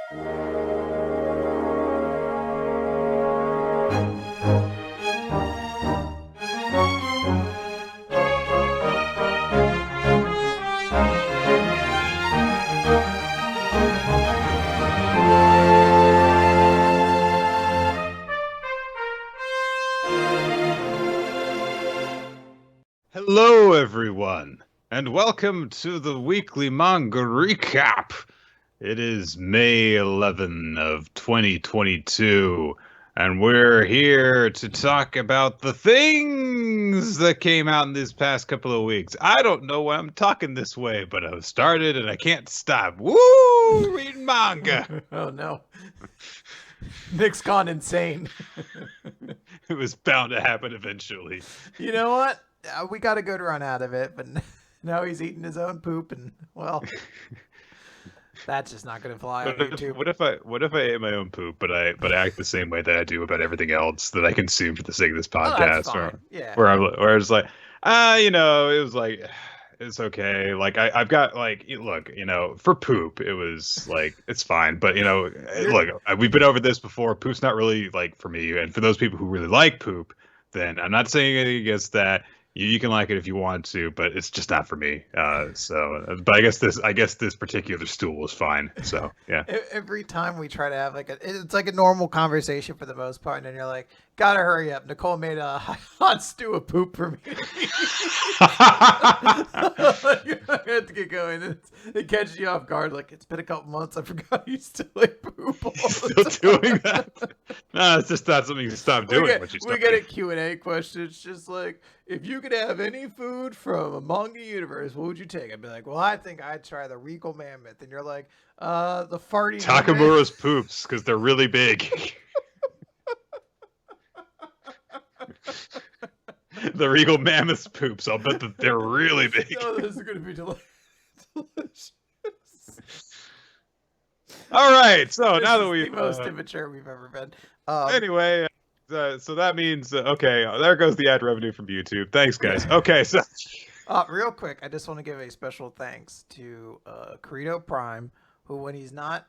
Hello, everyone, and welcome to the weekly manga recap. It is May 11 of 2022, and we're here to talk about the things that came out in these past couple of weeks. I don't know why I'm talking this way, but I've started and I can't stop. Woo! Reading manga. Oh no. Nick's gone insane. It was bound to happen eventually. You know what? We got a good run out of it, but now he's eating his own poop, and well, that's just not going to fly on YouTube. What if I ate my own poop, but I act the same way that I do about everything else that I consume for the sake of this podcast? Where I was like, it was like, it's okay. Like I've got like, look, for poop, it was like, it's fine. But look, we've been over this before. Poop's not really like for me. And for those people who really like poop, then I'm not saying anything against that. You can like it if you want to, but it's just not for me. But I guess this particular stool was fine. So yeah. Every time we try to have it's like a normal conversation for the most part, and then you're like, gotta hurry up. Nicole made a hot stew of poop for me. I had to get going. It catches you off guard. Like, it's been a couple months. I forgot you still like poop. Still doing that? No, it's just not something you stop doing. We get a Q&A question. It's just like, if you could have any food from a manga universe, what would you take? I'd be like, well, I think I'd try the regal mammoth. And you're like, the farty Takamura's poops, because they're really big. The regal mammoth's poops. I'll bet that they're really big. Oh, this is going to be delicious. All right, so now that we've the most immature we've ever been. Anyway, so that means okay. There goes the ad revenue from YouTube. Thanks, guys. Okay, so real quick, I just want to give a special thanks to Credo Prime, who, when he's not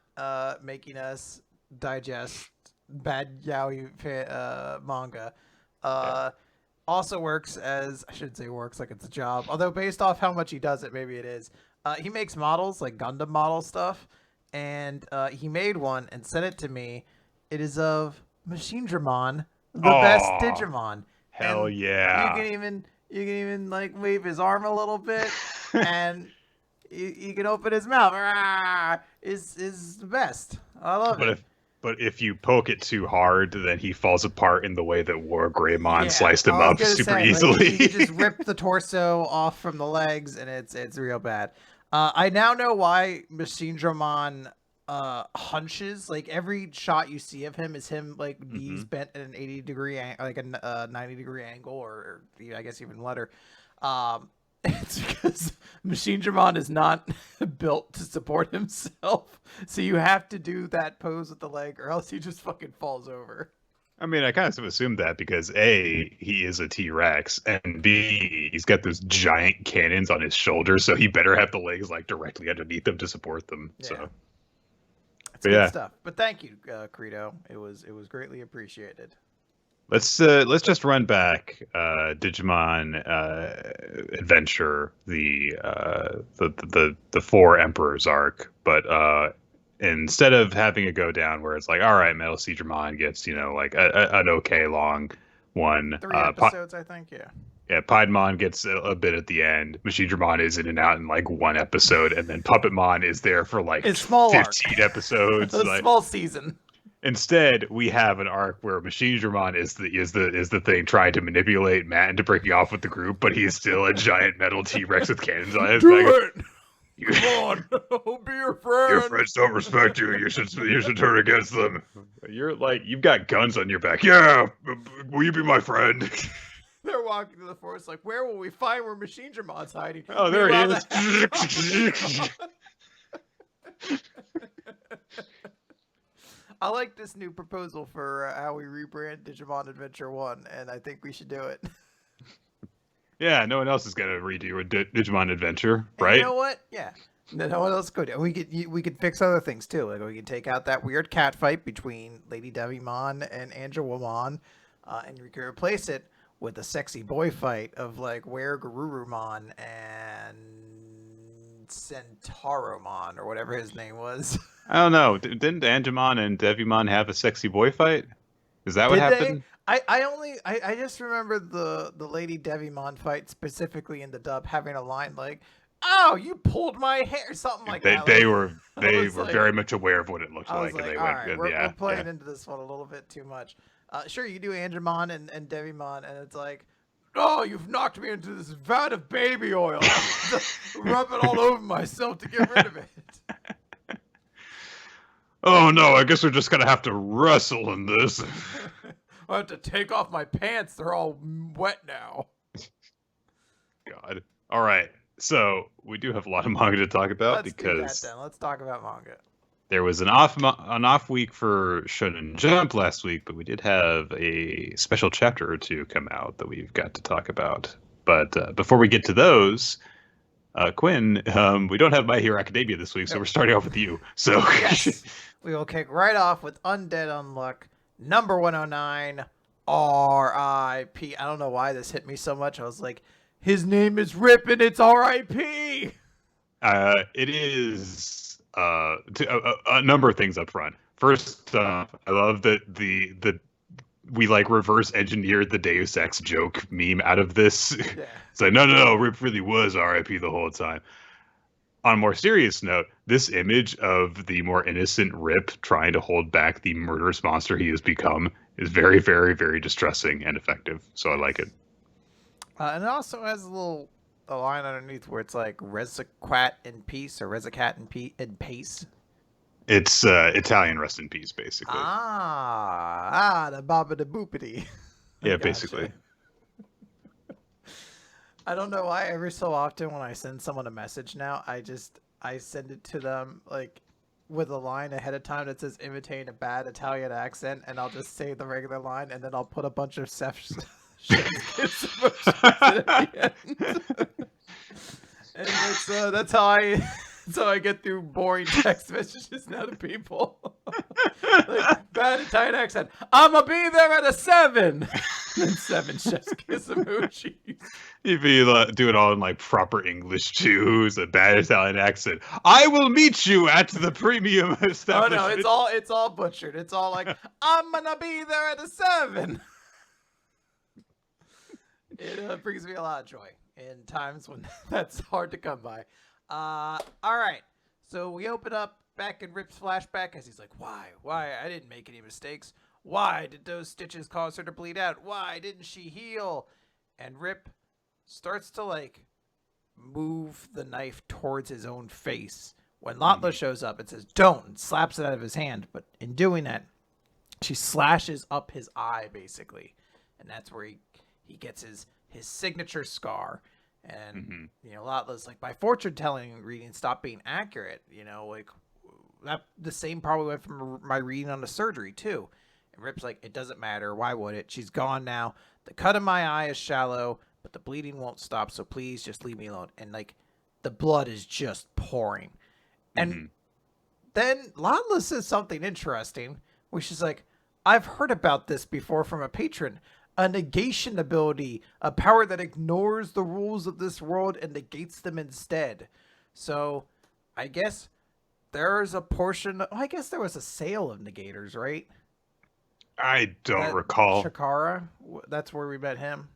making us digest bad yaoi manga, also works as, I shouldn't say works like it's a job, although based off how much he does it, maybe it is. He makes models, like Gundam model stuff, and he made one and sent it to me. It is of Machinedramon, the best Digimon. Hell and yeah! You can even like wave his arm a little bit, and you can open his mouth. Is the best. I love it. But if you poke it too hard, then he falls apart in the way that War Greymon sliced him up super easily. Like, you just rip the torso off from the legs, and it's real bad. I now know why Machinedramon hunches. Like, every shot you see of him is him like knees bent at an 80-degree like a 90-degree angle, or I guess even letter. It's because Machinedramon is not built to support himself, so you have to do that pose with the leg, or else he just fucking falls over. I mean, I kind of assumed that because A, he is a T-Rex, and B, he's got those giant cannons on his shoulders, so he better have the legs like directly underneath him to support them. Yeah. So it's good stuff. But thank you, Credo. It was greatly appreciated. Let's just run back Digimon Adventure, the Four Emperors arc, but instead of having it go down where it's like, all right, Metal Seedramon gets like an okay long one. 3 episodes, I think. Yeah. Yeah, Piedmon gets a bit at the end. Machinedramon is in and out in like 1 episode, and then Puppetmon is there for like 15 episodes. A small season. Instead, we have an arc where Machinedramon is the thing trying to manipulate Matt into breaking off with the group, but he's still a giant metal T-Rex with cannons on his back. Come on, I'll be your friend. Your friends don't respect you. You should turn against them. You're like, you've got guns on your back. Yeah, will you be my friend? They're walking to the forest like, where will we find where Machinedramon's hiding? Oh, there he is. I like this new proposal for how we rebrand Digimon Adventure 1, and I think we should do it. Yeah, no one else is going to redo a Digimon Adventure, right? And you know what? Yeah. No one else could. We could fix other things too. Like we could take out that weird cat fight between Lady Devimon and Angelomon, and we could replace it with a sexy boy fight of like Were Garurumon and Centauromon or whatever his name was. I don't know. Didn't Angemon and Devimon have a sexy boy fight? Is that what happened? I just remember the Lady Devimon fight specifically in the dub having a line like, "Oh, you pulled my hair," something like that. They were very much aware of what it looked like, and they all went, right, we're playing into this one a little bit too much. Sure, you do Angemon and Devimon, and it's like, "Oh, you've knocked me into this vat of baby oil. Rub it all over myself to get rid of it." Oh no, I guess we're just gonna have to wrestle in this. I have to take off my pants. They're all wet now. God. All right. So we do have a lot of manga to talk about Let's talk about manga. There was an off week for Shonen Jump last week, but we did have a special chapter or two come out that we've got to talk about. But before we get to those, Quinn, we don't have My Hero Academia this week, so we're starting off with you. So yes, we will kick right off with Undead Unluck, number 109, R.I.P. I don't know why this hit me so much. I was like, his name is Rip and it's R.I.P. It is a number of things up front. First, I love that we like reverse engineered the Deus Ex joke meme out of this. Yeah. It's like, no, Rip really was R.I.P. the whole time. On a more serious note, this image of the more innocent Rip trying to hold back the murderous monster he has become is very, very, very distressing and effective. So I like it. And it also has a line underneath where it's like Rezaquat in peace or Rezacat in peace. It's Italian rest in peace, basically. The baba da boopity. Yeah, basically. I don't know why every so often when I send someone a message now, I send it to them like with a line ahead of time that says imitating a bad Italian accent, and I'll just say the regular line, and then I'll put a bunch of chef's at the end. And that's how I get through boring text messages now to people. Like, bad Italian accent. I'ma be there at a 7. And 7 chef's kiss emojis. You'd be do it all in like proper English too. It's a bad Italian accent. I will meet you at the premium establishment. Oh no, it's all butchered. It's all like, I'm gonna be there at a 7. It brings me a lot of joy in times when that's hard to come by. All right. So we open up back in Rip's flashback as he's like, why? I didn't make any mistakes. Why did those stitches cause her to bleed out? Why didn't she heal? And Rip starts to like move the knife towards his own face. When Latla shows up, it says, don't, and slaps it out of his hand. But in doing that, she slashes up his eye, basically. And that's where he gets his signature scar. And, you know, Latla's like, my fortune telling reading stopped being accurate. You know, like, that the same probably went from my reading on the surgery, too. And Rip's like, it doesn't matter. Why would it? She's gone now. The cut in my eye is shallow, but the bleeding won't stop. So please just leave me alone. And, like, the blood is just pouring. And then Latla says something interesting, where she's like, I've heard about this before from a patron. A negation ability, a power that ignores the rules of this world and negates them instead. So, I guess there's a portion... I guess there was a sale of negators, right? I don't recall. Shakara? That's where we met him?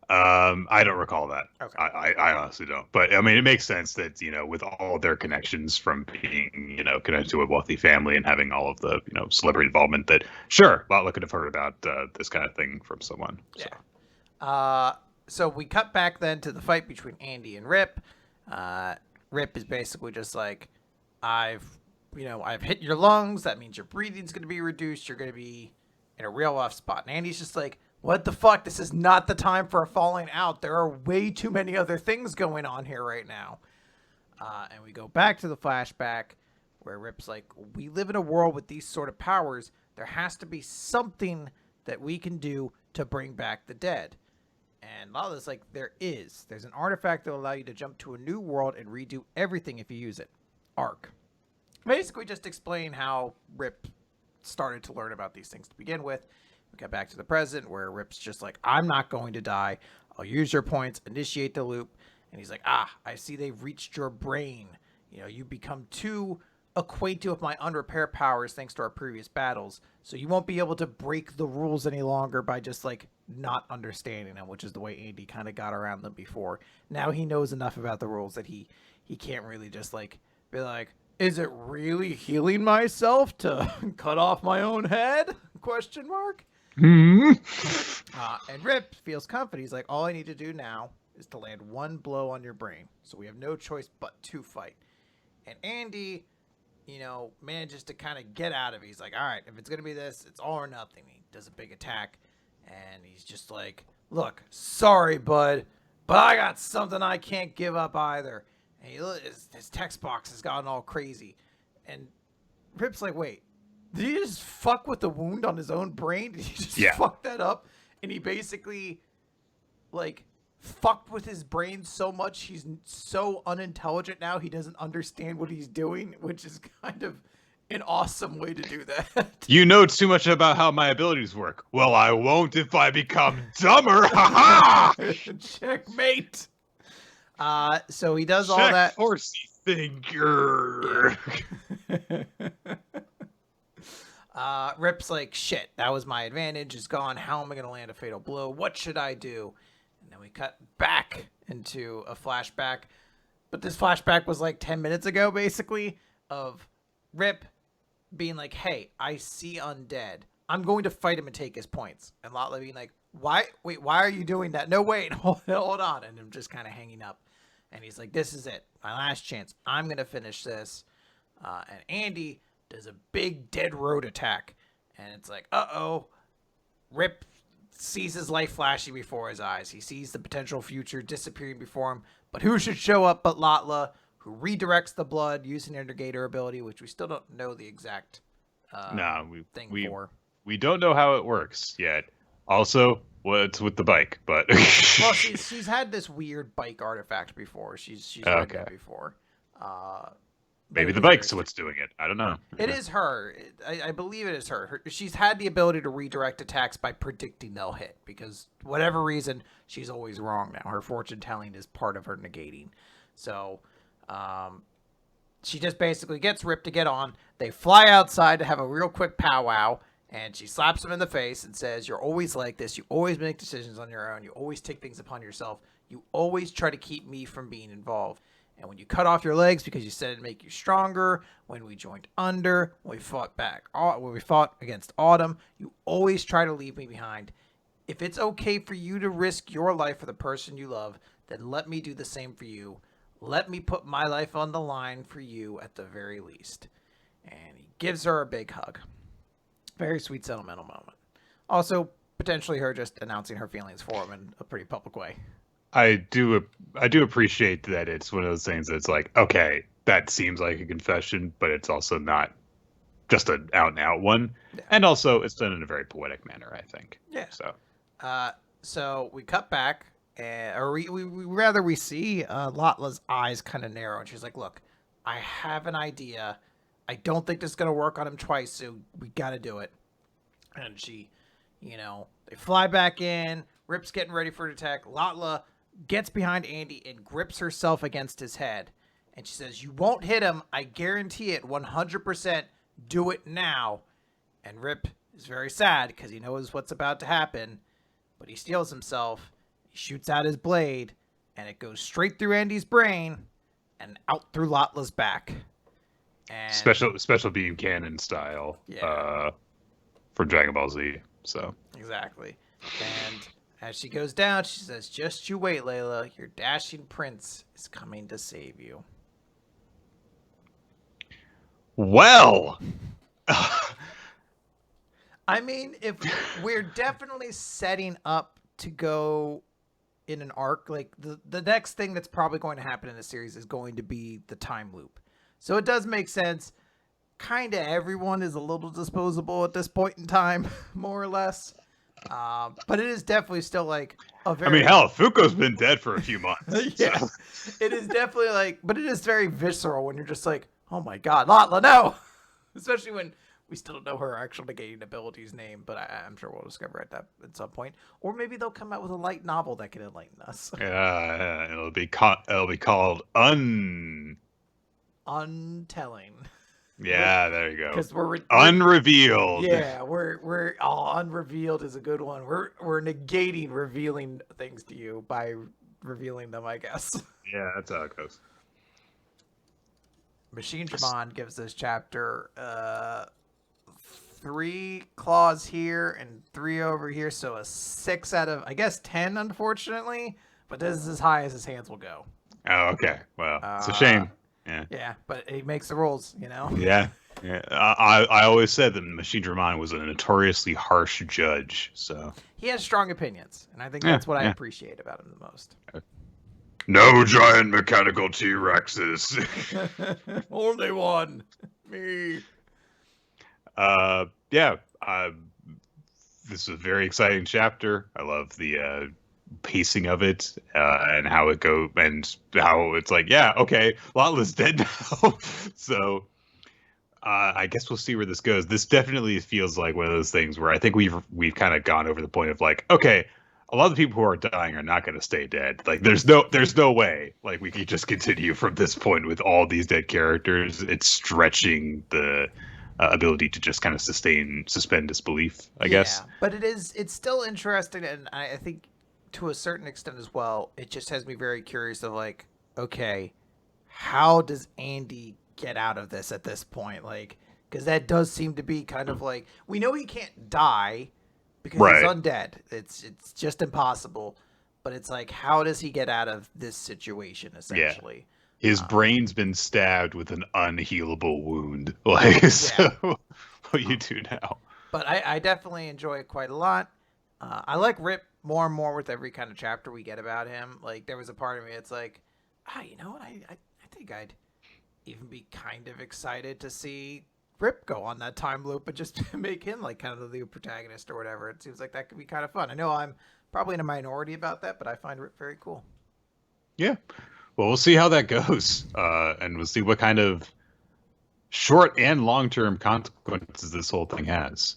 I don't recall that. Okay. I honestly don't. But I mean, it makes sense that, you know, with all their connections from being, you know, connected to a wealthy family and having all of the, you know, celebrity involvement, that sure, Latla could have heard about this kind of thing from someone. So. Yeah. So we cut back then to the fight between Andy and Rip. Rip is basically just like, I've hit your lungs. That means your breathing's going to be reduced. You're going to be in a real rough spot. And Andy's just like, what the fuck? This is not the time for a falling out. There are way too many other things going on here right now. And we go back to the flashback where Rip's like, we live in a world with these sort of powers. There has to be something that we can do to bring back the dead. And Lala's like, there's an artifact that will allow you to jump to a new world and redo everything if you use it. Arc. Basically just explain how Rip started to learn about these things to begin with. We got back to the present where Rip's just like, I'm not going to die. I'll use your points, initiate the loop. And he's like, I see they've reached your brain. You know, you become too acquainted with my unrepair powers thanks to our previous battles. So you won't be able to break the rules any longer by just like not understanding them, which is the way Andy kind of got around them before. Now he knows enough about the rules that he can't really just like be like, is it really healing myself to cut off my own head? Question mark. And Rip feels confident. He's like, all I need to do now is to land one blow on your brain. So we have no choice but to fight. And Andy, you know, manages to kind of get out of it. He's like, all right, if it's going to be this, it's all or nothing. He does a big attack. And he's just like, look, sorry, bud, but I got something I can't give up either. And his text box has gotten all crazy. And Rip's like, wait, did he just fuck with the wound on his own brain? Did he just fuck that up? And he basically, like, fucked with his brain so much he's so unintelligent now he doesn't understand what he's doing, which is kind of an awesome way to do that. You know too much about how my abilities work. Well, I won't if I become dumber. Ha ha! Checkmate. So he does all that. Horsey finger. Rip's like, shit, that was my advantage. It's gone. How am I going to land a fatal blow? What should I do? And then we cut back into a flashback. But this flashback was like 10 minutes ago, basically, of Rip being like, hey, I see Undead. I'm going to fight him and take his points. And Lotla being like, why are you doing that? No, wait, hold on. And him just kind of hanging up. And he's like, this is it. My last chance. I'm going to finish this. And Andy does a big dead road attack. And it's like, uh-oh. Rip sees his life flashing before his eyes. He sees the potential future disappearing before him. But who should show up but Lotla, who redirects the blood using her negator ability, which we still don't know the exact thing for. We don't know how it works yet. Also, what's with the bike? But well, she's had this weird bike artifact before. She's read that before. Maybe the bike's what's doing it. I don't know. It is her. I believe it is her. She's had the ability to redirect attacks by predicting they'll hit, because whatever reason, she's always wrong now. Her fortune telling is part of her negating. So she just basically gets Rip to get on. They fly outside to have a real quick powwow, and she slaps him in the face and says, you're always like this. You always make decisions on your own. You always take things upon yourself. You always try to keep me from being involved. And when you cut off your legs because you said it'd make you stronger, when we joined under, when we fought against Autumn, you always try to leave me behind. If it's okay for you to risk your life for the person you love, then let me do the same for you. Let me put my life on the line for you at the very least. And he gives her a big hug. Very sweet sentimental moment. Also, potentially her just announcing her feelings for him in a pretty public way. I do appreciate that it's one of those things that's like, okay, that seems like a confession, but it's also not just an out-and-out one. Yeah. And also, it's done in a very poetic manner, I think. Yeah. So, so we cut back, or we see Lotla's eyes kind of narrow, and she's like, look, I have an idea. I don't think this is going to work on him twice, so we got to do it. And she, they fly back in. Rip's getting ready for an attack. Lotla gets behind Andy and grips herself against his head. And she says, you won't hit him. I guarantee it 100%. Do it now. And Rip is very sad because he knows what's about to happen. But he steels himself. He shoots out his blade. And it goes straight through Andy's brain and out through Lotla's back. And special beam cannon style for Dragon Ball Z. So exactly. And as she goes down, she says, just you wait, Layla. Your dashing prince is coming to save you. Well, I mean, if we're definitely setting up to go in an arc, like the next thing that's probably going to happen in the series is going to be the time loop. So it does make sense. Kind of everyone is a little disposable at this point in time, more or less. But it is definitely still like a very. I mean, hell, Fuko's been dead for a few months. Yeah, so. It is definitely like, but it is very visceral when you're just like, oh my god, Latla, no! Especially when we still don't know her actual negating ability's name, but I'm sure we'll discover at some point. Or maybe they'll come out with a light novel that can enlighten us. Yeah, it'll be called Untelling. Yeah, there you go. Because we're unrevealed. Yeah, we're unrevealed is a good one. We're negating revealing things to you by revealing them, I guess. Yeah, that's how it goes. Machinedramon gives this chapter 3 claws here and 3 over here, so a 6 out of, I guess, 10, unfortunately. But this is as high as his hands will go. Oh, okay. Well, it's a shame. Yeah, but he makes the rules, you know? Yeah. I always said that Machinedramon was a notoriously harsh judge, so... He has strong opinions, and I think that's what I appreciate about him the most. No giant mechanical T-Rexes. Only one. Me. Yeah. This is a very exciting chapter. I love the pacing of it, and how it goes, and how it's like, yeah, okay, Latla's dead now. So I guess we'll see where this goes. This definitely feels like one of those things where I think we've kind of gone over the point of like, okay, a lot of the people who are dying are not going to stay dead. Like, there's no way like we could just continue from this point with all these dead characters. It's stretching the ability to just kind of suspend disbelief, I guess. But it's still interesting, and I think to a certain extent as well, it just has me very curious of like, okay, how does Andy get out of this at this point? Like, because that does seem to be kind of like, we know he can't die because he's undead. It's just impossible. But it's like, how does he get out of this situation, essentially? Yeah. His brain's been stabbed with an unhealable wound. Like, so what you do now? But I definitely enjoy it quite a lot. I like Rip more and more with every kind of chapter we get about him. Like, there was a part of me, it's like, you know what? I think I'd even be kind of excited to see Rip go on that time loop, but just make him like kind of the lead protagonist or whatever. It seems like that could be kind of fun. I know I'm probably in a minority about that, but I find Rip very cool. Yeah. Well, we'll see how that goes, and we'll see what kind of short and long-term consequences this whole thing has.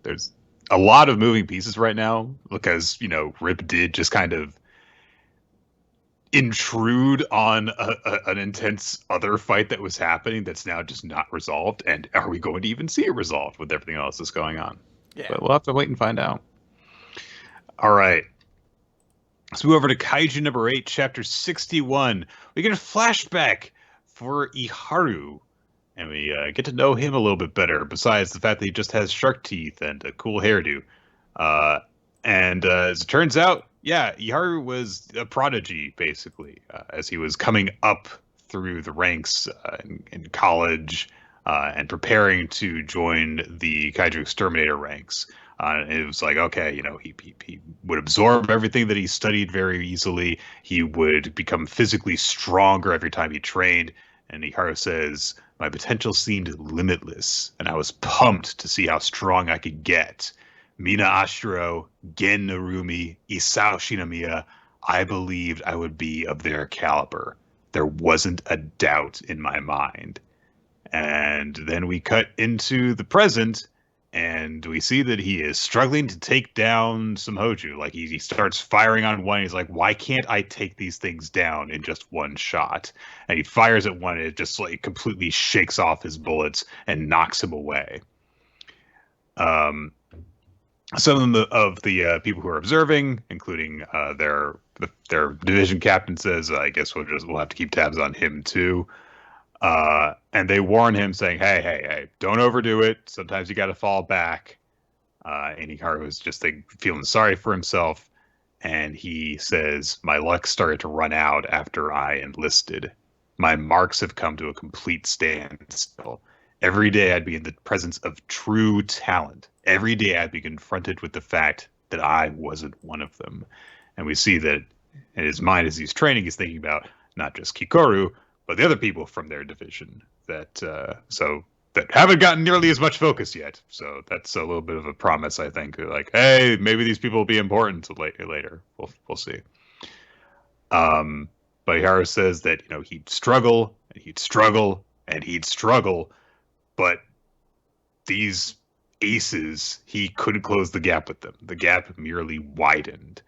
There's a lot of moving pieces right now because, you know, Rip did just kind of intrude on an intense other fight that was happening that's now just not resolved. And are we going to even see it resolved with everything else that's going on? Yeah. But we'll have to wait and find out. All right. Let's move over to Kaiju number 8, chapter 61. We get a flashback for Iharu, and we get to know him a little bit better, besides the fact that he just has shark teeth and a cool hairdo. And as it turns out, yeah, Iharu was a prodigy, basically, as he was coming up through the ranks in college and preparing to join the Kaiju Exterminator ranks. It was like, okay, you know, he would absorb everything that he studied very easily. He would become physically stronger every time he trained. And Iharu says, my potential seemed limitless, and I was pumped to see how strong I could get. Mina Ashiro, Gen Narumi, Isao Shinomiya, I believed I would be of their caliber. There wasn't a doubt in my mind. And then we cut into the present, and we see that he is struggling to take down some Hoju. Like, he starts firing on one. He's like, why can't I take these things down in just one shot? And he fires at one, and it just like completely shakes off his bullets and knocks him away. Some of the people who are observing, including their division captain, says, I guess we'll have to keep tabs on him too. And they warn him, saying, hey, don't overdo it. Sometimes you got to fall back. And Iharu is just feeling sorry for himself. And he says, my luck started to run out after I enlisted. My marks have come to a complete standstill. Every day I'd be in the presence of true talent. Every day I'd be confronted with the fact that I wasn't one of them. And we see that in his mind as he's training, he's thinking about not just Kikoru, but the other people from their division. So that haven't gotten nearly as much focus yet. So that's a little bit of a promise, I think. Like, hey, maybe these people will be important later. We'll see. But Iharu says that he'd struggle and he'd struggle and he'd struggle, but these aces, he couldn't close the gap with them. The gap merely widened.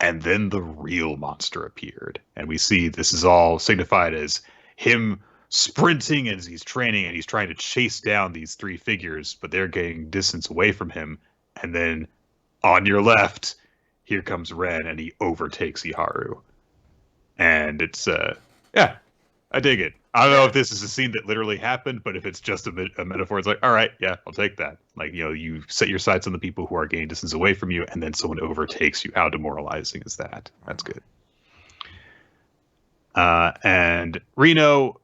And then the real monster appeared. And we see this is all signified as him sprinting as he's training, and he's trying to chase down these three figures, but they're getting distance away from him. And then on your left, here comes Ren, and he overtakes Iharu. And it's, yeah, I dig it. I don't know if this is a scene that literally happened, but if it's just a metaphor, it's like, all right, yeah, I'll take that. Like, you set your sights on the people who are gaining distance away from you, and then someone overtakes you. How demoralizing is that? That's good. And Reno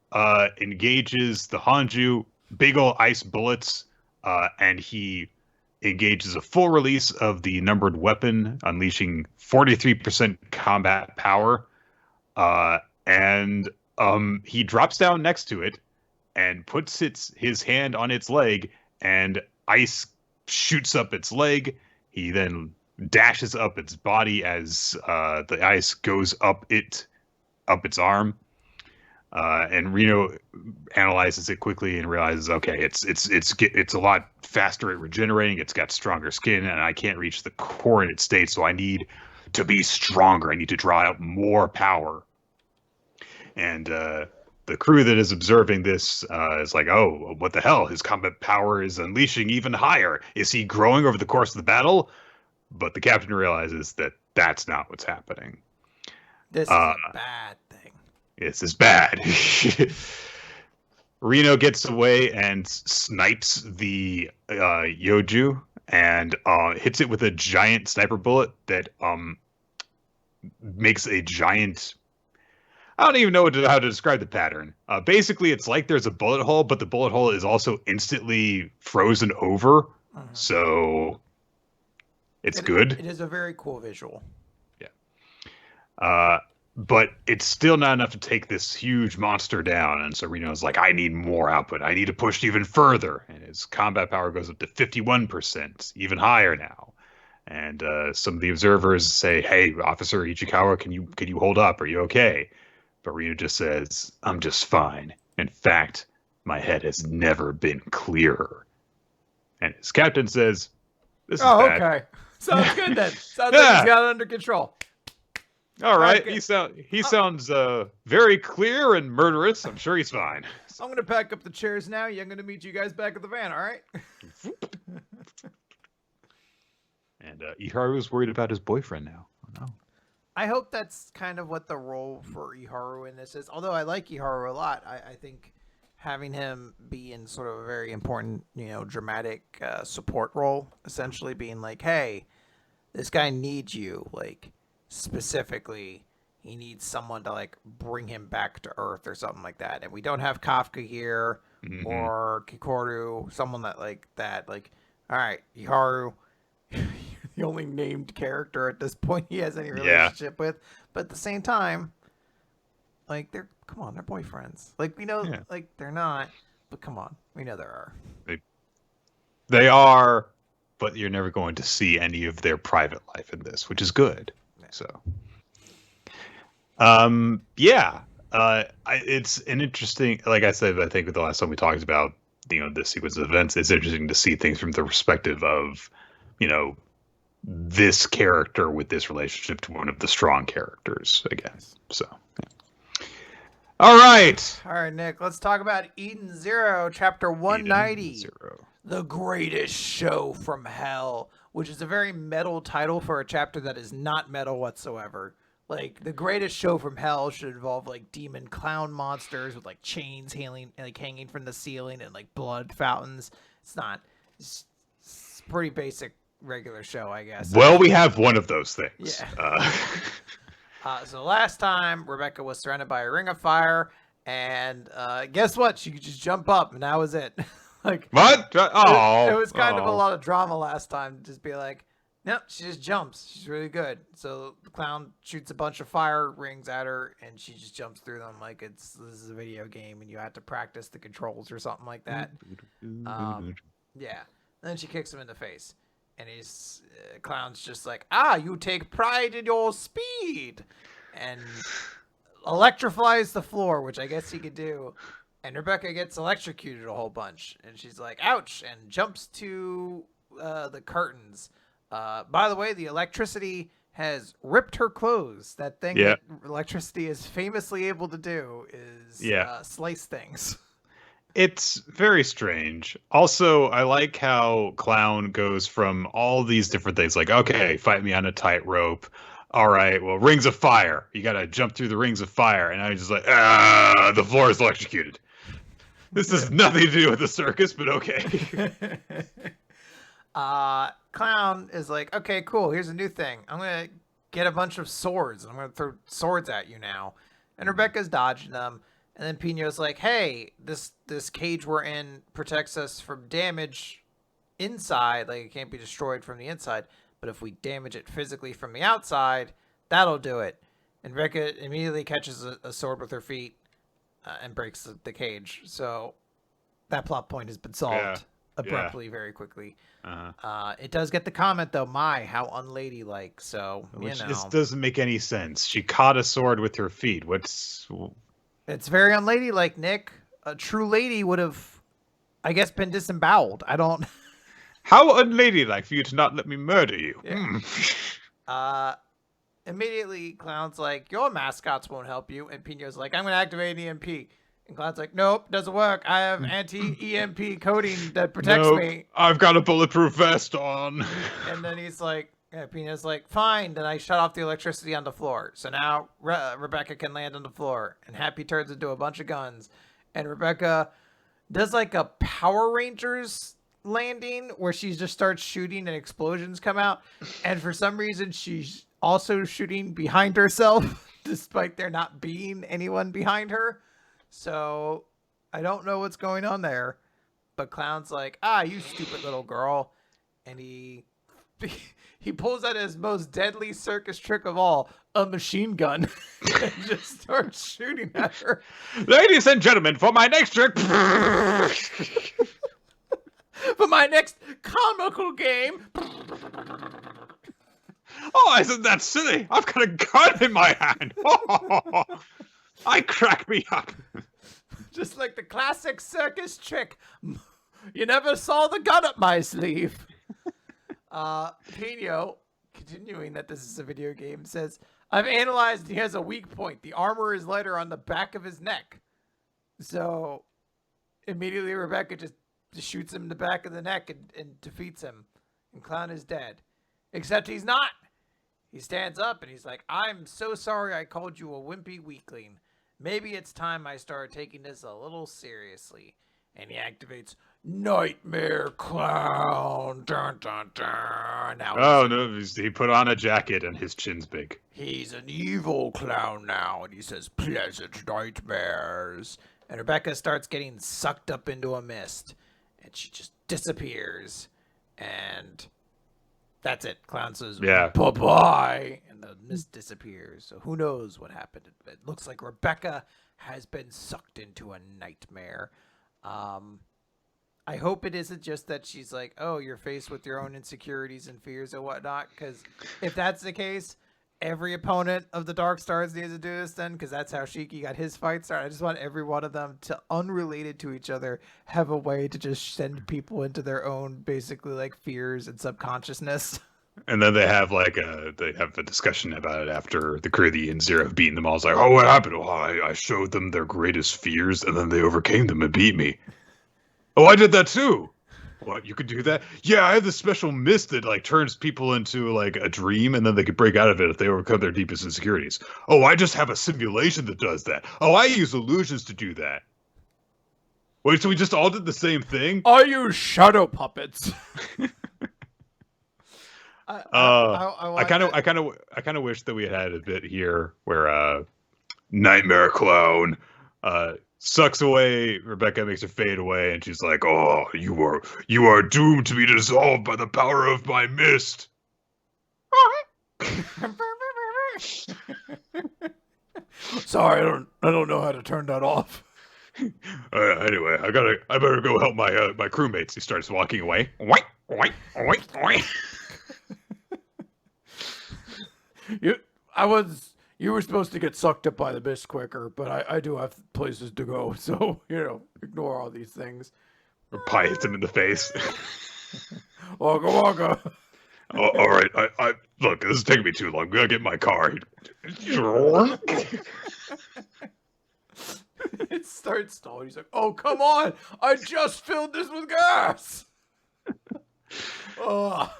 engages the Hanju, big ol' ice bullets, and he engages a full release of the numbered weapon, unleashing 43% combat power. And he drops down next to it and puts his hand on its leg, and ice shoots up its leg. He then dashes up its body as the ice goes up its arm. And Reno analyzes it quickly and realizes, okay, it's a lot faster at regenerating. It's got stronger skin, and I can't reach the coordinate state, so I need to be stronger. I need to draw out more power. And the crew that is observing this is like, oh, what the hell? His combat power is unleashing even higher. Is he growing over the course of the battle? But the captain realizes that that's not what's happening. This is a bad thing. This is bad. Reno gets away and snipes the Yoju and hits it with a giant sniper bullet that makes a giant... I don't even know how to describe the pattern. Basically, it's like there's a bullet hole, but the bullet hole is also instantly frozen over. Uh-huh. So it's good. It is a very cool visual. Yeah. But it's still not enough to take this huge monster down. And so Reno's like, I need more output. I need to push even further. And his combat power goes up to 51%, even higher now. And some of the observers say, hey, Officer Ichikawa, can you hold up? Are you okay? But Reno just says, I'm just fine. In fact, my head has never been clearer. And his captain says, this is bad. Okay. Sounds good then. Sounds like he's got it under control. All right. He sounds very clear and murderous. I'm sure he's fine. I'm going to pack up the chairs now. I'm going to meet you guys back at the van, all right? And Iharu's worried about his boyfriend now. Oh, no. I hope that's kind of what the role for Iharu in this is. Although I like Iharu a lot, I think having him be in sort of a very important, dramatic support role, essentially being like, hey, this guy needs you. Like, specifically, he needs someone to, like, bring him back to Earth or something like that. And we don't have Kafka here or Kikoru, someone like that. Like, all right, Iharu... the only named character at this point he has any relationship with, but at the same time, like, they're boyfriends. Like, we know, like, they're not, but come on, we know there are. They are, but you're never going to see any of their private life in this, which is good. Yeah. So, it's an interesting, like I said, I think the last time we talked about, this sequence of events, it's interesting to see things from the perspective of, this character with this relationship to one of the strong characters, I guess. So, yeah. All right, Nick. Let's talk about Eden Zero, Chapter 190. The Greatest Show from Hell, which is a very metal title for a chapter that is not metal whatsoever. Like, the Greatest Show from Hell should involve, like, demon clown monsters with, like, chains hanging from the ceiling and, like, blood fountains. It's not. It's pretty basic. Regular show, I guess. Well, we have one of those things. Yeah. So last time, Rebecca was surrounded by a ring of fire, and guess what? She could just jump up, and that was it. Like, what? Oh, it was kind of a lot of drama last time. Just be like, No, she just jumps. She's really good. So the clown shoots a bunch of fire rings at her, and she just jumps through them like this is a video game, and you have to practice the controls or something like that. Yeah. And then she kicks him in the face, and he's clown's just like, you take pride in your speed, and electrifies the floor, which I guess he could do. And Rebecca gets electrocuted a whole bunch, and she's like, ouch, and jumps to the curtains. By the way, the electricity has ripped her clothes. That thing that electricity is famously able to do is slice things. It's very strange. Also, I like how Clown goes from all these different things, like, okay, fight me on a tightrope. All right, well, rings of fire. You got to jump through the rings of fire. And I'm just like, the floor is electrocuted. This has nothing to do with the circus, but okay. Clown is like, okay, cool. Here's a new thing. I'm going to get a bunch of swords. I'm going to throw swords at you now. And Rebecca's dodging them. And then Pino's like, hey, this cage we're in protects us from damage inside. Like, it can't be destroyed from the inside. But if we damage it physically from the outside, that'll do it. And Rebecca immediately catches a sword with her feet and breaks the cage. So that plot point has been solved abruptly, very quickly. It does get the comment, though, how unladylike. So, Which just doesn't make any sense. She caught a sword with her feet. It's very unladylike, Nick. A true lady would have, I guess, been disemboweled. I don't... How unladylike for you to not let me murder you. Yeah. Immediately, Clown's like, your mascots won't help you. And Pino's like, I'm going to activate EMP. And Clown's like, nope, doesn't work. I have anti-EMP coating that protects me. I've got a bulletproof vest on. And then he's like, Pino's like, fine. Then I shut off the electricity on the floor. So now Rebecca can land on the floor. And Happy turns into a bunch of guns. And Rebecca does like a Power Rangers landing where she just starts shooting and explosions come out. And for some reason, she's also shooting behind herself, despite there not being anyone behind her. So I don't know what's going on there. But Clown's like, you stupid little girl. And he pulls out his most deadly circus trick of all, a machine gun, and just starts shooting at her. Ladies and gentlemen, for my next trick... For my next comical game... Oh, isn't that silly? I've got a gun in my hand. I crack me up. Just like the classic circus trick. You never saw the gun up my sleeve. Pino, continuing that this is a video game, says, I've analyzed he has a weak point. The armor is lighter on the back of his neck. So immediately Rebecca just shoots him in the back of the neck and defeats him. And Clown is dead. Except he's not. He stands up and he's like, I'm so sorry I called you a wimpy weakling. Maybe it's time I started taking this a little seriously. And he activates Nightmare Clown. Dun, dun, dun. Now he put on a jacket and his chin's big. He's an evil clown now. And he says, pleasant nightmares. And Rebecca starts getting sucked up into a mist. And she just disappears. And that's it. Clown says, bye-bye. And the mist disappears. So who knows what happened. It looks like Rebecca has been sucked into a nightmare. I hope it isn't just that she's like, oh, you're faced with your own insecurities and fears and whatnot. Because if that's the case, every opponent of the Dark Stars needs to do this then, because that's how Shiki got his fight started. I just want every one of them to, unrelated to each other, have a way to just send people into their own, basically, like, fears and subconsciousness. And then they have a discussion about it after the Korean Zero have beaten them all. It's like, oh, what happened? Oh, I showed them their greatest fears, and then they overcame them and beat me. Oh, I did that too. What, you could do that? Yeah, I have this special mist that like turns people into like a dream, and then they could break out of it if they overcome their deepest insecurities. Oh, I just have a simulation that does that. Oh, I use illusions to do that. Wait, so we just all did the same thing? I use shadow puppets. I kind of wish that we had a bit here where Nightmare Clown sucks away Rebecca, makes her fade away, and she's like, "Oh, you are doomed to be dissolved by the power of my mist." Sorry, I don't know how to turn that off. Anyway, I better go help my my crewmates. He starts walking away. Oink, oink, oink, oink. You were supposed to get sucked up by the mist quicker, but I do have places to go, so ignore all these things. Or pie hits him in the face. Waka waka. All right, I look. This is taking me too long. I'm gonna get in my car. It starts stalling. He's like, "Oh, come on! I just filled this with gas." Oh.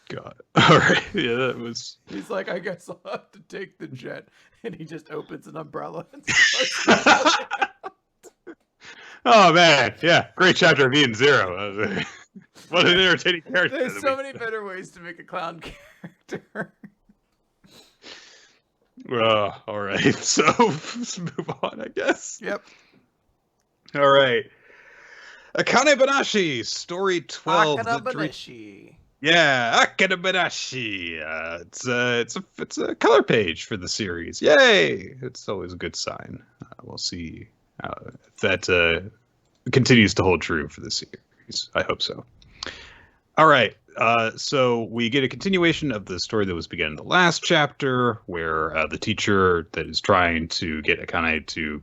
God. All right. Yeah, that was. He's like, "I guess I'll have to take the jet," and he just opens an umbrella and starts. Oh man, yeah, great chapter of Ian Zero. What an entertaining character. There's so many better ways to make a clown character. All right, so let's move on, I guess. Yep. All right. Akane-banashi, story 12. Akane-banashi. Yeah, Akane-banashi. It's a color page for the series. Yay! It's always a good sign. We'll see if that continues to hold true for the series. I hope so. All right. So we get a continuation of the story that was begun in the last chapter, where the teacher that is trying to get Akane to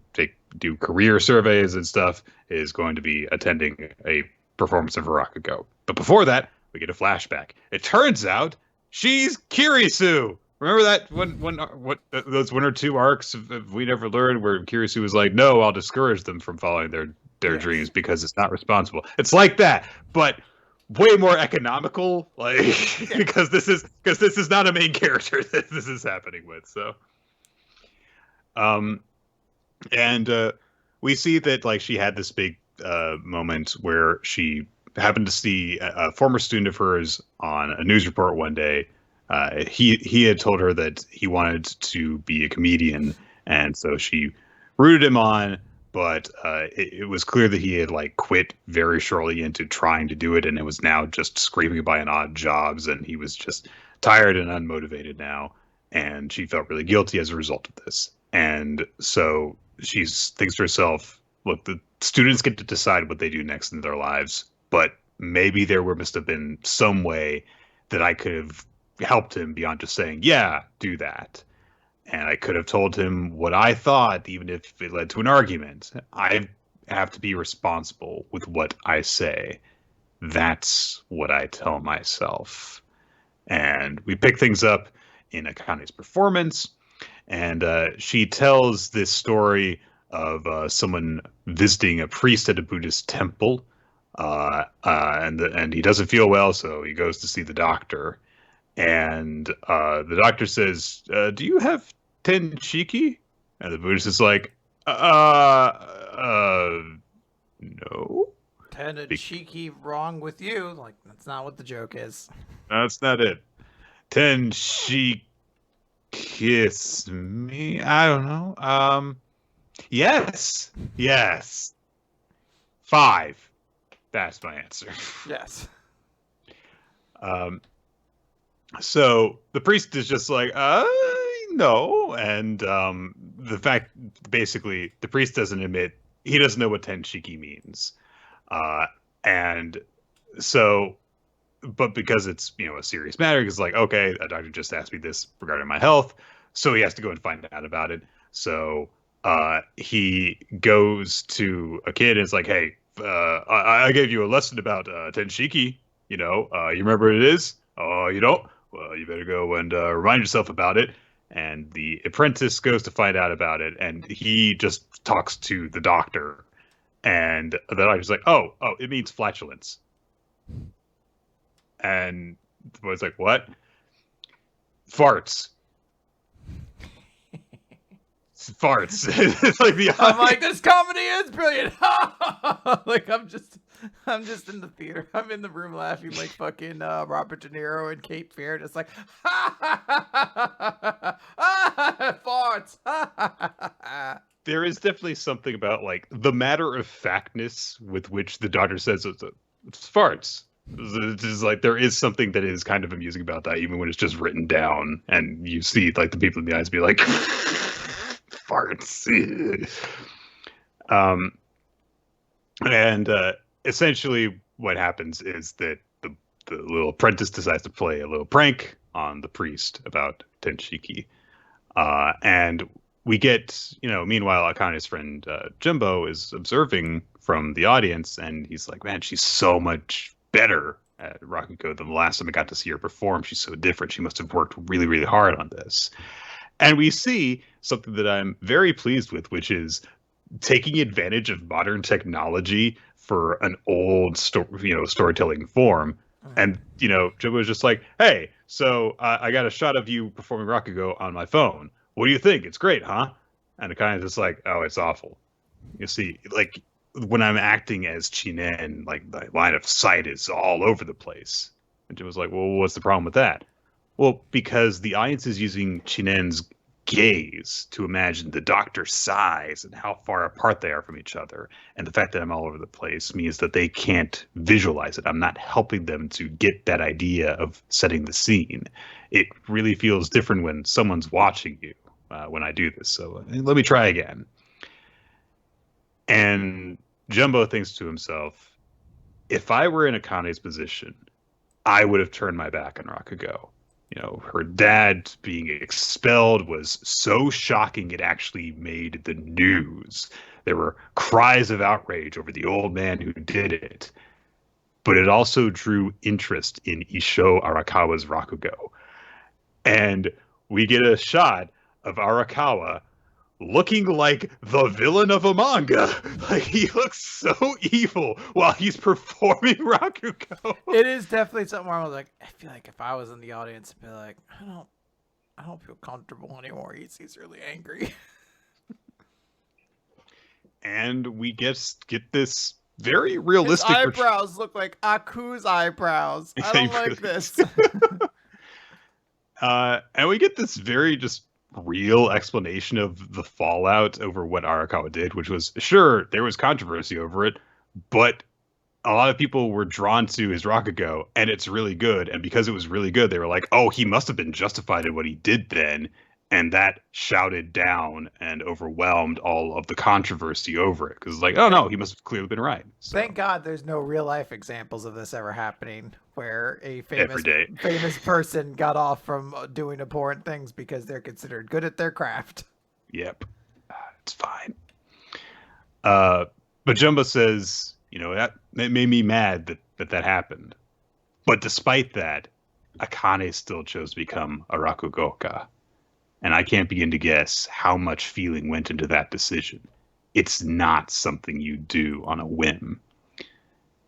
do career surveys and stuff is going to be attending a performance of Rakugo. But before that, we get a flashback. It turns out she's Kirisu. Remember that those 1 or 2 arcs of We Never Learned, where Kirisu was like, "No, I'll discourage them from following their dreams because it's not responsible." It's like that, but way more economical, because this is not a main character that this is happening with. So, and we see that she had this big moment where she happened to see a former student of hers on a news report one day. He had told her that he wanted to be a comedian, and so she rooted him on. But it was clear that he had quit very shortly into trying to do it, and it was now just scraping by in odd jobs, and he was just tired and unmotivated now. And she felt really guilty as a result of this. And so she thinks to herself, look, the students get to decide what they do next in their lives, but maybe there must have been some way that I could have helped him beyond just saying, yeah, do that. And I could have told him what I thought, even if it led to an argument. I have to be responsible with what I say. That's what I tell myself. And we pick things up in Akane's performance. And she tells this story of someone visiting a priest at a Buddhist temple. And he doesn't feel well, so he goes to see the doctor. And the doctor says, do you have tenshiki? And the Buddhist is like, no. Tenshiki wrong with you? That's not what the joke is. That's not it. Tenshiki kiss me? I don't know. Yes. 5. That's my answer. Yes. So the priest is just like, no. And the fact, basically, the priest doesn't admit, he doesn't know what tenshiki means. And so, but because it's, a serious matter, it's like, okay, a doctor just asked me this regarding my health, so he has to go and find out about it. So he goes to a kid and is like, hey, I gave you a lesson about tenshiki, you remember what it is? Oh, you don't? Well, you better go and remind yourself about it. And the apprentice goes to find out about it, and he just talks to the doctor. And the doctor's like, oh, it means flatulence. And the boy's like, what? Farts. Farts. It's like I'm like, this comedy is brilliant. I'm just in the theater. I'm in the room laughing like fucking Robert De Niro and Cape Fear. Just like, farts. There is definitely something about the matter of factness with which the doctor says it's farts. It's just like there is something that is kind of amusing about that, even when it's just written down and you see like the people in the eyes be like farts. um, and essentially what happens is that the little apprentice decides to play a little prank on the priest about Tenshiki. And we get, meanwhile, Akane's friend Jimbo is observing from the audience, and he's like, man, she's so much better at Rakugo than the last time I got to see her perform. She's so different. She must have worked really, really hard on this. And we see something that I'm very pleased with, which is taking advantage of modern technology for an old storytelling form. And Jimbo was just like, hey, so I got a shot of you performing Rakugo on my phone. What do you think? It's great, huh? And it kind of just like, oh, it's awful. You see, like when I'm acting as Chinen, like the line of sight is all over the place. And Jim was like, well, what's the problem with that? Well, because the audience is using Chinen's gaze to imagine the doctor's size and how far apart they are from each other. And the fact that I'm all over the place means that they can't visualize it. I'm not helping them to get that idea of setting the scene. It really feels different when someone's watching you when I do this. So let me try again. And Jumbo thinks to himself, if I were in Akane's position, I would have turned my back on Rakugo. Her dad being expelled was so shocking it actually made the news. There were cries of outrage over the old man who did it. But it also drew interest in Isho Arakawa's Rakugo. And we get a shot of Arakawa looking like the villain of a manga. Like, he looks so evil while he's performing Rakugo. It is definitely something where I was like, I feel like if I was in the audience, I'd be like, I don't feel comfortable anymore. He's really angry. And we get this very realistic. His eyebrows look like Aku's eyebrows. I don't like this. And we get this very just real explanation of the fallout over what Arakawa did, which was, sure, there was controversy over it, but a lot of people were drawn to his Rakugo, and it's really good. And because it was really good, they were like, oh, he must have been justified in what he did then. And that shouted down and overwhelmed all of the controversy over it. Because it's like, oh, no, he must have clearly been right. So, thank God there's no real life examples of this ever happening where a famous person got off from doing abhorrent things because they're considered good at their craft. Yep. It's fine. But Jumbo says, that made me mad that happened. But despite that, Akane still chose to become a Rakugoka. And I can't begin to guess how much feeling went into that decision. It's not something you do on a whim.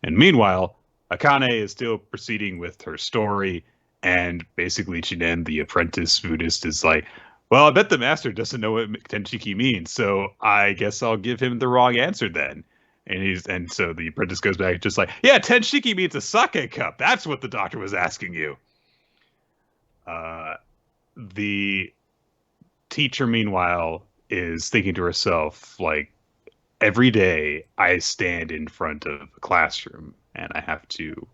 And meanwhile, Akane is still proceeding with her story, and basically Chinen, the apprentice Buddhist, is like, well, I bet the master doesn't know what Tenshiki means, so I guess I'll give him the wrong answer then. And so the apprentice goes back just like, yeah, Tenshiki means a sake cup. That's what the doctor was asking you. The teacher, meanwhile, is thinking to herself, like, every day I stand in front of a classroom and I have to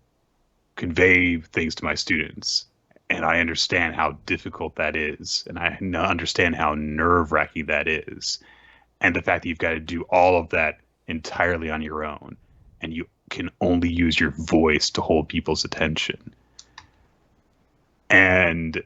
convey things to my students. And I understand how difficult that is. And I understand how nerve-wracking that is. And the fact that you've got to do all of that entirely on your own. And you can only use your voice to hold people's attention. And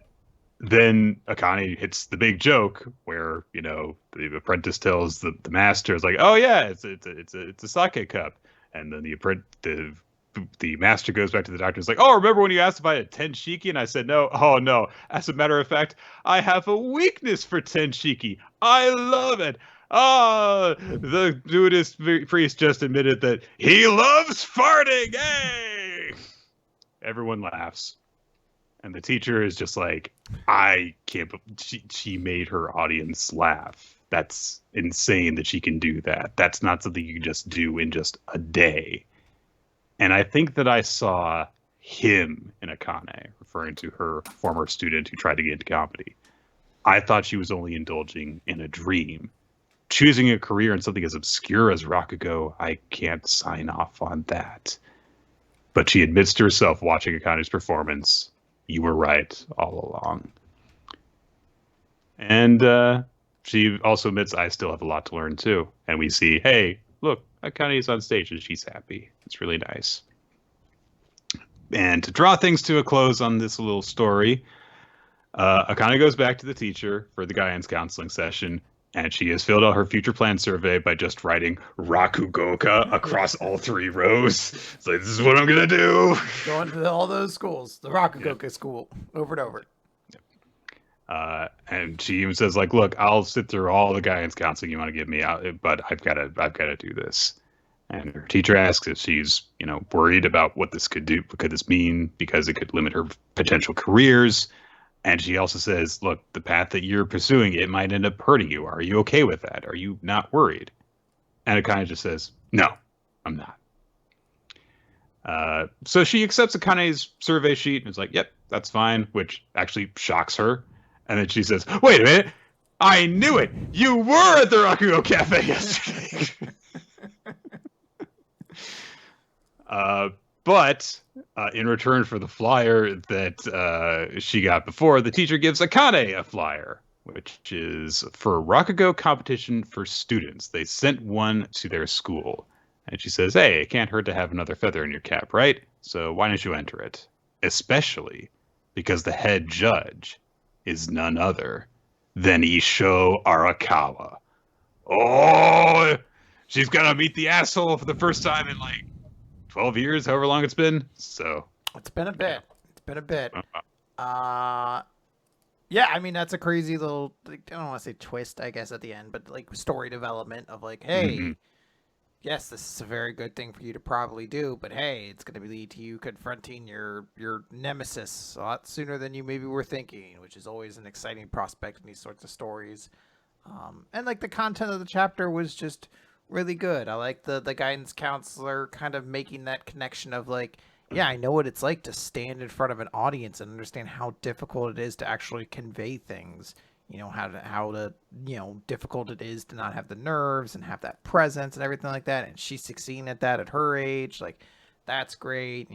then Akane hits the big joke where, the apprentice tells the master, is like, oh yeah, it's a sake cup. And then the master goes back to the doctor and is like, oh, remember when you asked if I had Tenshiki? And I said no. Oh no. As a matter of fact, I have a weakness for Tenshiki. I love it. The Buddhist priest just admitted that he loves farting. Hey! Everyone laughs. And the teacher is just like, I can't believe she made her audience laugh. That's insane that she can do that. That's not something you can just do in just a day. And I think that I saw him in Akane, referring to her former student who tried to get into comedy. I thought she was only indulging in a dream. Choosing a career in something as obscure as Rakugo, I can't sign off on that. But she admits to herself watching Akane's performance, you were right all along. And she also admits, I still have a lot to learn too. And we see, hey, look, Akane's on stage and she's happy. It's really nice. And to draw things to a close on this little story, Akane goes back to the teacher for the guidance counseling session, and she has filled out her future plan survey by just writing Rakugoka across all 3 rows. It's like, this is what I'm going to do. Going to all those schools, the Rakugoka school, over and over. And she even says, like, look, I'll sit through all the guidance counseling you want to give me out, but I've got to do this. And her teacher asks if she's, worried about what this could do. What could this mean? Because it could limit her potential careers. And she also says, look, the path that you're pursuing, it might end up hurting you. Are you okay with that? Are you not worried? And Akane just says, no, I'm not. So she accepts Akane's survey sheet and is like, yep, that's fine, which actually shocks her. And then she says, wait a minute, I knew it. You were at the Rakugo Cafe yesterday. But in return for the flyer that she got before, the teacher gives Akane a flyer, which is for a Rakugo competition for students. They sent one to their school. And she says, hey, it can't hurt to have another feather in your cap, right? So why don't you enter it? Especially because the head judge is none other than Isho Arakawa. Oh, she's going to meet the asshole for the first time in 12 years, however long it's been. So it's been a bit. Yeah, I mean, that's a crazy little, I don't want to say twist, I guess, at the end, but story development of hey, yes, this is a very good thing for you to probably do, but hey, it's going to lead to you confronting your nemesis a lot sooner than you maybe were thinking, which is always an exciting prospect in these sorts of stories. And the content of the chapter was just really good. I like the guidance counselor kind of making that connection of yeah, I know what it's like to stand in front of an audience and understand how difficult it is to actually convey things. How difficult it is to not have the nerves and have that presence and everything like that. And she's succeeding at that at her age. That's great.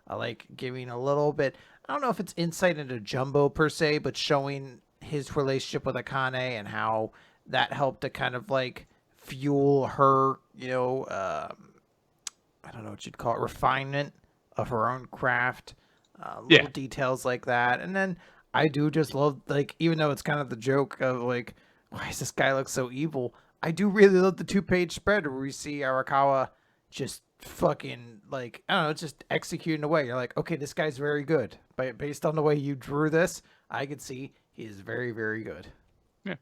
I like giving a little bit, I don't know if it's insight into Jumbo per se, but showing his relationship with Akane and how that helped to kind of fuel her, I don't know what you'd call it, refinement of her own craft, little details like that. And then I do just love, even though it's kind of the joke of why does this guy look so evil? I do really love the 2-page spread where we see Arakawa just fucking I don't know, just executing away. You're like, okay, this guy's very good. But based on the way you drew this, I could see he is very, very good. Yeah.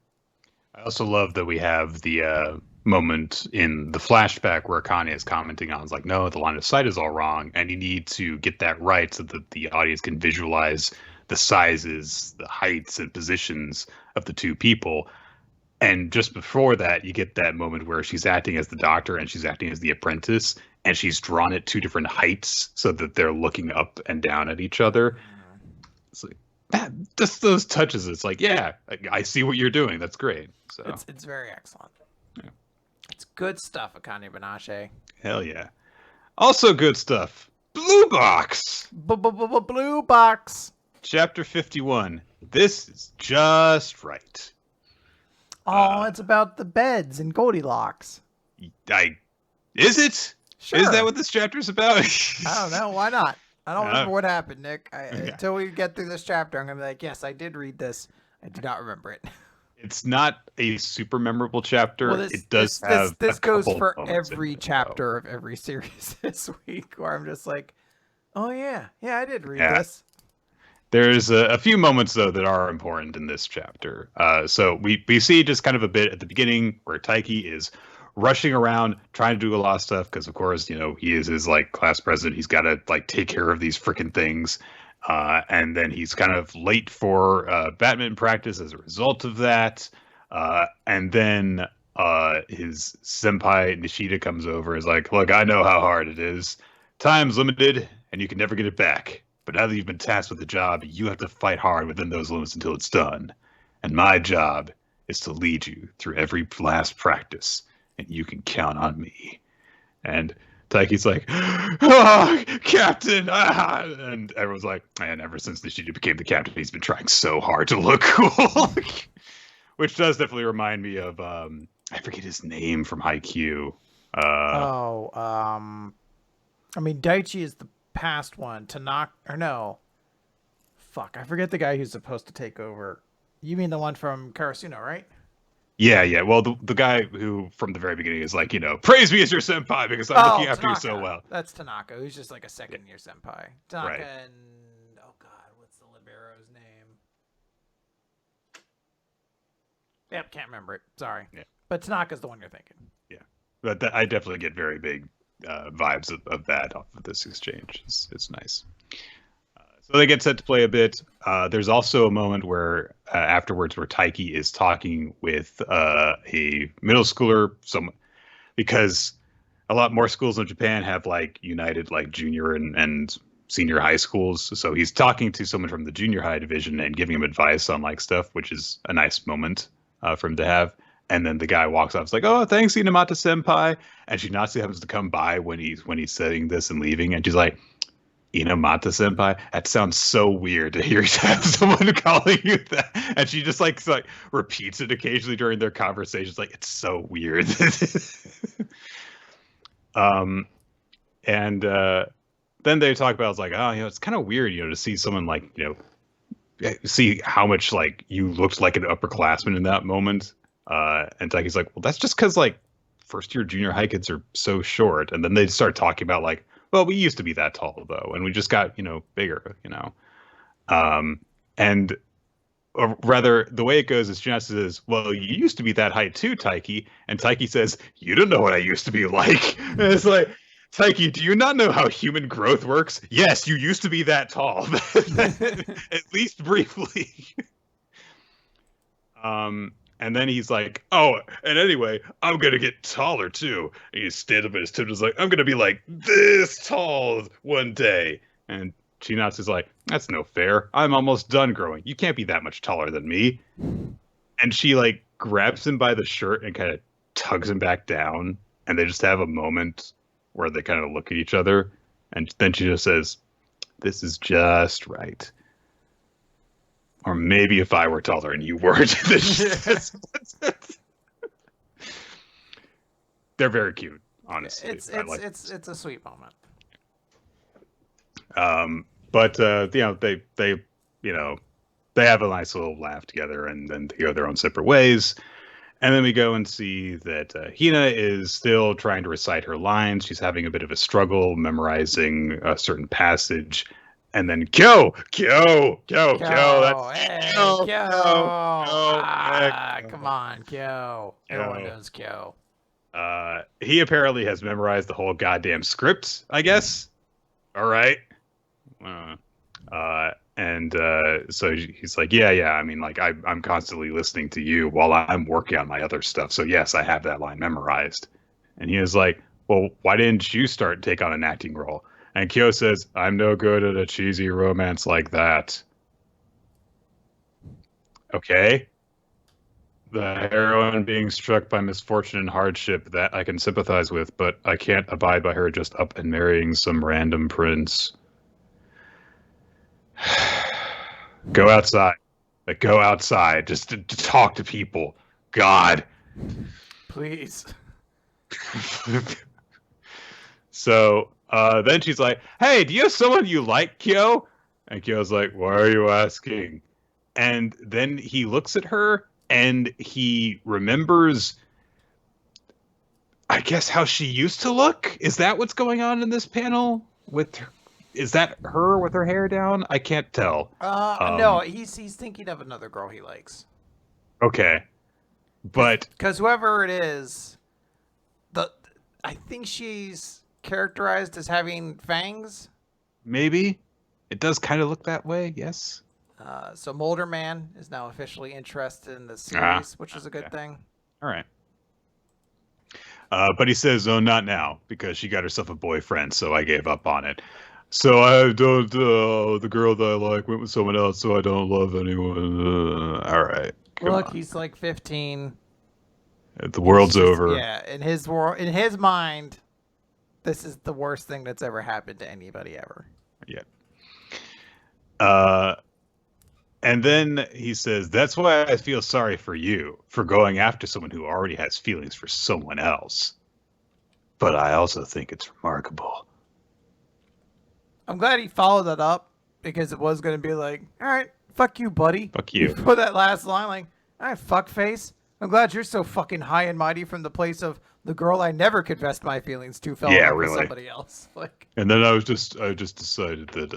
I also love that we have the moment in the flashback where Akane is commenting on, it's no, the line of sight is all wrong, and you need to get that right so that the audience can visualize the sizes, the heights, and positions of the 2 people. And just before that, you get that moment where she's acting as the doctor and she's acting as the apprentice, and she's drawn at 2 different heights so that they're looking up and down at each other. It's just those touches. It's yeah, I see what you're doing. That's great. So it's very excellent. Yeah. It's good stuff, Akane-banashi. Hell yeah. Also good stuff. Blue Box. Blue Box. Chapter 51. This is just right. Oh, it's about the beds in Goldilocks. Is it? Sure. Is that what this chapter is about? I don't know. Why not? I don't remember what happened, Nick. Until we get through this chapter, I'm going to be yes, I did read this. I do not remember it. It's not a super memorable chapter. Well, it does have this goes for every chapter of every series this week, where I'm just oh yeah, I did read this. There's a few moments, though, that are important in this chapter. So we see just kind of a bit at the beginning where Taiki is rushing around trying to do a lot of stuff because, of course, he is his class president. He's got to take care of these freaking things. And then he's kind of late for badminton practice as a result of that. And then his senpai Nishida comes over and is look, I know how hard it is. Time's limited and you can never get it back. But now that you've been tasked with the job, you have to fight hard within those limits until it's done. And my job is to lead you through every last practice. And you can count on me. And Taiki's like, oh, Captain! Ah! And everyone's like, man, ever since Nishida became the captain, he's been trying so hard to look cool. Which does definitely remind me of, I forget his name from Haikyuu. I mean, Daichi is the past one. Tanaka, or no. Fuck, I forget the guy who's supposed to take over. You mean the one from Karasuno, right? Yeah. Well, the guy who from the very beginning is like, praise me as your senpai because I'm looking after you so well. That's Tanaka, who's just like a second-year senpai. Tanaka right. And oh god, what's the libero's name? Yep, can't remember it. Sorry. Yeah. But Tanaka's the one you're thinking. Yeah, but I definitely get very big vibes of that off of this exchange. It's nice. So they get set to play a bit. There's also a moment where afterwards where Taiki is talking with a middle schooler, because a lot more schools in Japan have like united like junior and senior high schools. So he's talking to someone from the junior high division and giving him advice on like stuff, which is a nice moment for him to have. And then the guy walks off. It's like, oh, thanks, Inamata senpai. And Shinatsu happens to come by when he's saying this and leaving, and she's like, Inamata senpai? That sounds so weird to hear someone calling you that. And she just like repeats it occasionally during their conversations. Like, it's so weird. And then they talk about, it's like, oh, it's kind of weird, to see someone like, see how much like you looked like an upperclassman in that moment. And Taiki's like, well, that's just because like first year junior high kids are so short. And then they start talking about like, well, we used to be that tall though, and we just got bigger, and or rather the way it goes is Shinatsu says, well, you used to be that height too, Taiki, and Taiki says, you don't know what I used to be like. And it's like, Taiki, do you not know how human growth works? Yes, you used to be that tall, at least briefly. And then he's like, oh, and anyway, I'm going to get taller, too. And he stands up at his tip and is like, I'm going to be like this tall one day. And Chinatsu's like, that's no fair. I'm almost done growing. You can't be that much taller than me. And she, like, grabs him by the shirt and kind of tugs him back down. And they just have a moment where they kind of look at each other. And then she just says, this is just right. Or maybe if I were taller and you weren't. They're very cute, honestly. It's a sweet moment. But they have a nice little laugh together, and then they go their own separate ways. And then we go and see that Hina is still trying to recite her lines. She's having a bit of a struggle memorizing a certain passage. And then Kyo, that's Kyo. Come on, Kyo. Everyone knows Kyo. He apparently has memorized the whole goddamn script, I guess. All right. So he's like, yeah. I mean, like, I'm constantly listening to you while I'm working on my other stuff. So yes, I have that line memorized. And he was like, well, why didn't you take on an acting role? And Kyo says, I'm no good at a cheesy romance like that. Okay. The heroine being struck by misfortune and hardship, that I can sympathize with, but I can't abide by her just up and marrying some random prince. Go outside. Go outside. Just to talk to people. God. Please. So... then she's like, hey, do you have someone you like, Kyo? And Kyo's like, why are you asking? And then he looks at her and he remembers, I guess, how she used to look. Is that what's going on in this panel? Is that her with her hair down? I can't tell. No, he's thinking of another girl he likes. Okay. But because whoever it is, I think she's characterized as having fangs. Maybe. It does kind of look that way, yes. So Molder Man is now officially interested in the series, which is a good thing. All right. But he says, oh, not now, because she got herself a boyfriend, so I gave up on it. So I don't, the girl that I like went with someone else, so I don't love anyone. All right. Look, he's like 15. The world's over. Yeah, in his world, in his mind, this is the worst thing that's ever happened to anybody ever. Yeah. And then he says, that's why I feel sorry for you for going after someone who already has feelings for someone else. But I also think it's remarkable. I'm glad he followed that up because it was going to be like, all right, fuck you, buddy. Fuck you. For that last line, like, all right, fuckface. I'm glad you're so fucking high and mighty from the place of the girl I never confessed my feelings to fell in love with somebody else. Like, and then I just decided that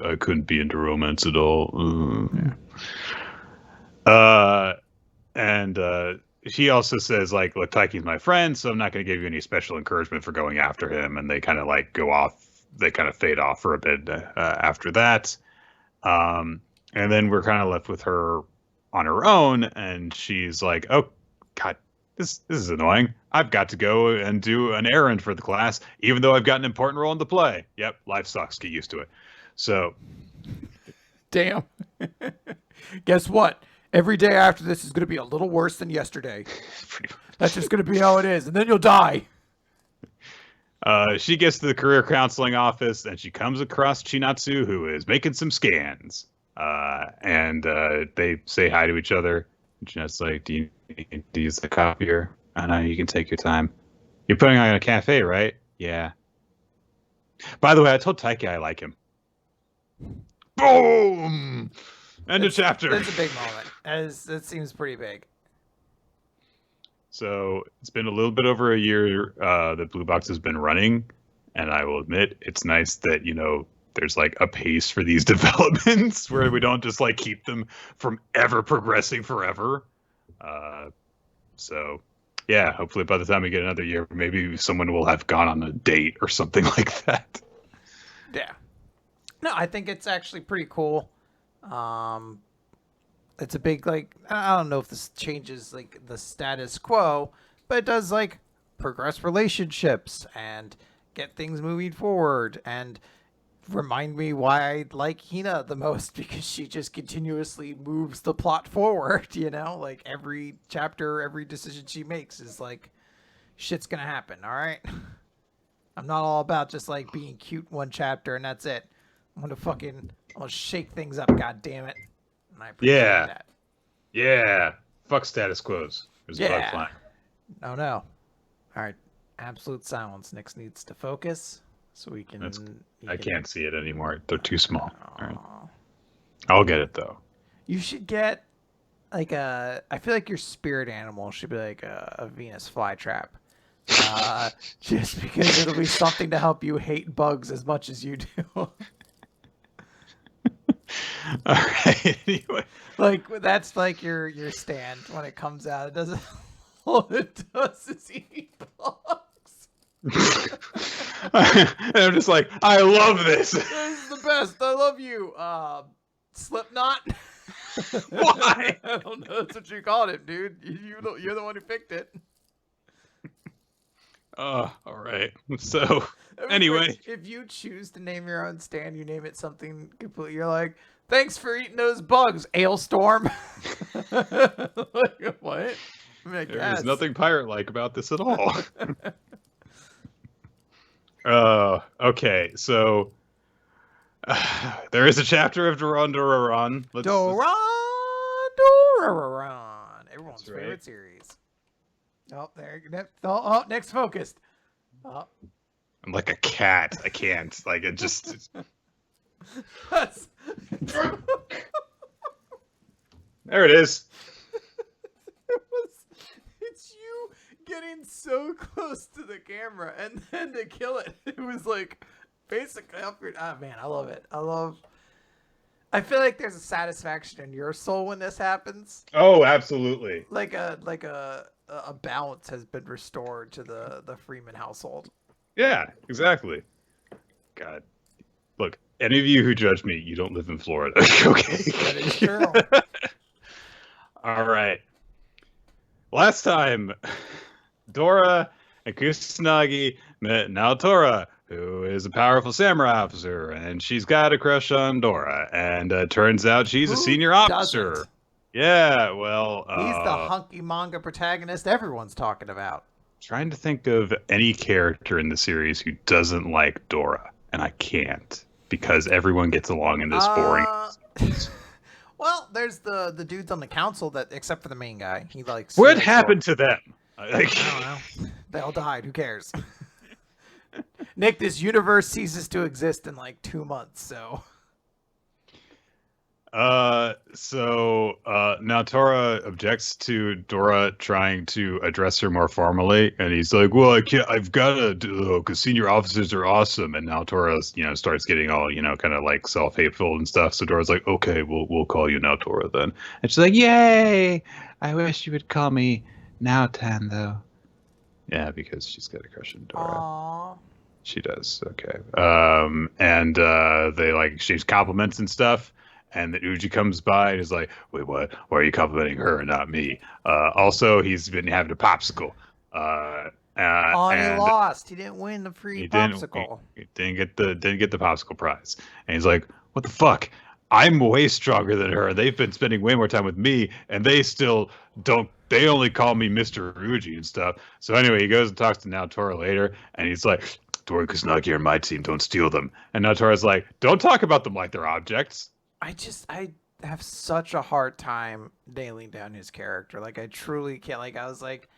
I couldn't be into romance at all. And she also says, like, look, Taiki's my friend, so I'm not going to give you any special encouragement for going after him. And they kind of like go off. They kind of fade off for a bit after that. And then we're kind of left with her on her own, and she's like, oh, God, this is annoying. I've got to go and do an errand for the class, even though I've got an important role in the play. Yep, life sucks. Get used to it. So, damn. Guess what? Every day after this is going to be a little worse than yesterday. That's just going to be how it is, and then you'll die. She gets to the career counseling office, and she comes across Chinatsu, who is making some scans. And they say hi to each other. And Chinatsu's like, do you need to use the copier? I know, you can take your time. You're putting on a cafe, right? Yeah. By the way, I told Taiki I like him. Boom! End of chapter. That's a big moment. That seems pretty big. So it's been a little bit over a year that Blue Box has been running, and I will admit it's nice that, you know, there's like a pace for these developments where we don't just like keep them from ever progressing forever. So yeah, hopefully by the time we get another year, maybe someone will have gone on a date or something like that. Yeah. No, I think it's actually pretty cool. It's a big, like, I don't know if this changes like the status quo, but it does like progress relationships and get things moving forward and remind me why I like Hina the most, because she just continuously moves the plot forward, you know? Like every chapter, every decision she makes is like, shit's gonna happen, all right? I'm not all about just like being cute one chapter and that's it. I'm gonna shake things up, god damn it. And I appreciate that. Yeah. Fuck status quos. There's a bug flying. Oh no. All right. Absolute silence. Nick needs to focus. So we can. I can't see it anymore. They're too small. All right. I'll get it though. You should get like I feel like your spirit animal should be like a Venus flytrap. Just because it'll be something to help you hate bugs as much as you do. All right. Anyway, like that's like your stand when it comes out. It doesn't. All it does is eat bugs. And I'm just like, I love this. This is the best. I love you. Slipknot. Why? I don't know. That's what you called it, dude. You're the one who picked it. All right. So, anyway. If you choose to name your own stand, you name it something completely. You're like, thanks for eating those bugs, Ailstorm. Like, what? I mean, There's nothing pirate-like about this at all. Okay, so there is a chapter of Doron Dororon. Doron Dororon, everyone's favorite series. Oh, there. Oh, next focused. Oh. I'm like a cat. I can't. Like it just. There it is. It's you getting so close to the camera, and then to kill it, it was like basically upward. Ah, man, I love it. I feel like there's a satisfaction in your soul when this happens. Oh, absolutely. Like a balance has been restored to the Freeman household. Yeah, exactly. God, look, any of you who judge me, you don't live in Florida. Okay. That is true. All right. Last time, Dora and Kusanagi met Naotora, who is a powerful samurai officer, and she's got a crush on Dora. And turns out she's a senior officer. Doesn't? Yeah, well, he's the hunky manga protagonist everyone's talking about. trying to think of any character in the series who doesn't like Dora, and I can't because everyone gets along in this boring. Well, there's the dudes on the council that, except for the main guy, What happened to them? I don't know. They all died. Who cares? Nick, this universe ceases to exist in like 2 months, so. Now Tora objects to Dora trying to address her more formally, and he's like, "Well, I can't. I've got to do because senior officers are awesome." And now Tora, starts getting all, kind of like self-hateful and stuff. So Dora's like, "Okay, we'll call you now Tora then." And she's like, "Yay! I wish you would call me now Tan though." Yeah, because she's got a crush on Dora. Aww. She does. Okay. And they like exchange compliments and stuff. And then Uji comes by and is like, "Wait, what? Why are you complimenting her and not me?" Also, he's been having a popsicle. And he lost. He didn't win the free popsicle. He didn't get the popsicle prize. And he's like, "What the fuck? I'm way stronger than her. They've been spending way more time with me, and they still don't. They only call me Mr. Uji and stuff." So anyway, he goes and talks to Naotora later, and he's like, "Dora Kusanagi are my team. Don't steal them." And Naotora's like, "Don't talk about them like they're objects." I have such a hard time nailing down his character. Like, I truly can't. Like, I was like,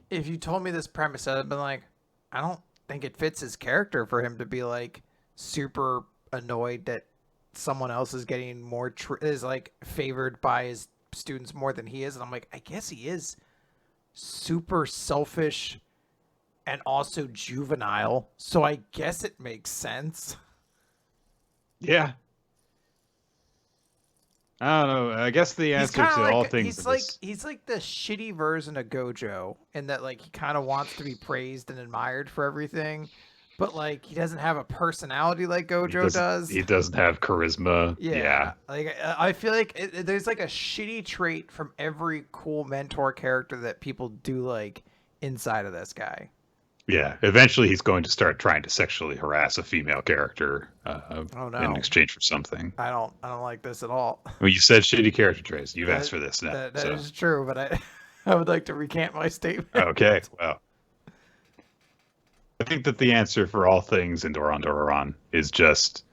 if you told me this premise, I'd have been like, I don't think it fits his character for him to be like super annoyed that someone else is getting more is like favored by his students more than he is. And I'm like, I guess he is super selfish and also juvenile. So I guess it makes sense. Yeah. I don't know. I guess the answer to all things he's like the shitty version of Gojo in that like he kind of wants to be praised and admired for everything, but like he doesn't have a personality like Gojo does. He doesn't have charisma. Yeah. Like I feel like there's like a shitty trait from every cool mentor character that people do like inside of this guy. Yeah, eventually he's going to start trying to sexually harass a female character in exchange for something. I don't like this at all. Well, you said shitty character traits. You've asked for this now. That is true, but I would like to recant my statement. Okay, well. I think that the answer for all things in Doron Dororon is just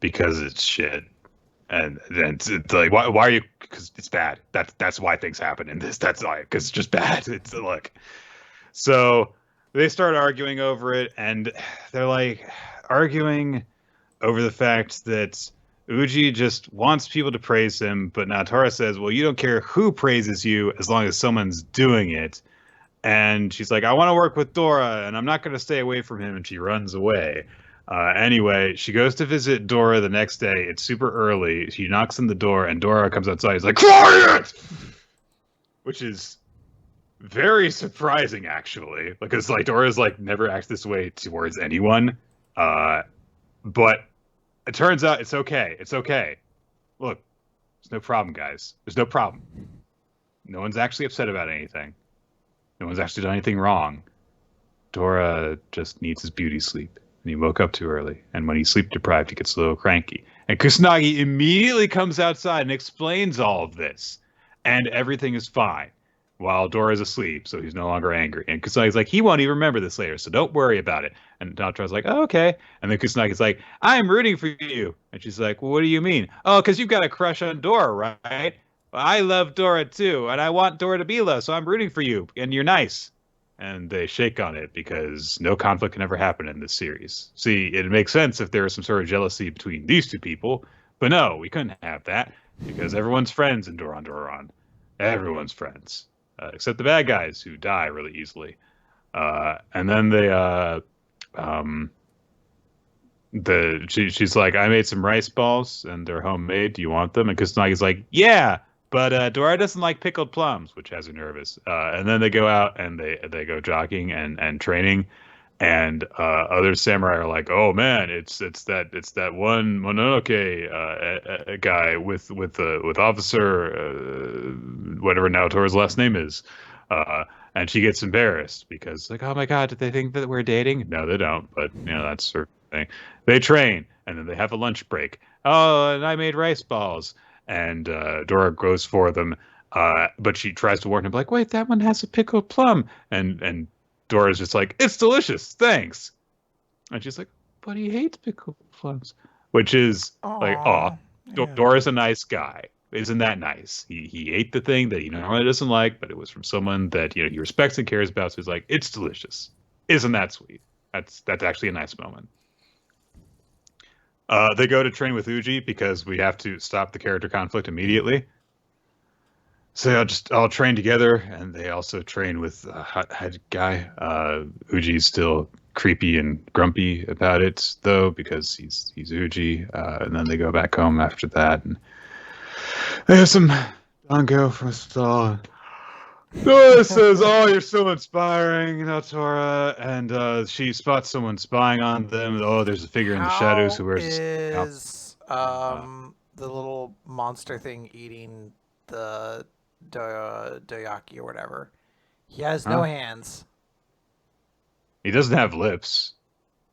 because it's shit. And it's like, why are you? Because it's bad. That's why things happen in this. That's why, because it's just bad. It's like, so they start arguing over it, and they're like arguing over the fact that Uji just wants people to praise him, but Naotora says, well, you don't care who praises you as long as someone's doing it. And she's like, I want to work with Dora, and I'm not going to stay away from him, and she runs away. Anyway, she goes to visit Dora the next day. It's super early. She knocks on the door, and Dora comes outside. He's like, quiet! Which is very surprising, actually, because like Dora's like never acts this way towards anyone. But it turns out it's okay. It's okay. Look, there's no problem, guys. There's no problem. No one's actually upset about anything. No one's actually done anything wrong. Dora just needs his beauty sleep, and he woke up too early. And when he's sleep deprived, he gets a little cranky. And Kusanagi immediately comes outside and explains all of this, and everything is fine. While Dora's asleep, so he's no longer angry. And Kusanagi's like, he won't even remember this later, so don't worry about it. And Naotora's like, oh, okay. And then Kusanagi's like, I'm rooting for you. And she's like, well, what do you mean? Oh, because you've got a crush on Dora, right? Well, I love Dora too, and I want Dora to be loved, so I'm rooting for you, and you're nice. And they shake on it because no conflict can ever happen in this series. See, it makes sense if there was some sort of jealousy between these two people, but no, we couldn't have that because everyone's friends in Doron Dororon. Everyone's friends. Except the bad guys who die really easily. And then she's like, I made some rice balls and they're homemade. Do you want them? And Kusanagi's like, yeah, but Dora doesn't like pickled plums, which has her nervous. And then they go out and they go jogging and training. And other samurai are like, oh man, it's that one Mononoke guy with Officer whatever Naotora's last name is, and she gets embarrassed because like, oh my god, did they think that we're dating? No, they don't, but that's sort of thing. They train and then they have a lunch break. Oh, and I made rice balls, and Dora goes for them, but she tries to warn him like, wait, that one has a pickled plum, and Dora's just like, it's delicious, thanks. And she's like, but he hates pickled plums. Which is like, oh, yeah. Dora's a nice guy. Isn't that nice? He ate the thing that he normally doesn't like, but it was from someone that he respects and cares about. So he's like, it's delicious. Isn't that sweet? That's actually a nice moment. They go to train with Uji because we have to stop the character conflict immediately. So they'll just all train together, and they also train with head guy. Uji's still creepy and grumpy about it, though, because he's Uji. And then they go back home after that, and they have some dango from a stall. Dora says, "Oh, you're so inspiring, Tora," and she spots someone spying on them. Oh, there's a figure in the shadows who wears. The little monster thing eating the doyaki or whatever? He has no hands. He doesn't have lips.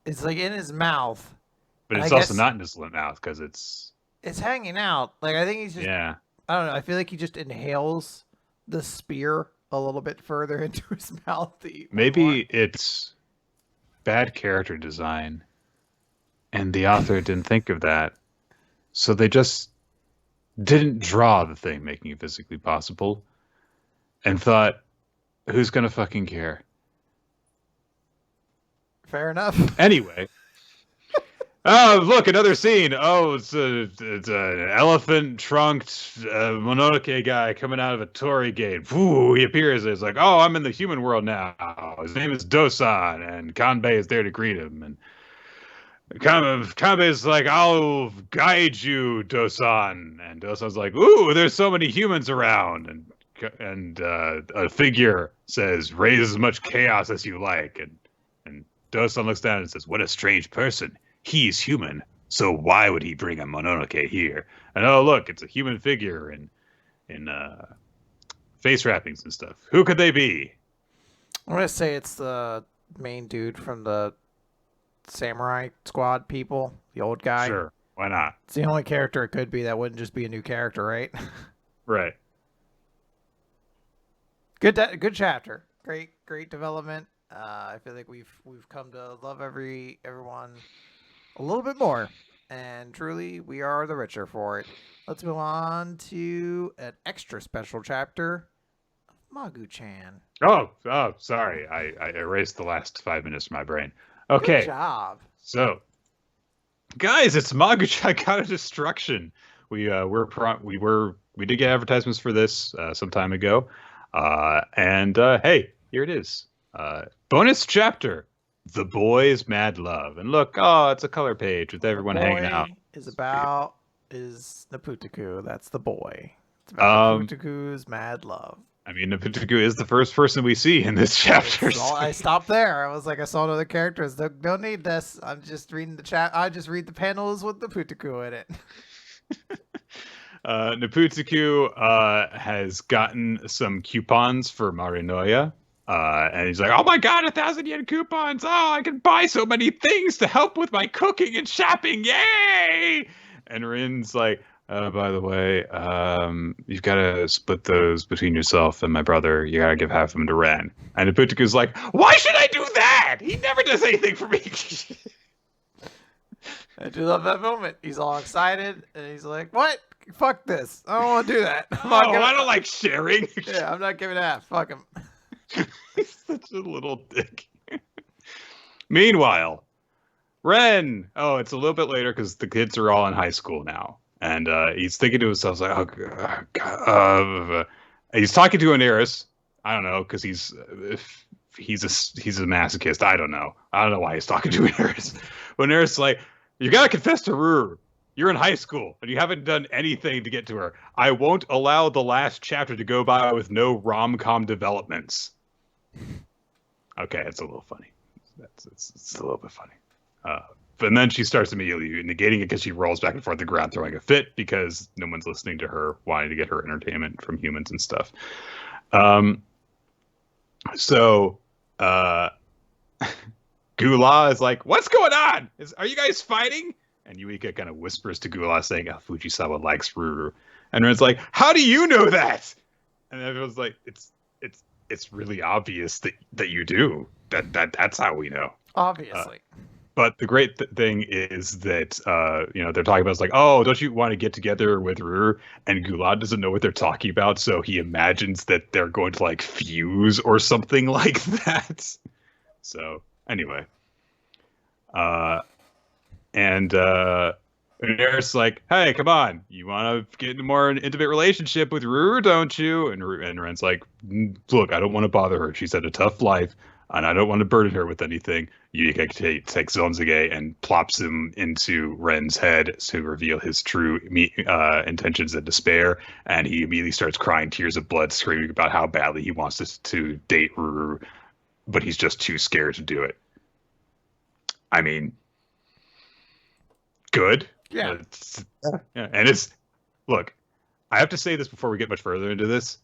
It's like in his mouth, but it's also not in his mouth because it's hanging out. Like I think he's just. Yeah. I don't know. I feel like he just inhales the spear a little bit further into his mouth to eat. Maybe it's bad character design, and the author didn't think of that, so they just didn't draw the thing making it physically possible, and thought, "Who's gonna fucking care?" Fair enough. Anyway. Oh, look, another scene. Oh, it's an elephant-trunked Mononoke guy coming out of a torii gate. Ooh, he appears. It's like, oh, I'm in the human world now. His name is Dosan, and Kanbei is there to greet him. And Kanbei is like, I'll guide you, Dosan. And Dosan's like, ooh, there's so many humans around. And a figure says, raise as much chaos as you like. And Dosan looks down and says, what a strange person. He's human, so why would he bring a Mononoke here? And oh, look, it's a human figure in face wrappings and stuff. Who could they be? I'm gonna say it's the main dude from the Samurai Squad people, the old guy. Sure, why not? It's the only character it could be that wouldn't just be a new character, right? Right. Good chapter. Great development. I feel like we've come to love everyone a little bit more, and truly we are the richer for it. Let's move on to an extra special chapter of Magu-chan. Oh, sorry. I erased the last 5 minutes from my brain. Okay. Good job. So, guys, it's Magu-chan God of Destruction. We did get advertisements for this some time ago. And hey, here it is. Bonus chapter. The Boy's Mad Love. And look, it's a color page with everyone hanging out. Is Naputaku. That's the boy. It's about Naputaku's mad love. I mean, Naputaku is the first person we see in this chapter. I stopped there. I was like, I saw other characters. Don't need this. I'm just reading the chat. I just read the panels with Naputaku in it. Naputaku has gotten some coupons for Marinoya. And he's like, oh my god, 1,000 yen coupons! Oh, I can buy so many things to help with my cooking and shopping! Yay! And Rin's like, by the way, you've got to split those between yourself and my brother. You got to give half of them to Ren. And Naputaku's like, why should I do that? He never does anything for me. I do love that moment. He's all excited, and he's like, what? Fuck this. I don't want to do that. I don't like sharing. Yeah, I'm not giving half. Fuck him. He's such a little dick. Meanwhile, Ren. Oh, it's a little bit later because the kids are all in high school now, and he's thinking to himself like, "Oh God." He's talking to Oneris. I don't know because he's a masochist. I don't know why he's talking to Oneris. Oneris is like, "You gotta confess to Ruru. You're in high school, and you haven't done anything to get to her. I won't allow the last chapter to go by with no rom-com developments." Okay, it's a little funny. It's a little bit funny. But then she starts immediately negating it because she rolls back and forth the ground, throwing a fit because no one's listening to her, wanting to get her entertainment from humans and stuff. So Gula is like, "What's going on? Are you guys fighting?" And Yuika kind of whispers to Gula, saying, Fujisawa likes Ruru. And Ren's like, how do you know that? And everyone's like, it's really obvious that you do. that's how we know. Obviously. But the great thing is that they're talking about, it's like, oh, don't you want to get together with Ruru? And Gulad doesn't know what they're talking about, so he imagines that they're going to like fuse or something like that. So anyway, and Eris like, hey, come on, you want to get in a more intimate relationship with Ruru, don't you? And Ren's like, look, I don't want to bother her. She's had a tough life, and I don't want to burden her with anything. Yuika takes Zonzage and plops him into Ren's head to reveal his true intentions and despair, and he immediately starts crying tears of blood, screaming about how badly he wants to date Ruru, but he's just too scared to do it. I mean, good. Yeah. And look, I have to say this before we get much further into this.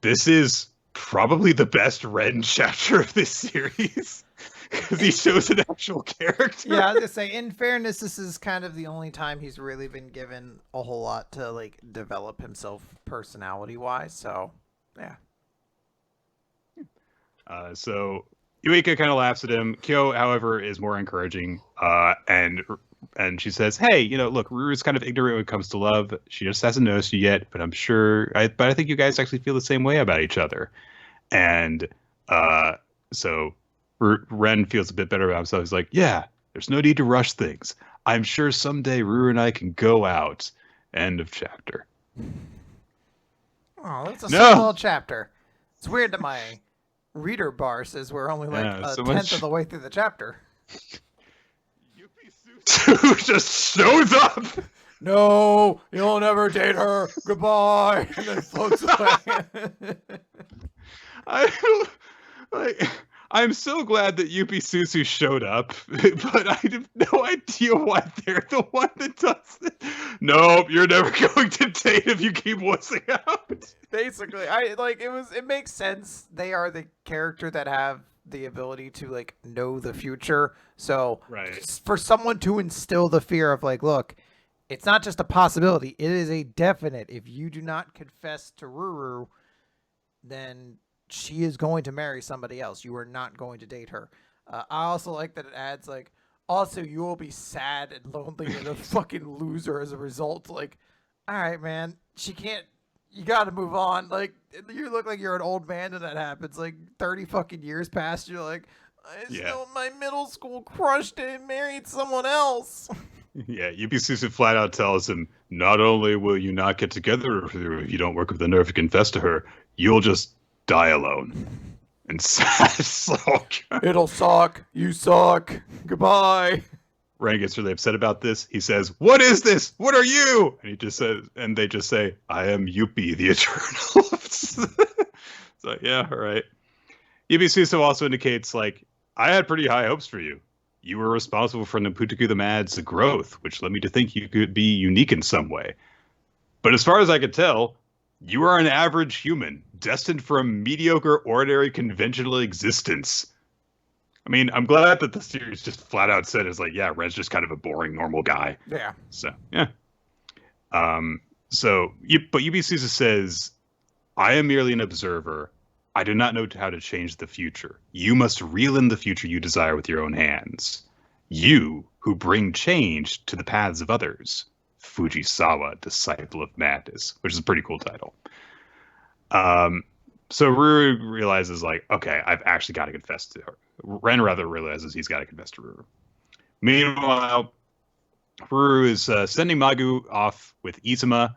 This is probably the best Ren chapter of this series because he shows an actual character. Yeah, I was gonna say, in fairness, this is kind of the only time he's really been given a whole lot to like develop himself personality-wise. So, yeah. So Yuika kind of laughs at him. Kyo, however, is more encouraging, and she says, "Hey, look, Ruru's kind of ignorant when it comes to love. She just hasn't noticed you yet, but I'm sure. But I think you guys actually feel the same way about each other." And so Ren feels a bit better about himself. He's like, "Yeah, there's no need to rush things. I'm sure someday Ruru and I can go out." End of chapter. Oh, that's a small little chapter. It's weird that my reader bar says we're only like a tenth of the way through the chapter. Who just shows up? No, you'll never date her. Goodbye, and then floats away. I'm so glad that Yuppie Susu showed up, but I have no idea why they're the one that does it. Nope, you're never going to date if you keep wussing out. Basically, it makes sense. They are the character that have the ability to like know the future. So for someone to instill the fear of like, look, it's not just a possibility, it is a definite. If you do not confess to Ruru, then she is going to marry somebody else. You are not going to date her. I also like that it adds like, also you will be sad and lonely and a fucking loser as a result. Like, all right, man, she can't. You got to move on. Like, you look like you're an old man and that happens. Like 30 fucking years past, you're like, my middle school crush and married someone else. Yeah, Yuppie Susu flat out tells him, not only will you not get together with her if you don't work with the nerve to confess to her, you'll just die alone. And sulk. It'll suck. You suck. Goodbye. Ren gets really upset about this. He says, "What is this? What are you?" And they just say, "I am Yuppie, the Eternal." So yeah, all right. Yuppie Suso also indicates, like, I had pretty high hopes for you. You were responsible for Naputaku the Mad's growth, which led me to think you could be unique in some way. But as far as I could tell, you are an average human, destined for a mediocre, ordinary, conventional existence. I mean, I'm glad that the series just flat out said is like, yeah, Ren's just kind of a boring, normal guy. Yeah. So, yeah. But Yubi Susa says, I am merely an observer. I do not know how to change the future. You must reel in the future you desire with your own hands. You who bring change to the paths of others. Fujisawa, Disciple of Madness, which is a pretty cool title. So Ruru realizes, like, okay, I've actually got to confess to her. Ren rather realizes he's got to confess to Ruru. Meanwhile, Ruru is sending Magu off with Izuma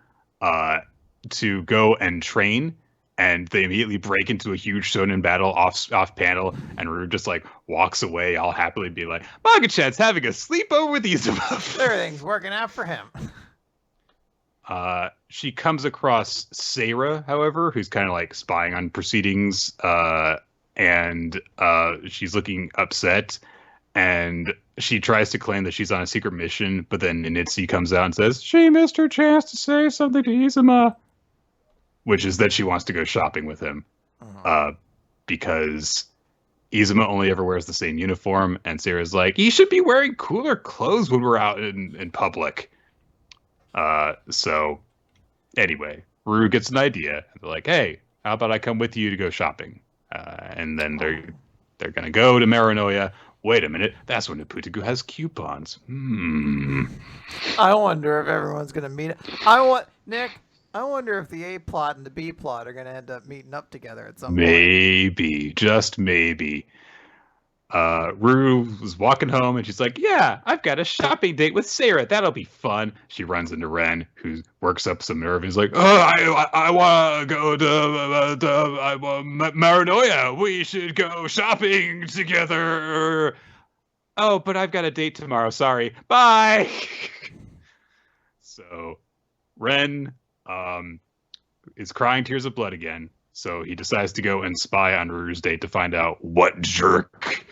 to go and train, and they immediately break into a huge shonen battle off panel, and Ruru just like walks away, all happily be like, Magu-chan's having a sleepover with Izuma. Everything's working out for him. She comes across Seira, however, who's kind of like spying on proceedings, and she's looking upset, and she tries to claim that she's on a secret mission, but then Initsi comes out and says she missed her chance to say something to Izuma, which is that she wants to go shopping with him, because Izuma only ever wears the same uniform, and Seira's like, you should be wearing cooler clothes when we're out in public. So anyway, Ruru gets an idea. They're like, hey, how about I come with you to go shopping? And then They're going to go to Maranoia. Wait a minute. That's when Neputigu has coupons. I wonder if everyone's going to meet. Nick, I wonder if the A plot and the B plot are going to end up meeting up together at some point. Maybe. Just maybe. Ruru was walking home and she's like, yeah, I've got a shopping date with Sarah. That'll be fun. She runs into Ren, who works up some nerve. He's like, oh, I want to go to Maranoia. We should go shopping together. Oh, but I've got a date tomorrow. Sorry. Bye. So Ren is crying tears of blood again. So he decides to go and spy on Ruru's date to find out what jerk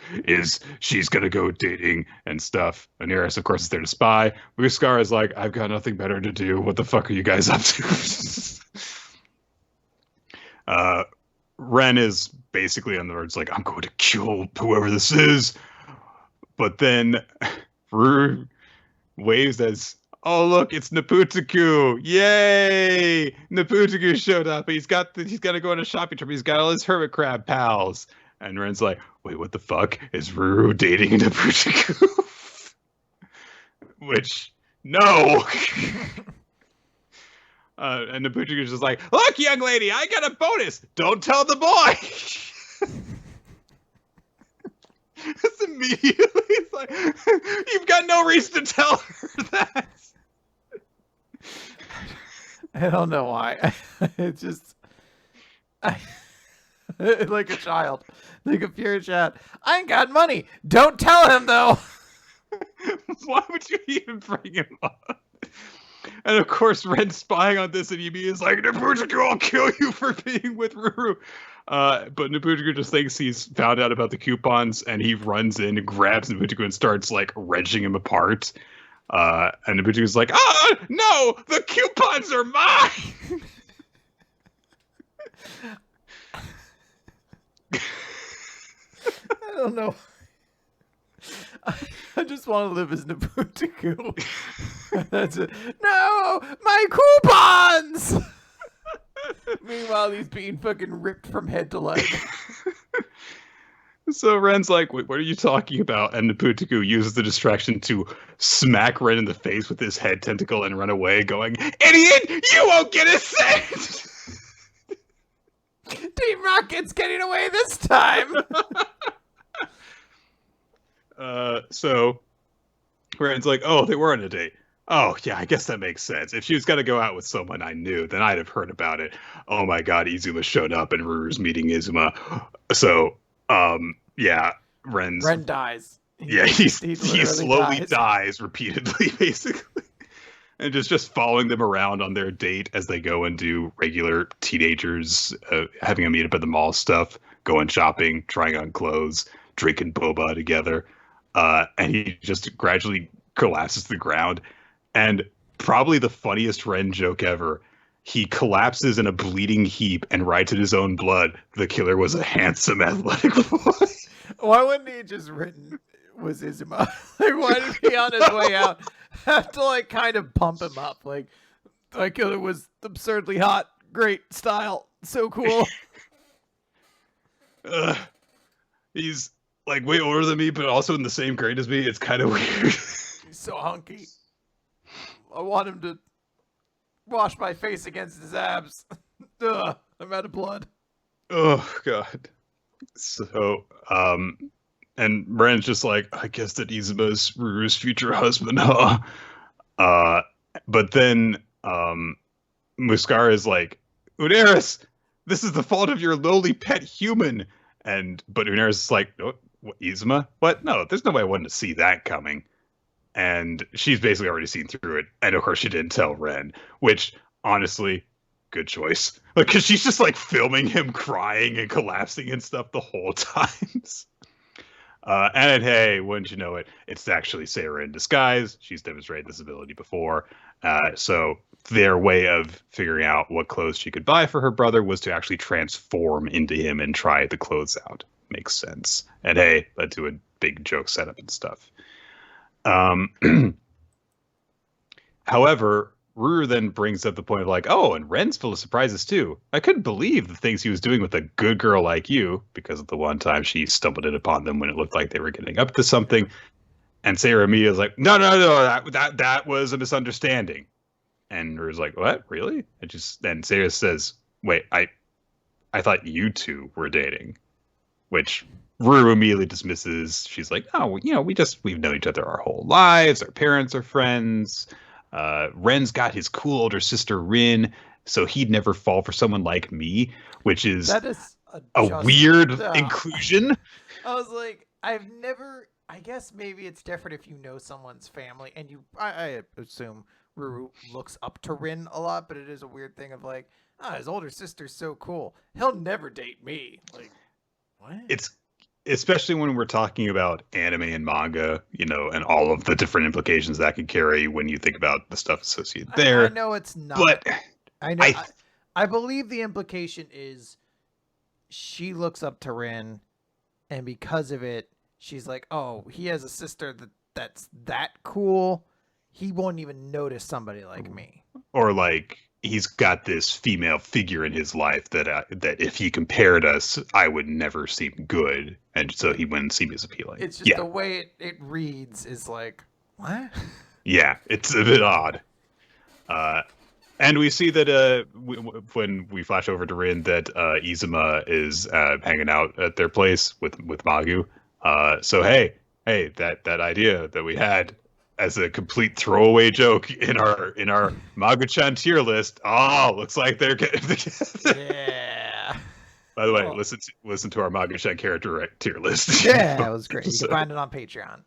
she's going to go dating and stuff. Oneris, of course, is there to spy. Muscar is like, I've got nothing better to do. What the fuck are you guys up to? Ren is basically on the verge, like, I'm going to kill whoever this is. But then Ruru waves as, oh look, it's Neputigu! Yay! Neputigu showed up. He's got to go on a shopping trip. He's got all his hermit crab pals. And Ren's like, wait, what the fuck? Is Ruru dating Neputigu? Which, no. And Neputigu's just like, look, young lady, I got a bonus. Don't tell the boy. It's immediately, it's like, you've got no reason to tell her that. I don't know why. It's just, like a child, like a pure child. I ain't got money. Don't tell him though. Why would you even bring him up? And of course, Ren's spying on this, and Yumi is like, Neputigu, I'll kill you for being with Ruru. But Neputigu just thinks he's found out about the coupons, and he runs in and grabs Neputigu and starts like wrenching him apart. And Neputigu's like, no, the coupons are mine. I don't know. I just want to live as Neputigu. That's it. No, my coupons. Meanwhile, he's being fucking ripped from head to leg. So Ren's like, wait, what are you talking about? And Neputigu uses the distraction to smack Ren in the face with his head tentacle and run away, going, idiot, you won't get a cent! Team Rocket's getting away this time! So Ren's like, oh, they were on a date. Oh, yeah, I guess that makes sense. If she was going to go out with someone I knew, then I'd have heard about it. Oh my god, Izuma showed up and Ruru's meeting Izuma. So, yeah, Ren dies. He slowly dies repeatedly, basically. And just following them around on their date as they go and do regular teenagers, having a meetup at the mall stuff, going shopping, trying on clothes, drinking boba together. And he just gradually collapses to the ground. And probably the funniest Ren joke ever, he collapses in a bleeding heap and writes in his own blood, the killer was a handsome, athletic boy. Why wouldn't he just written was Izuma? Like, why did he on his way out have to, like, kind of pump him up? Like, the killer was absurdly hot, great style, so cool. He's, like, way older than me, but also in the same grade as me. It's kind of weird. He's so hunky. I want him to wash my face against his abs. Ugh, I'm out of blood. Oh, God. So, and Ren's just like, I guess that Izuma's Ruru's future husband, huh? But then, Muscar is like, Uneris, this is the fault of your lowly pet human. But Uneris is like, oh, what, Izuma? What? No, there's no way I wanted to see that coming. And she's basically already seen through it. And of course she didn't tell Ren, which, honestly, good choice. Like, because she's just, like, filming him crying and collapsing and stuff the whole time. And hey, wouldn't you know it, it's actually Sarah in disguise. She's demonstrated this ability before. So their way of figuring out what clothes she could buy for her brother was to actually transform into him and try the clothes out. Makes sense. And hey, led to a big joke setup and stuff. However, Ruru then brings up the point of like, oh, and Ren's full of surprises too. I couldn't believe the things he was doing with a good girl like you, because of the one time she stumbled in upon them when it looked like they were getting up to something. And Sarah Mia is like, no, that was a misunderstanding. And Ruru's like, what? Really? Then Sarah says, wait, I thought you two were dating, which Ruru immediately dismisses. She's like, oh, we've known each other our whole lives. Our parents are friends. Ren's got his cool older sister Rin, so he'd never fall for someone like me, which is a weird inclusion. I was like, I guess maybe it's different if you know someone's family, and I assume Ruru looks up to Rin a lot, but it is a weird thing of like, his older sister's so cool. He'll never date me. Like, what? It's especially when we're talking about anime and manga, and all of the different implications that could carry when you think about the stuff associated there. I know it's not. But I know. I believe the implication is she looks up to Rin, and because of it, she's like, oh, he has a sister that's that cool. He won't even notice somebody like me. Or like, he's got this female figure in his life that if he compared us, I would never seem good, and so he wouldn't seem as appealing. It's just the way it reads is like, what? Yeah, it's a bit odd. And we see that when we flash over to Rin, that Izuma is hanging out at their place with Magu. So hey, that idea that we had as a complete throwaway joke in our Magu-chan tier list. Oh, looks like they're getting together. Yeah. By the way, listen to our Magu-chan character tier list. Yeah, that was great. You can find it on Patreon.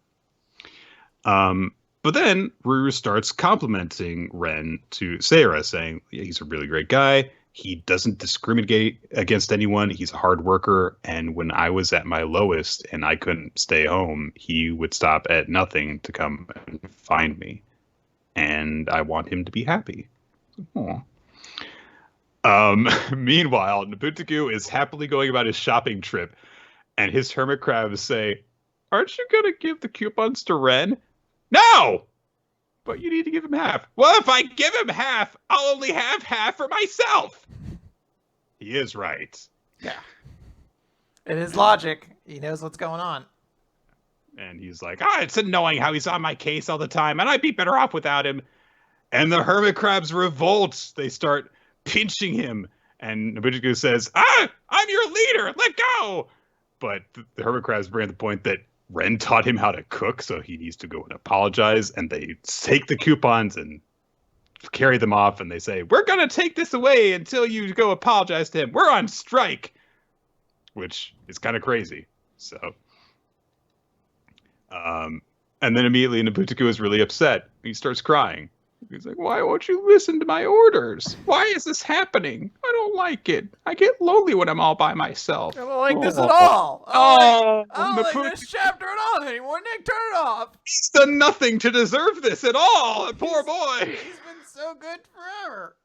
But then Ruru starts complimenting Ren to Sarah, saying he's a really great guy. He doesn't discriminate against anyone. He's a hard worker. And when I was at my lowest and I couldn't stay home, he would stop at nothing to come and find me. And I want him to be happy. Aww. Meanwhile, Nobutaku is happily going about his shopping trip. And his hermit crabs say, aren't you going to give the coupons to Ren? No! But you need to give him half. Well, if I give him half, I'll only have half for myself. He is right. Yeah. In his logic, he knows what's going on. And he's like, it's annoying how he's on my case all the time, and I'd be better off without him. And the hermit crabs revolt. They start pinching him. And Nobutaku says, I'm your leader. Let go. But the hermit crabs bring up the point that Ren taught him how to cook, so he needs to go and apologize. And they take the coupons and carry them off, and they say, we're going to take this away until you go apologize to him. We're on strike, which is kind of crazy. So, and then immediately Nobutaku is really upset. He starts crying. He's like, why won't you listen to my orders? Why is this happening? I don't like it. I get lonely when I'm all by myself. I don't like this at all. I don't like this chapter at all anymore. Nick, turn it off. He's done nothing to deserve this at all. Poor boy. He's been so good forever.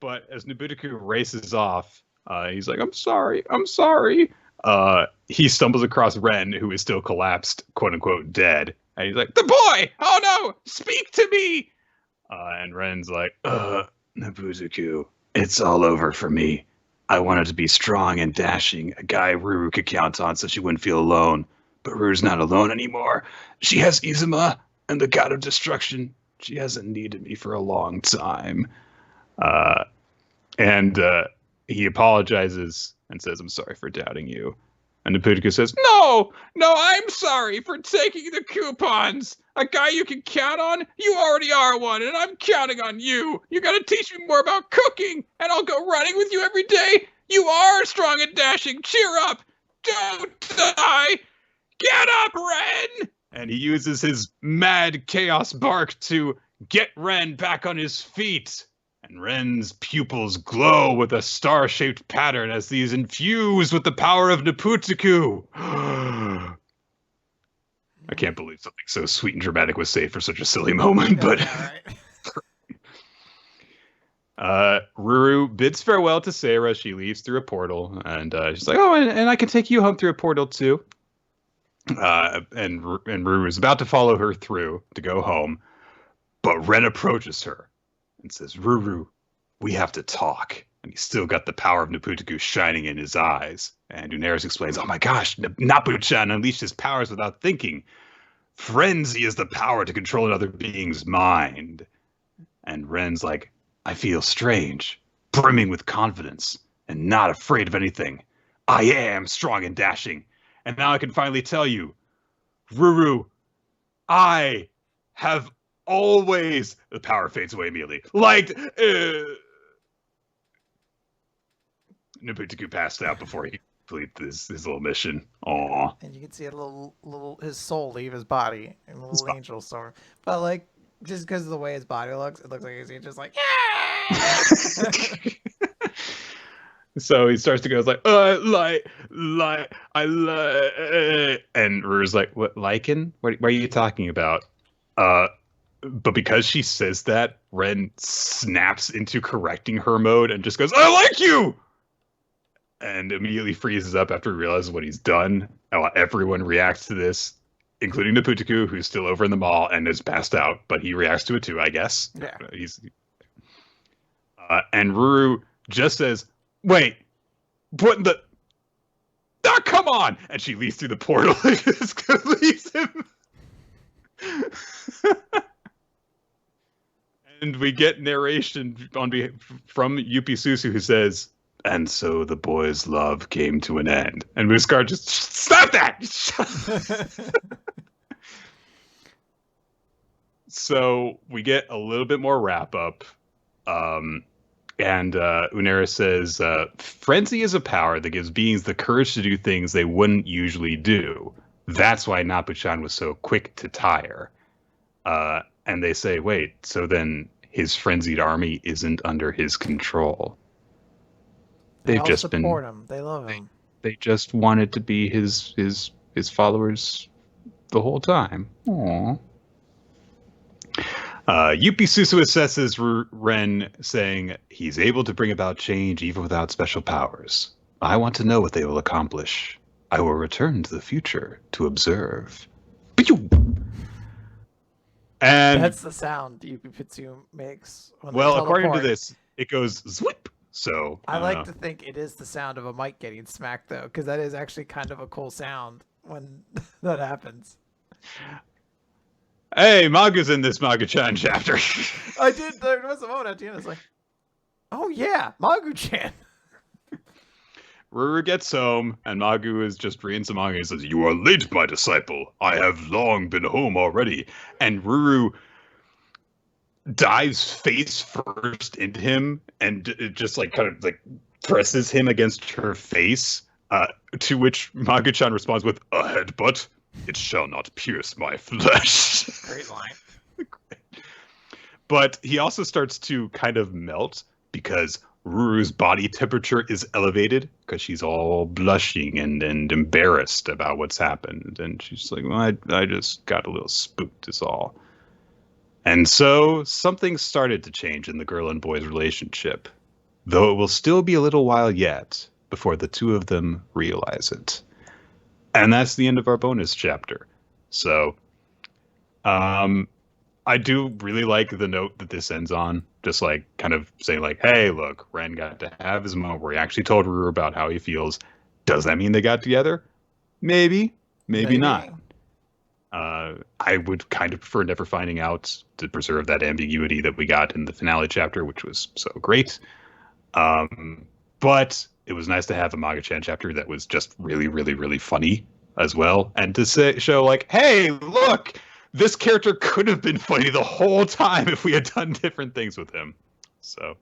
But as Nobutaku races off, he's like, I'm sorry. He stumbles across Ren, who is still collapsed, quote unquote, dead. And he's like, the boy! Oh no! Speak to me! And Ren's like, Nobutaku, it's all over for me. I wanted to be strong and dashing, a guy Ruru could count on so she wouldn't feel alone. But Ruru's not alone anymore. She has Izuma and the god of destruction. She hasn't needed me for a long time. And he apologizes and says, I'm sorry for doubting you. And Nobutaku says, No, I'm sorry for taking the coupons. A guy you can count on? You already are one, and I'm counting on you. You gotta teach me more about cooking, and I'll go running with you every day. You are strong and dashing. Cheer up. Don't die. Get up, Ren! And he uses his mad chaos bark to get Ren back on his feet. And Ren's pupils glow with a star-shaped pattern as these infuse with the power of Nobutaku. I can't believe something so sweet and dramatic was saved for such a silly moment, but... Ruru bids farewell to Sarah. She leaves through a portal, and she's like, and I can take you home through a portal, too. And Ruru is about to follow her through to go home. But Ren approaches her and says, Ruru, we have to talk. And he's still got the power of Naputaku shining in his eyes. And Uneris explains, oh my gosh, Nabu-chan unleashed his powers without thinking. Frenzy is the power to control another being's mind. And Ren's like, I feel strange, brimming with confidence, and not afraid of anything. I am strong and dashing. And now I can finally tell you, Ruru, I have always... The power fades away immediately. Naputaku passed out before he completed his little mission. Aww. And you can see a little his soul leave his body, and a little angel storm. But like, just because of the way his body looks, it looks like he's just like, yeah. So he starts to go, it's like, and Ruru's like, what, Lycan? What are you talking about? But because she says that, Ren snaps into correcting her mode and just goes, I like you! And immediately freezes up after he realizes what he's done. Everyone reacts to this, including Naputaku, who's still over in the mall and is passed out, but he reacts to it too, I guess. Yeah. And Ruru just says, wait, what in the... Ah, come on! And she leaps through the portal and just leaves him. And we get narration from Yuppie Susu, who says, and so the boy's love came to an end. And Muscar just, stop that! So we get a little bit more wrap up. And Uneris says, frenzy is a power that gives beings the courage to do things they wouldn't usually do. That's why Nabu-chan was so quick to tire. And they say, wait, so then his frenzied army isn't under his control. They've just support him. They love him. They just wanted to be his followers the whole time. Aww. Yuppie Susu assesses Ren, saying he's able to bring about change even without special powers. I want to know what they will accomplish. I will return to the future to observe. And that's the sound Yuppie Pitsu makes. Well, according to this, it goes zwip. So I like to think it is the sound of a mic getting smacked, though, because that is actually kind of a cool sound when that happens. Hey, Magu's in this Magu-chan chapter. I did. There was a moment at the end. I was like, oh yeah, Magu-chan. Ruru gets home, and Magu is just reading some manga. He says, you are late, my disciple. I have long been home already. And Ruru dives face first into him and just like kind of like presses him against her face, to which Magu-chan responds with a headbutt. It shall not pierce my flesh. Great line. But he also starts to kind of melt because Ruru's body temperature is elevated because she's all blushing and embarrassed about what's happened. And she's like, well, I just got a little spooked is all. And so something started to change in the girl and boy's relationship, though it will still be a little while yet before the two of them realize it. And that's the end of our bonus chapter. So I do really like the note that this ends on, just like kind of saying like, hey, look, Ren got to have his moment where he actually told Ruru about how he feels. Does that mean they got together? Maybe not. I would kind of prefer never finding out to preserve that ambiguity that we got in the finale chapter, which was so great. But it was nice to have a Magu-chan chapter that was just really, really, really funny as well. And to show like, hey, look, this character could have been funny the whole time if we had done different things with him. So,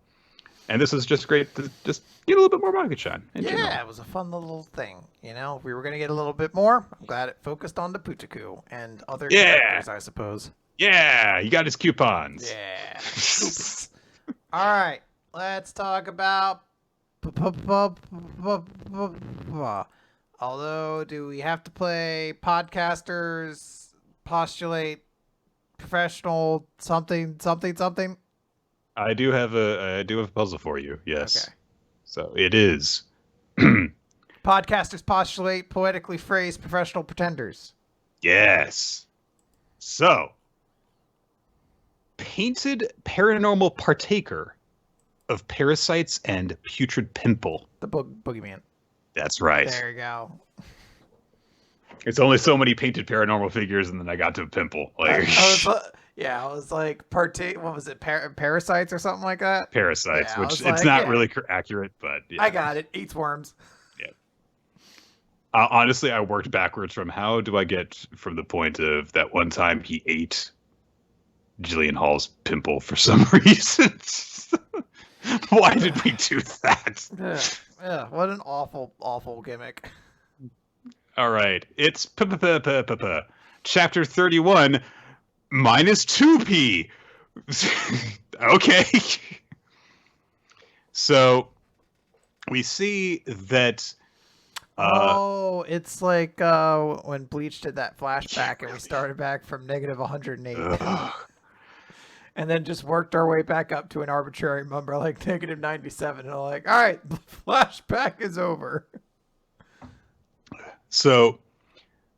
and this was just great to just get a little bit more Magu-chan. Yeah, it was a fun little thing. You know, if we were going to get a little bit more, I'm glad it focused on Naputaku and other characters, I suppose. Yeah, he got his coupons. Yeah. All right, let's talk about... Although, do we have to play podcasters, postulate, professional, something? I do have a puzzle for you. Yes. Okay. So it is podcasters postulate, poetically phrase, professional pretenders. Yes. So painted paranormal partaker of parasites and putrid pimple. The boogeyman. That's right. There you go. It's only so many painted paranormal figures, and then I got to a pimple. Like, I was like, what was it? Parasites or something like that? Parasites, yeah, which it's not really accurate, but yeah. I got it. Eats worms. Yeah. Honestly, I worked backwards from how do I get from the point of that one time he ate Jillian Hall's pimple for some reason. Why did we do that? Yeah, what an awful gimmick. All right, it's chapter 31, -2p. Okay. So we see that. It's like when Bleach did that flashback and we started back from -108. And then just worked our way back up to an arbitrary number like -97. And I'm like, all right, the flashback is over. So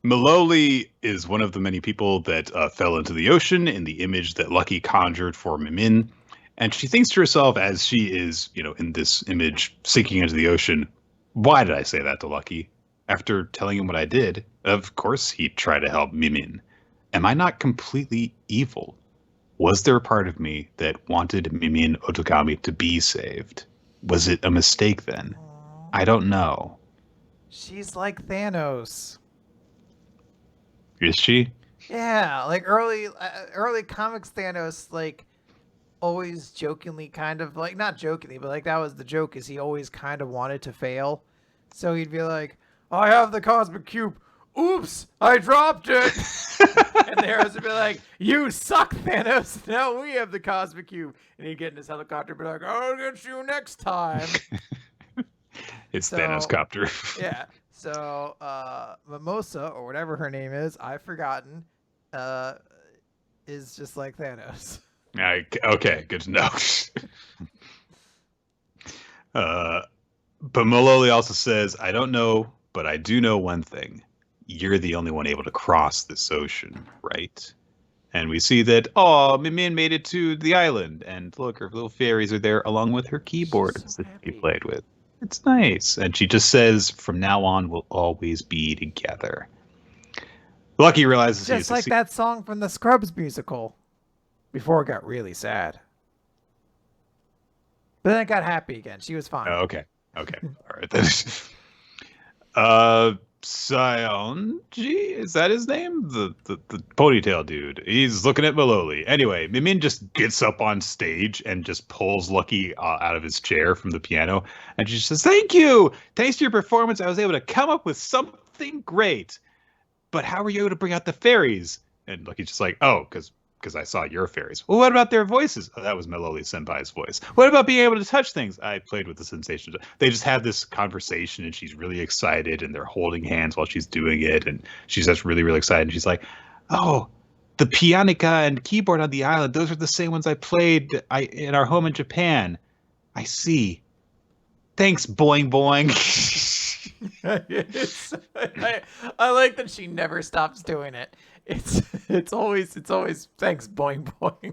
Maloli is one of the many people that fell into the ocean in the image that Lucky conjured for Mimin. And she thinks to herself as she is, in this image sinking into the ocean, why did I say that to Lucky? After telling him what I did, of course he'd try to help Mimin. Am I not completely evil? Was there a part of me that wanted Mimin Otogami to be saved? Was it a mistake then? I don't know. She's like Thanos. Is she? Yeah, like early comics Thanos, like always jokingly kind of like, not jokingly, but like that was the joke, is he always kind of wanted to fail. So he'd be like, I have the cosmic cube. Oops, I dropped it. And the heroes would be like, you suck, Thanos. Now we have the cosmic cube. And he'd get in his helicopter and be like, I'll get you next time. It's Thanos copter. Yeah. So Mimosa, or whatever her name is, I've forgotten, is just like Thanos. Okay, good to know. But Maloli also says, I don't know, but I do know one thing. You're the only one able to cross this ocean, right? And we see that, Mimin made it to the island. And look, her little fairies are there along with her keyboards that she played with. It's nice. And she just says, from now on, we'll always be together. Lucky realizes just like that song from the Scrubs musical. Before it got really sad. But then it got happy again. She was fine. Oh, okay. All right. Then. Sionji, is that his name? The ponytail dude. He's looking at Maloli. Anyway, Mimin just gets up on stage and just pulls Lucky out of his chair from the piano. And she says, thank you. Thanks to your performance, I was able to come up with something great. But how were you able to bring out the fairies? And Lucky's just like, because I saw your fairies. Well, what about their voices? Oh, that was Maloli Senpai's voice. What about being able to touch things? I played with the sensation. They just have this conversation, and she's really excited, and they're holding hands while she's doing it, and she's just really, really excited. And she's like, oh, the pianica and keyboard on the island, those are the same ones I played in our home in Japan. I see. Thanks, boing boing. I like that she never stops doing it. It's always thanks, boing boing.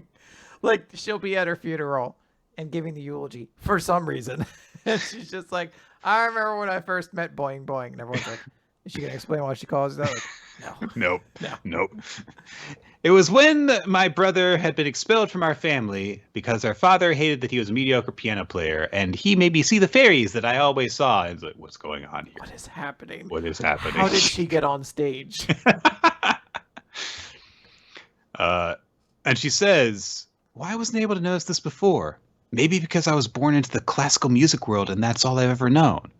Like she'll be at her funeral and giving the eulogy for some reason. And she's just like, I remember when I first met boing boing. And everyone's like, is she gonna explain why she calls that? Like, no. Nope. It was when my brother had been expelled from our family because our father hated that he was a mediocre piano player, and he made me see the fairies that I always saw. And it's like, what's going on here? What is happening? How did she get on stage? And she says, why wasn't I able to notice this before? Maybe because I was born into the classical music world and that's all I've ever known.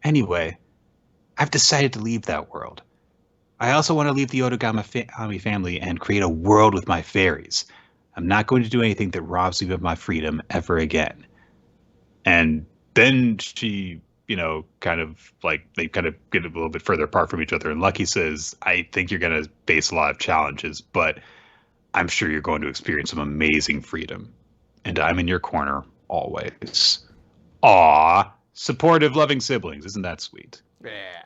Anyway, I've decided to leave that world. I also want to leave the Otogami family and create a world with my fairies. I'm not going to do anything that robs me of my freedom ever again. And then she, kind of they kind of get a little bit further apart from each other. And Lucky says, I think you're going to face a lot of challenges, but I'm sure you're going to experience some amazing freedom. And I'm in your corner always. Aw, supportive, loving siblings. Isn't that sweet? Yeah.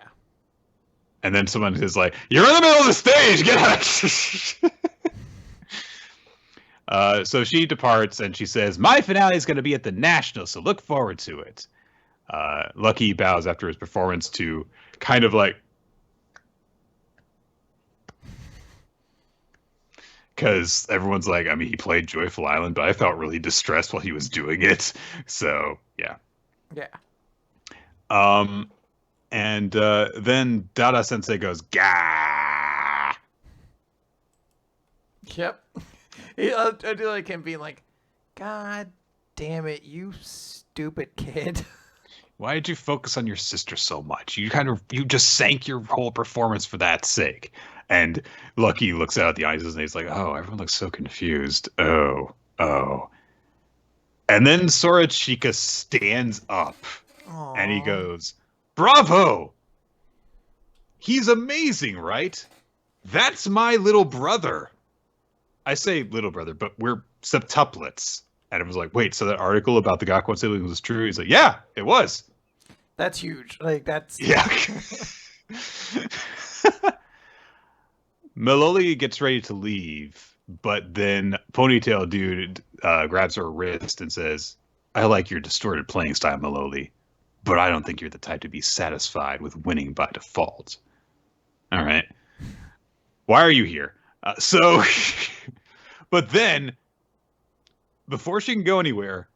And then someone is like, you're in the middle of the stage. Get So she departs and she says, "My finale is going to be at the National, so look forward to it." Lucky bows after his performance to kind of like, because everyone's like, I mean, he played Joyful Island, but I felt really distressed while he was doing it. So yeah. Yeah. And then Dada Sensei goes, "Gah!" Yep. I do like him being like, "God damn it, you stupid kid." Why did you focus on your sister so much? You just sank your whole performance for that sake. And Lucky looks out at the eyes and he's like, "Oh, everyone looks so confused. Oh. And then Sora Chica stands up. Aww. And he goes, "Bravo! He's amazing, right? That's my little brother." I say little brother, but we're septuplets. And it was like, wait, so that article about the Gakuen siblings was true? He's like, yeah, it was. That's huge. Like, that's... Yeah. Maloli gets ready to leave, but then Ponytail Dude grabs her wrist and says, "I like your distorted playing style, Maloli, but I don't think you're the type to be satisfied with winning by default." All right. Why are you here? But then, before she can go anywhere,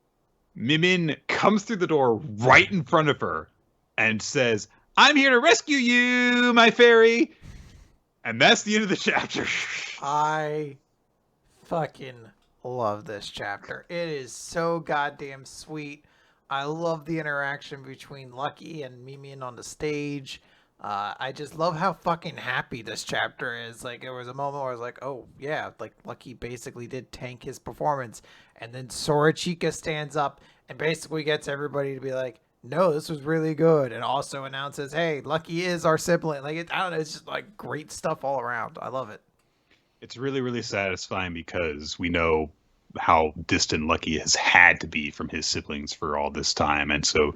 Mimin comes through the door right in front of her and says, "I'm here to rescue you, my fairy." And that's the end of the chapter. I fucking love this chapter. It is so goddamn sweet. I love the interaction between Lucky and Mimin on the stage. I just love how fucking happy this chapter is. Like, there was a moment where I was like, oh, yeah, like, Lucky basically did tank his performance. And then Sora Chica stands up and basically gets everybody to be like, no, this was really good. And also announces, hey, Lucky is our sibling. Like, I don't know, it's just, like, great stuff all around. I love it. It's really, really satisfying because we know how distant Lucky has had to be from his siblings for all this time. And so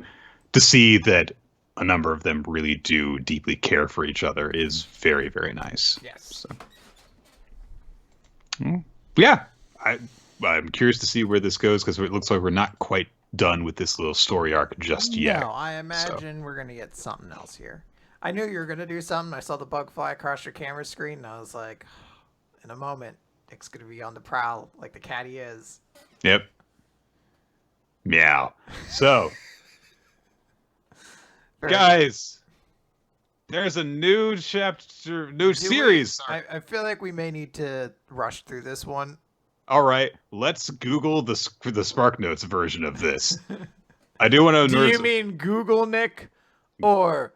to see that a number of them really do deeply care for each other is very, very nice. Yes. So, yeah, I'm curious to see where this goes because it looks like we're not quite done with this little story arc just yet. No, I imagine we're going to get something else here. I knew you were going to do something. I saw the bug fly across your camera screen, and I was like, in a moment, Nick's going to be on the prowl like the cat he is. Yep. Meow. So... guys, there's a new chapter, new series. I feel like we may need to rush through this one. All right, let's Google the Spark Notes version of this. I do want to. Do you mean Google, Nick, or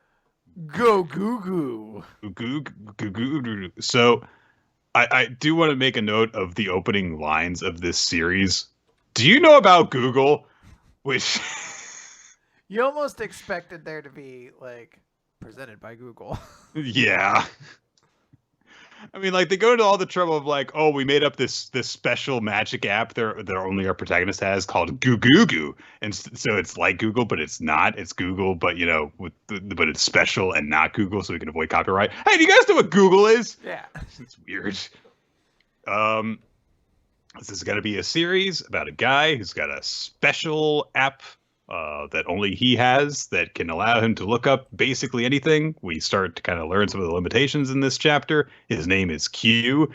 go Goo Goo? So, I do want to make a note of the opening lines of this series. Do you know about Google? Which. You almost expected there to be, like, presented by Google. Yeah. I mean, like, they go to all the trouble of, like, oh, we made up this special magic app that only our protagonist has called Goo Goo Goo. And so it's like Google, but it's not. It's Google, but, you know, but it's special and not Google, so we can avoid copyright. Hey, do you guys know what Google is? Yeah. It's weird. This is going to be a series about a guy who's got a special app that only he has that can allow him to look up basically anything. We start to kind of learn some of the limitations in this chapter. His name is Q,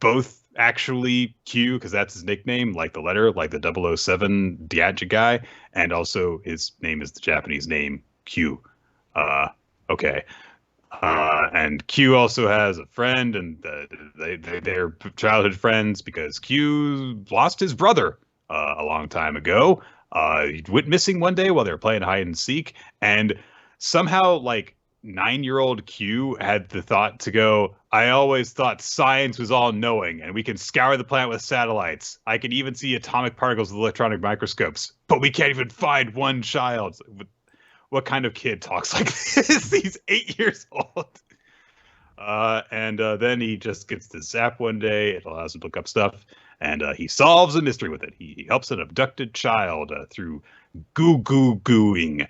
both actually Q because that's his nickname, like the letter, like the 007 Diaja guy, and also his name is the Japanese name Q. Okay. And Q also has a friend, and they're childhood friends because Q lost his brother a long time ago. He went missing one day while they were playing hide and seek, and somehow, like, 9-year-old Q had the thought to go, I always thought science was all-knowing, and we can scour the planet with satellites. I can even see atomic particles with electronic microscopes, but we can't even find one child. What kind of kid talks like this? He's 8 years old. And then he just gets to zap one day. It allows him to look up stuff. And he solves a mystery with it. He helps an abducted child through goo-goo-gooing.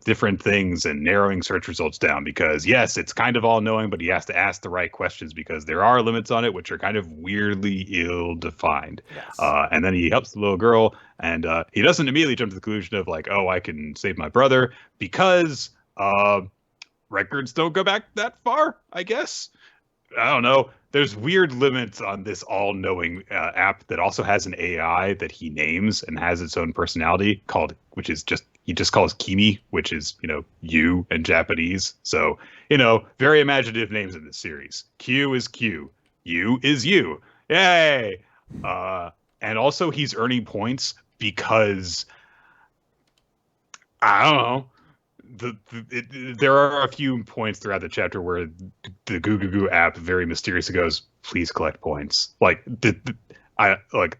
different things and narrowing search results down, because yes, it's kind of all knowing, but he has to ask the right questions because there are limits on it, which are kind of weirdly ill-defined. Yes. And then he helps the little girl, and he doesn't immediately jump to the conclusion of like, oh, I can save my brother, because records don't go back that far, I guess. I don't know. There's weird limits on this all-knowing app that also has an AI that he names and has its own personality which is just, he just calls Kimi, which is, you in Japanese. So, very imaginative names in this series. Q is Q. U is you. Yay! And also he's earning points because, I don't know. There are a few points throughout the chapter where the Goo Goo Goo app very mysteriously goes, please collect points. Like the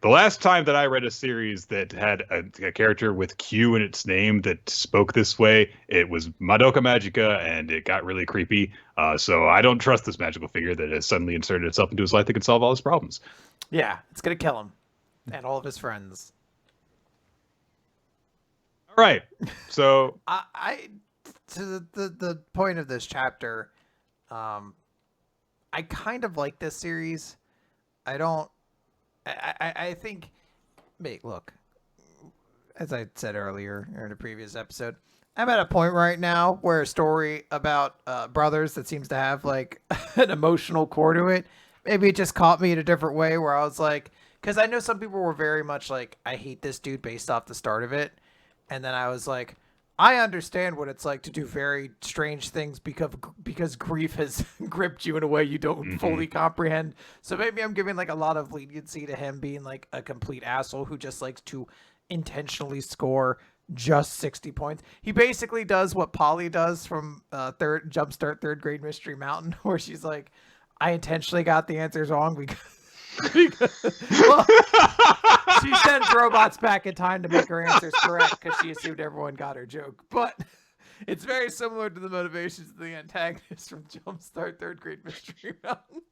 last time that I read a series that had a character with Q in its name that spoke this way, it was Madoka Magica, and it got really creepy. So I don't trust this magical figure that has suddenly inserted itself into his life that can solve all his problems. Yeah, it's gonna kill him and all of his friends. All right, so I to the point of this chapter, I kind of like this series. I think, mate, look, as I said earlier or in a previous episode, I'm at a point right now where a story about brothers that seems to have like an emotional core to it, maybe it just caught me in a different way where I was like, because I know some people were very much like, I hate this dude based off the start of it. And then I was like, I understand what it's like to do very strange things because grief has gripped you in a way you don't fully comprehend. So maybe I'm giving like a lot of leniency to him being like a complete asshole who just likes to intentionally score just 60 points. He basically does what Polly does from Jumpstart Third Grade Mystery Mountain, where she's like, I intentionally got the answers wrong because well, she sends robots back in time to make her answers correct because she assumed everyone got her joke. But it's very similar to the motivations of the antagonist from Jumpstart Third Grade Mystery Mountain.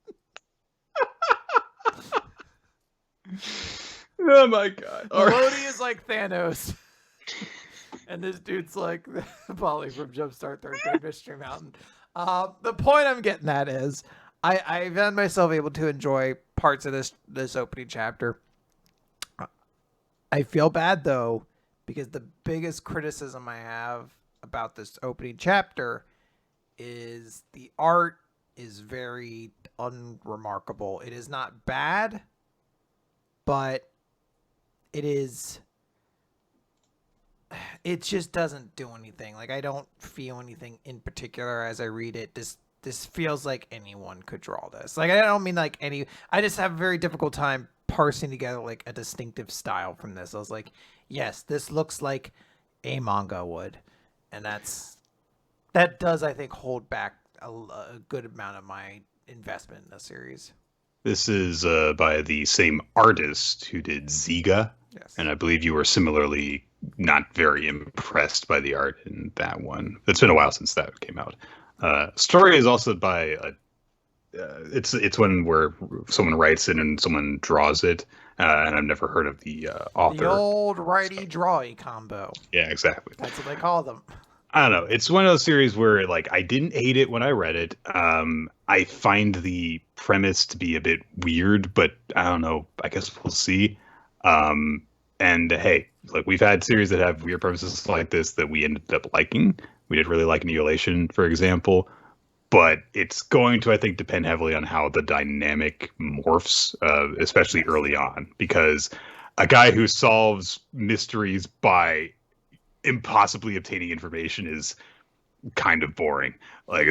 Oh my god. Melody is like Thanos. And this dude's like Polly from Jumpstart Third Grade Mystery Mountain. The point I'm getting at is I found myself able to enjoy parts of this opening chapter. I feel bad though, because the biggest criticism I have about this opening chapter is the art is very unremarkable. It is not bad, but it just doesn't do anything. Like, I don't feel anything in particular as I read it. This feels like anyone could draw this. Like, I don't mean like I just have a very difficult time parsing together like a distinctive style from this. I was like, yes, this looks like a manga would. And that does, I think, hold back a good amount of my investment in the series. This is by the same artist who did Ziga. Yes. And I believe you were similarly not very impressed by the art in that one. It's been a while since that came out. Story is also by it's one where someone writes it and someone draws it, and I've never heard of the author. The old righty-drawy combo. Yeah, exactly. That's what they call them. I don't know. It's one of those series where, like, I didn't hate it when I read it. I find the premise to be a bit weird, but I don't know. I guess we'll see. And hey, like, we've had series that have weird premises like this that we ended up liking. We did really like Annihilation, for example. But it's going to, I think, depend heavily on how the dynamic morphs, especially early on. Because a guy who solves mysteries by impossibly obtaining information is kind of boring. Like,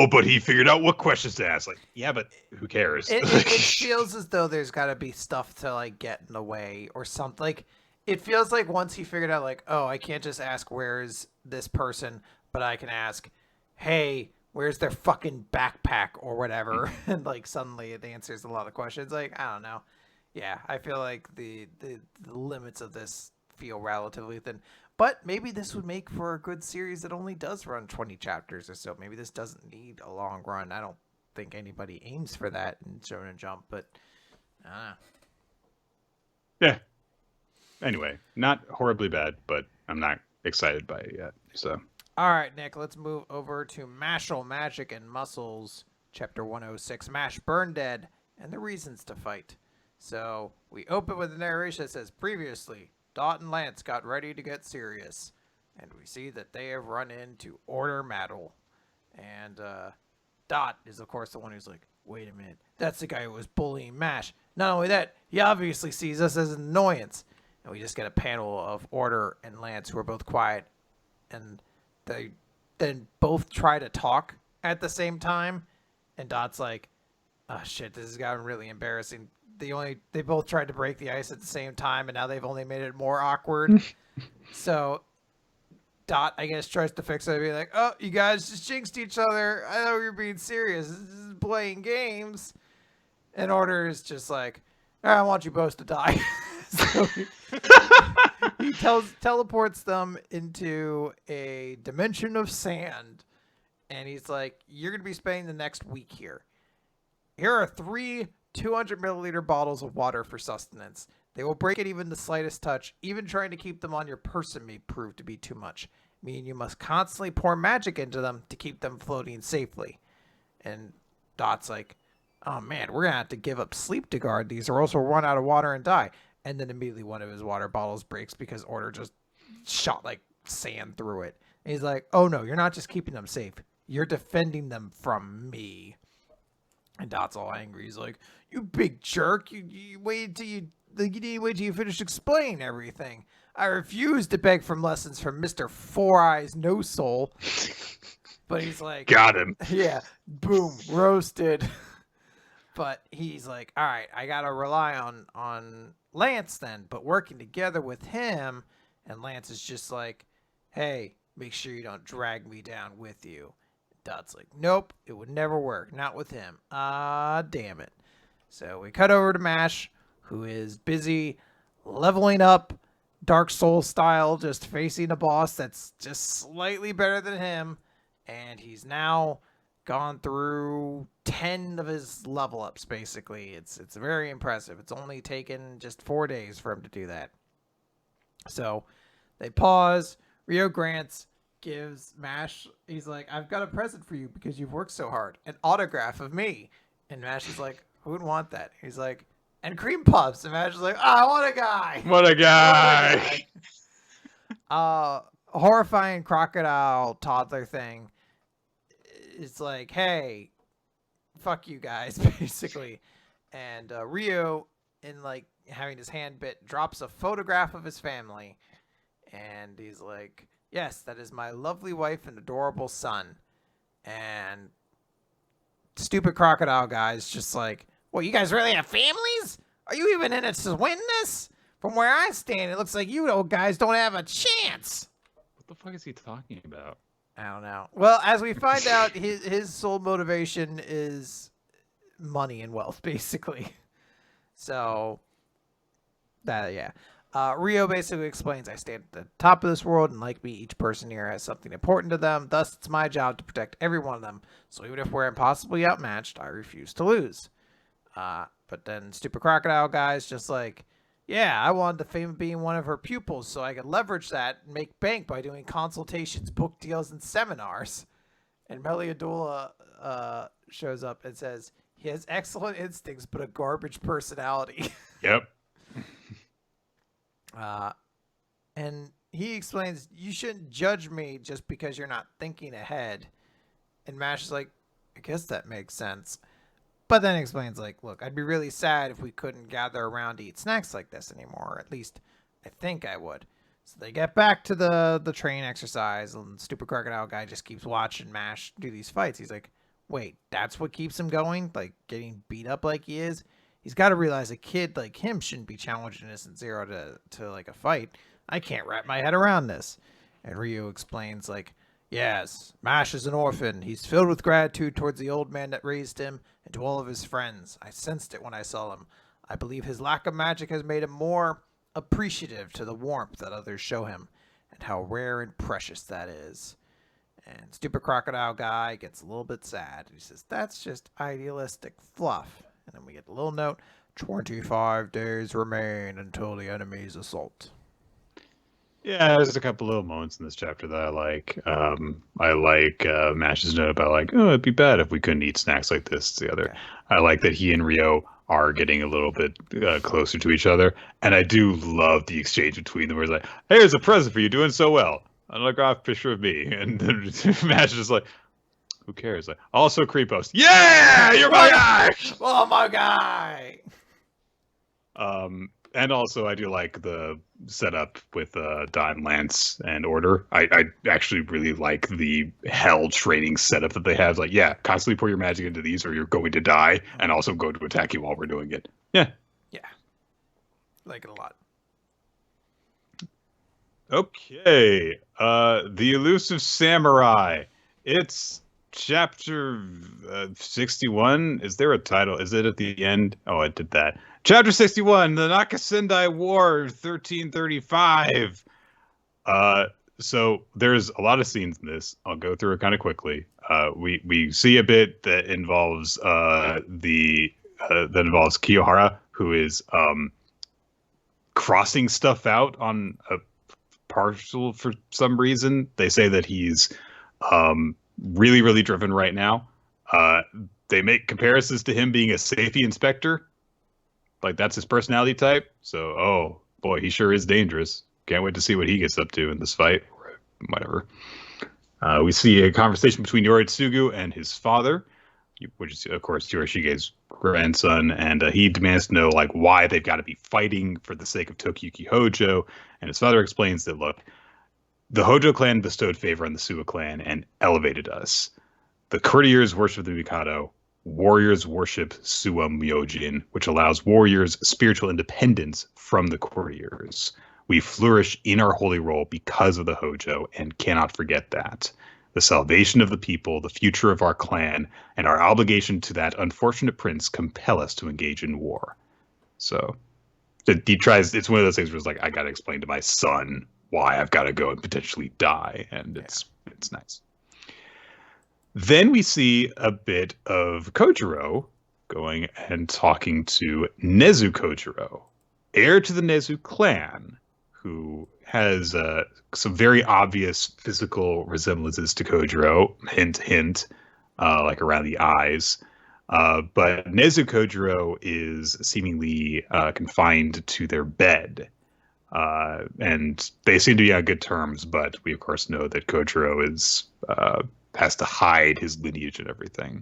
but he figured out what questions to ask. Like, yeah, but who cares? It feels as though there's got to be stuff to like get in the way or something. Like, it feels like once he figured out, like, oh, I can't just ask where's this person, but I can ask, hey, where's their fucking backpack or whatever, and like suddenly it answers a lot of questions. Like, I don't know. Yeah, I feel like the limits of this feel relatively thin. But maybe this would make for a good series that only does run 20 chapters or so. Maybe this doesn't need a long run. I don't think anybody aims for that in Shonen Jump, but I don't know. Yeah. Anyway, not horribly bad, but I'm not excited by it yet. So All right, Nick, let's move over to Mashle, Magic, and Muscles, Chapter 106, Mash, Burn Dead, and the Reasons to Fight. So, we open with a narration that says, previously, Dot and Lance got ready to get serious, and we see that they have run into Order Maddle. And, Dot is, of course, the one who's like, wait a minute, that's the guy who was bullying Mash. Not only that, he obviously sees us as an annoyance. And we just get a panel of Order and Lance who are both quiet, and they then both try to talk at the same time, and Dot's like, oh shit, this has gotten really embarrassing. They both tried to break the ice at the same time, and now they've only made it more awkward. So Dot, I guess, tries to fix it and be like, oh, you guys just jinxed each other. I thought we were being serious. This is playing games. And Order is just like, I want you both to die. So he teleports them into a dimension of sand, and he's like, you're going to be spending the next week here. Here are 3 200 milliliter bottles of water for sustenance. They will break at even the slightest touch. Even trying to keep them on your person may prove to be too much, meaning you must constantly pour magic into them to keep them floating safely. And Dot's like, oh man, we're going to have to give up sleep to guard these, or else we'll run out of water and die. And then immediately one of his water bottles breaks because Order just shot like sand through it. And he's like, oh no, you're not just keeping them safe. You're defending them from me. And Dot's all angry. He's like, you big jerk. You wait till you finish explaining everything. I refuse to beg for lessons from Mr. Four Eyes No Soul. But he's like, got him. Yeah, boom, roasted. But he's like, all right, I got to rely on Lance then, but working together with him. And Lance is just like, hey, make sure you don't drag me down with you. Dot's like, nope, it would never work. Not with him. Damn it. So we cut over to Mash, who is busy leveling up Dark Souls style, just facing a boss that's just slightly better than him. And he's now gone through 10 of his level ups, basically. It's very impressive. It's only taken just 4 days for him to do that. So they pause. Rio Grants gives Mash, he's like, I've got a present for you because you've worked so hard. An autograph of me. And Mash is like, who would want that? He's like, and cream puffs. And Mash is like, oh, what a guy. What a guy. Horrifying crocodile toddler thing. It's like, hey, fuck you guys, basically. And Rio, in like having his hand bit, drops a photograph of his family. And he's like, yes, that is my lovely wife and adorable son. And stupid crocodile guy's just like, well, you guys really have families? Are you even in it to win this? From where I stand, it looks like you old guys don't have a chance. What the fuck is he talking about? I don't know. Well, as we find out, his sole motivation is money and wealth, basically. So, yeah. Rio basically explains, I stand at the top of this world, and like me, each person here has something important to them. Thus, it's my job to protect every one of them. So even if we're impossibly outmatched, I refuse to lose. But then stupid crocodile guy's just like, yeah, I wanted the fame of being one of her pupils so I could leverage that and make bank by doing consultations, book deals, and seminars. And Meliadula shows up and says, he has excellent instincts but a garbage personality. Yep. And he explains, you shouldn't judge me just because you're not thinking ahead. And Mash is like, I guess that makes sense. But then explains, like, look, I'd be really sad if we couldn't gather around to eat snacks like this anymore. Or at least I think I would. So they get back to the train exercise, and stupid crocodile guy just keeps watching Mash do these fights. He's like, wait, that's what keeps him going? Like, getting beat up like he is? He's got to realize a kid like him shouldn't be challenged Innocent Zero to like, a fight. I can't wrap my head around this. And Ryu explains, like, yes, Mash is an orphan. He's filled with gratitude towards the old man that raised him and to all of his friends. I sensed it when I saw him. I believe his lack of magic has made him more appreciative to the warmth that others show him and how rare and precious that is. And stupid crocodile guy gets a little bit sad. He says, that's just idealistic fluff. And then we get a little note, 25 days remain until the enemy's assault. Yeah, there's a couple little moments in this chapter that I like. I like Mash's note about like, oh, it'd be bad if we couldn't eat snacks like this together. Okay. I like that he and Rio are getting a little bit closer to each other, and I do love the exchange between them where it's like, "Hey, here's a present for you, doing so well." Autograph picture of me, and then Mash is just like, "Who cares?" Like, also Creepos. Yeah, you're my guy. Oh my guy. And also I do like the setup with Don, Lance, and Order. I actually really like the hell training setup that they have. Like, yeah, constantly pour your magic into these or you're going to die, and also go to attack you while we're doing it. Yeah. Yeah. Like it a lot. Okay. The Elusive Samurai. It's chapter 61. Is there a title? Is it at the end? Oh, I did that. Chapter 61, the Nakasendai War, 1335. So there's a lot of scenes in this. I'll go through it kind of quickly. We see a bit that involves Kiyohara, who is crossing stuff out on a parcel for some reason. They say that he's really, really driven right now. They make comparisons to him being a safety inspector. Like, that's his personality type. So, oh, boy, he sure is dangerous. Can't wait to see what he gets up to in this fight. Or whatever. We see a conversation between Yoritsugu and his father, which is, of course, Yoroshige's grandson. And he demands to know, like, why they've got to be fighting for the sake of Tokiyuki Hojo. And his father explains that, look, the Hojo clan bestowed favor on the Suwa clan and elevated us. The courtiers worship the Mikado. Warriors worship Suwa Myojin, which allows warriors spiritual independence from the courtiers. We flourish in our holy role because of the Hojo and cannot forget that. The salvation of the people, the future of our clan, and our obligation to that unfortunate prince compel us to engage in war. So he tries, it's one of those things where it's like, I got to explain to my son why I've got to go and potentially die. And it's nice. Then we see a bit of Kojiro going and talking to Nezu Kojiro, heir to the Nezu clan, who has some very obvious physical resemblances to Kojiro, hint, hint, like around the eyes. But Nezu Kojiro is seemingly confined to their bed. And they seem to be on good terms, but we, of course, know that Kojiro is has to hide his lineage and everything.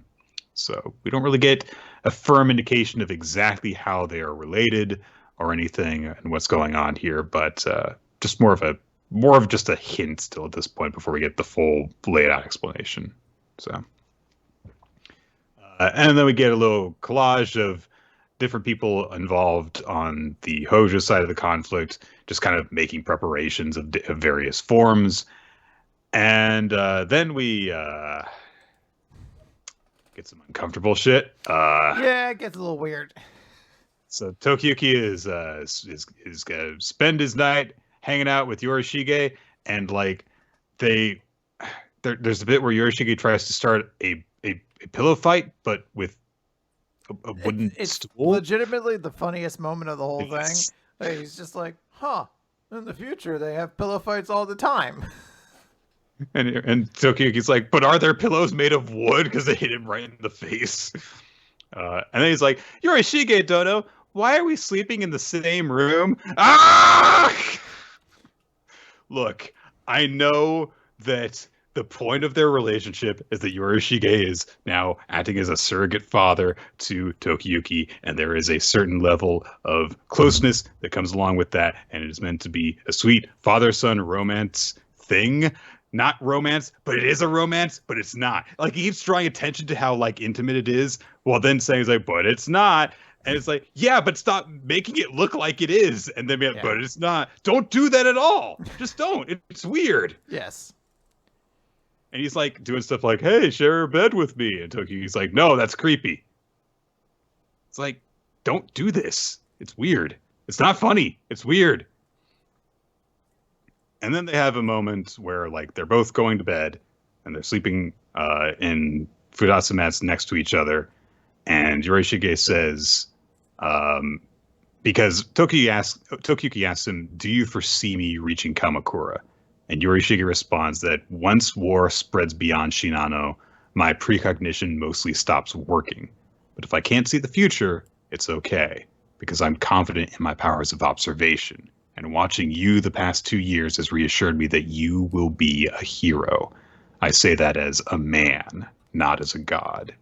So we don't really get a firm indication of exactly how they are related or anything and what's going on here, but just more of just a hint still at this point before we get the full laid out explanation. So, and then we get a little collage of different people involved on the Hojo side of the conflict, just kind of making preparations of various forms. And then we get some uncomfortable shit. Yeah, it gets a little weird. So Tokiyuki is gonna spend his night hanging out with Yorishige, and like there's a bit where Yorishige tries to start a pillow fight, but with a wooden stool. Legitimately the funniest moment of the whole thing. Like, he's just like, huh, in the future they have pillow fights all the time. And Tokiyuki's like, but are there pillows made of wood? Because they hit him right in the face. And then he's like, Yorishige Dono, why are we sleeping in the same room? Ah! Look, I know that the point of their relationship is that Yorishige is now acting as a surrogate father to Tokiyuki, and there is a certain level of closeness that comes along with that, and it is meant to be a sweet father-son romance thing. Not romance, but it is a romance, but it's not. Like, he keeps drawing attention to how, like, intimate it is, while then saying, like, but it's not. And it's like, yeah, but stop making it look like it is. And then, but it's not. Don't do that at all. Just don't. It's weird. Yes. And he's, like, doing stuff like, hey, share a bed with me. And Tokiyuki's like, no, that's creepy. It's like, don't do this. It's weird. It's not funny. It's weird. And then they have a moment where, like, they're both going to bed and they're sleeping in futatsu mats next to each other. And Yorishige says, because Tokiyuki asks him, "Do you foresee me reaching Kamakura?" And Yorishige responds that once war spreads beyond Shinano, my precognition mostly stops working. But if I can't see the future, it's okay, because I'm confident in my powers of observation. And watching you the past 2 years has reassured me that you will be a hero. I say that as a man, not as a god.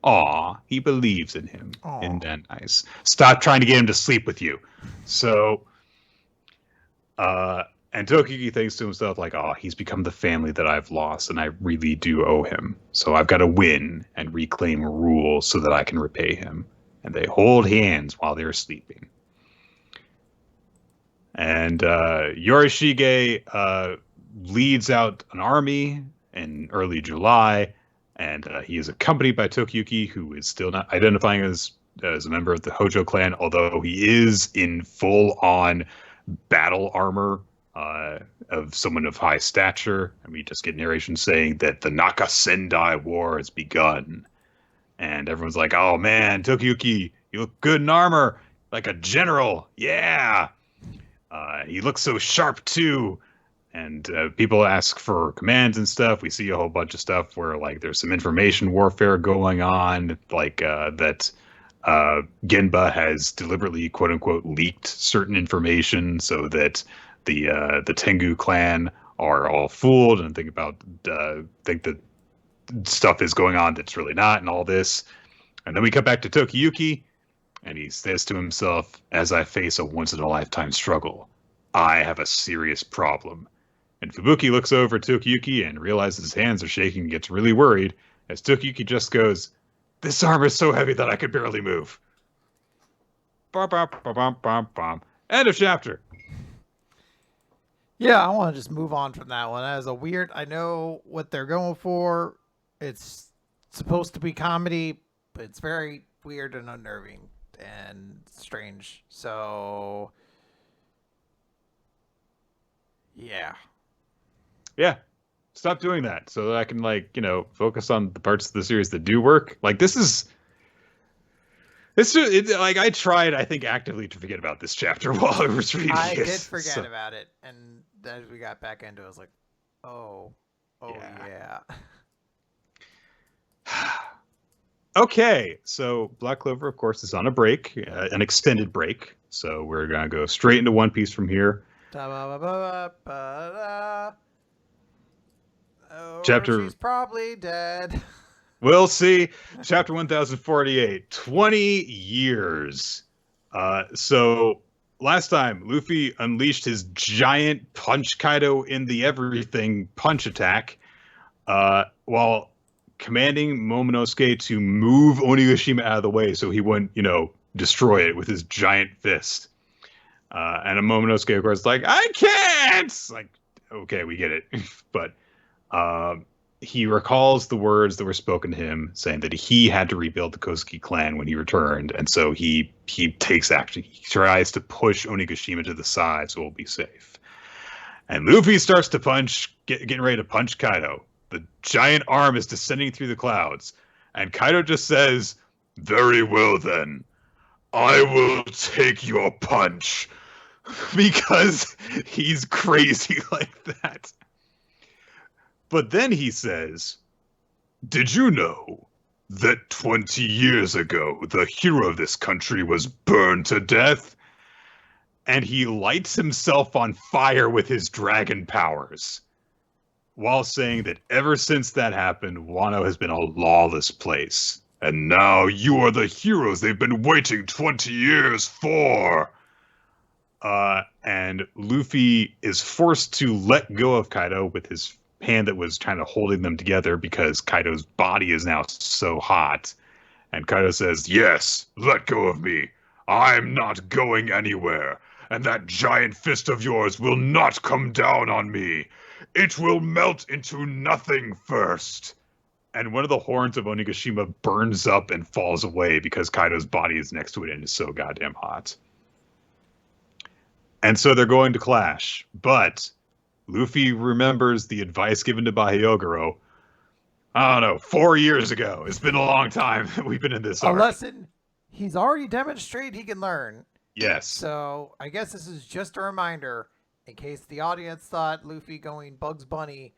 Aw, he believes in him. Aww. Isn't that nice? Stop trying to get him to sleep with you. So, and Tokiyuki thinks to himself, like, oh, he's become the family that I've lost, and I really do owe him. So I've got to win and reclaim rule so that I can repay him. And they hold hands while they're sleeping. And Yorishige leads out an army in early July, and he is accompanied by Tokiyuki, who is still not identifying as a member of the Hojo clan, although he is in full-on battle armor of someone of high stature. And we just get narration saying that the Naka Sendai War has begun. And everyone's like, oh man, Tokiyuki, you look good in armor, like a general. Yeah. He looks so sharp too. And people ask for commands and stuff. We see a whole bunch of stuff where like there's some information warfare going on, like that Genba has deliberately, quote unquote, leaked certain information so that the Tengu clan are all fooled and think that stuff is going on that's really not, and all this. And then we come back to Tokiyuki, and he says to himself, as I face a once-in-a-lifetime struggle, I have a serious problem. And Fubuki looks over at Tokiyuki and realizes his hands are shaking and gets really worried, as Tokiyuki just goes, this armor is so heavy that I could barely move. End of chapter. Yeah, I want to just move on from that one. That is a weird, I know what they're going for. It's supposed to be comedy, but it's very weird and unnerving and strange. So, yeah. Yeah. Stop doing that so that I can, like, focus on the parts of the series that do work. Like, like, I tried, I think, actively to forget about this chapter while I was reading it. I did forget about it, and as we got back into it, I was like, oh yeah. Okay, so Black Clover, of course, is on a break, an extended break. So we're going to go straight into One Piece from here. Chapter... She's probably dead. We'll see. Chapter 1048, 20 years. So last time, Luffy unleashed his giant punch Kaido in the everything punch attack, while commanding Momonosuke to move Onigashima out of the way so he wouldn't, destroy it with his giant fist. And Momonosuke, of course, is like, I can't! It's like, okay, we get it. But he recalls the words that were spoken to him, saying that he had to rebuild the Kozuki clan when he returned, and so he takes action. He tries to push Onigashima to the side so we'll be safe. And Luffy starts to punch, getting ready to punch Kaido. The giant arm is descending through the clouds, and Kaido just says, very well then, I will take your punch, because he's crazy like that. But then he says, did you know that 20 years ago the hero of this country was burned to death? And he lights himself on fire with his dragon powers, while saying that ever since that happened, Wano has been a lawless place. And now you are the heroes they've been waiting 20 years for. And Luffy is forced to let go of Kaido with his hand that was kind of holding them together because Kaido's body is now so hot. And Kaido says, yes, let go of me. I'm not going anywhere. And that giant fist of yours will not come down on me. It will melt into nothing first. And one of the horns of Onigashima burns up and falls away because Kaido's body is next to it and is so goddamn hot. And so they're going to clash. But Luffy remembers the advice given to Bahyogoro, I don't know, 4 years ago. It's been a long time we've been in this arc. A lesson he's already demonstrated he can learn. Yes. So I guess this is just a reminder, in case the audience thought Luffy going Bugs Bunny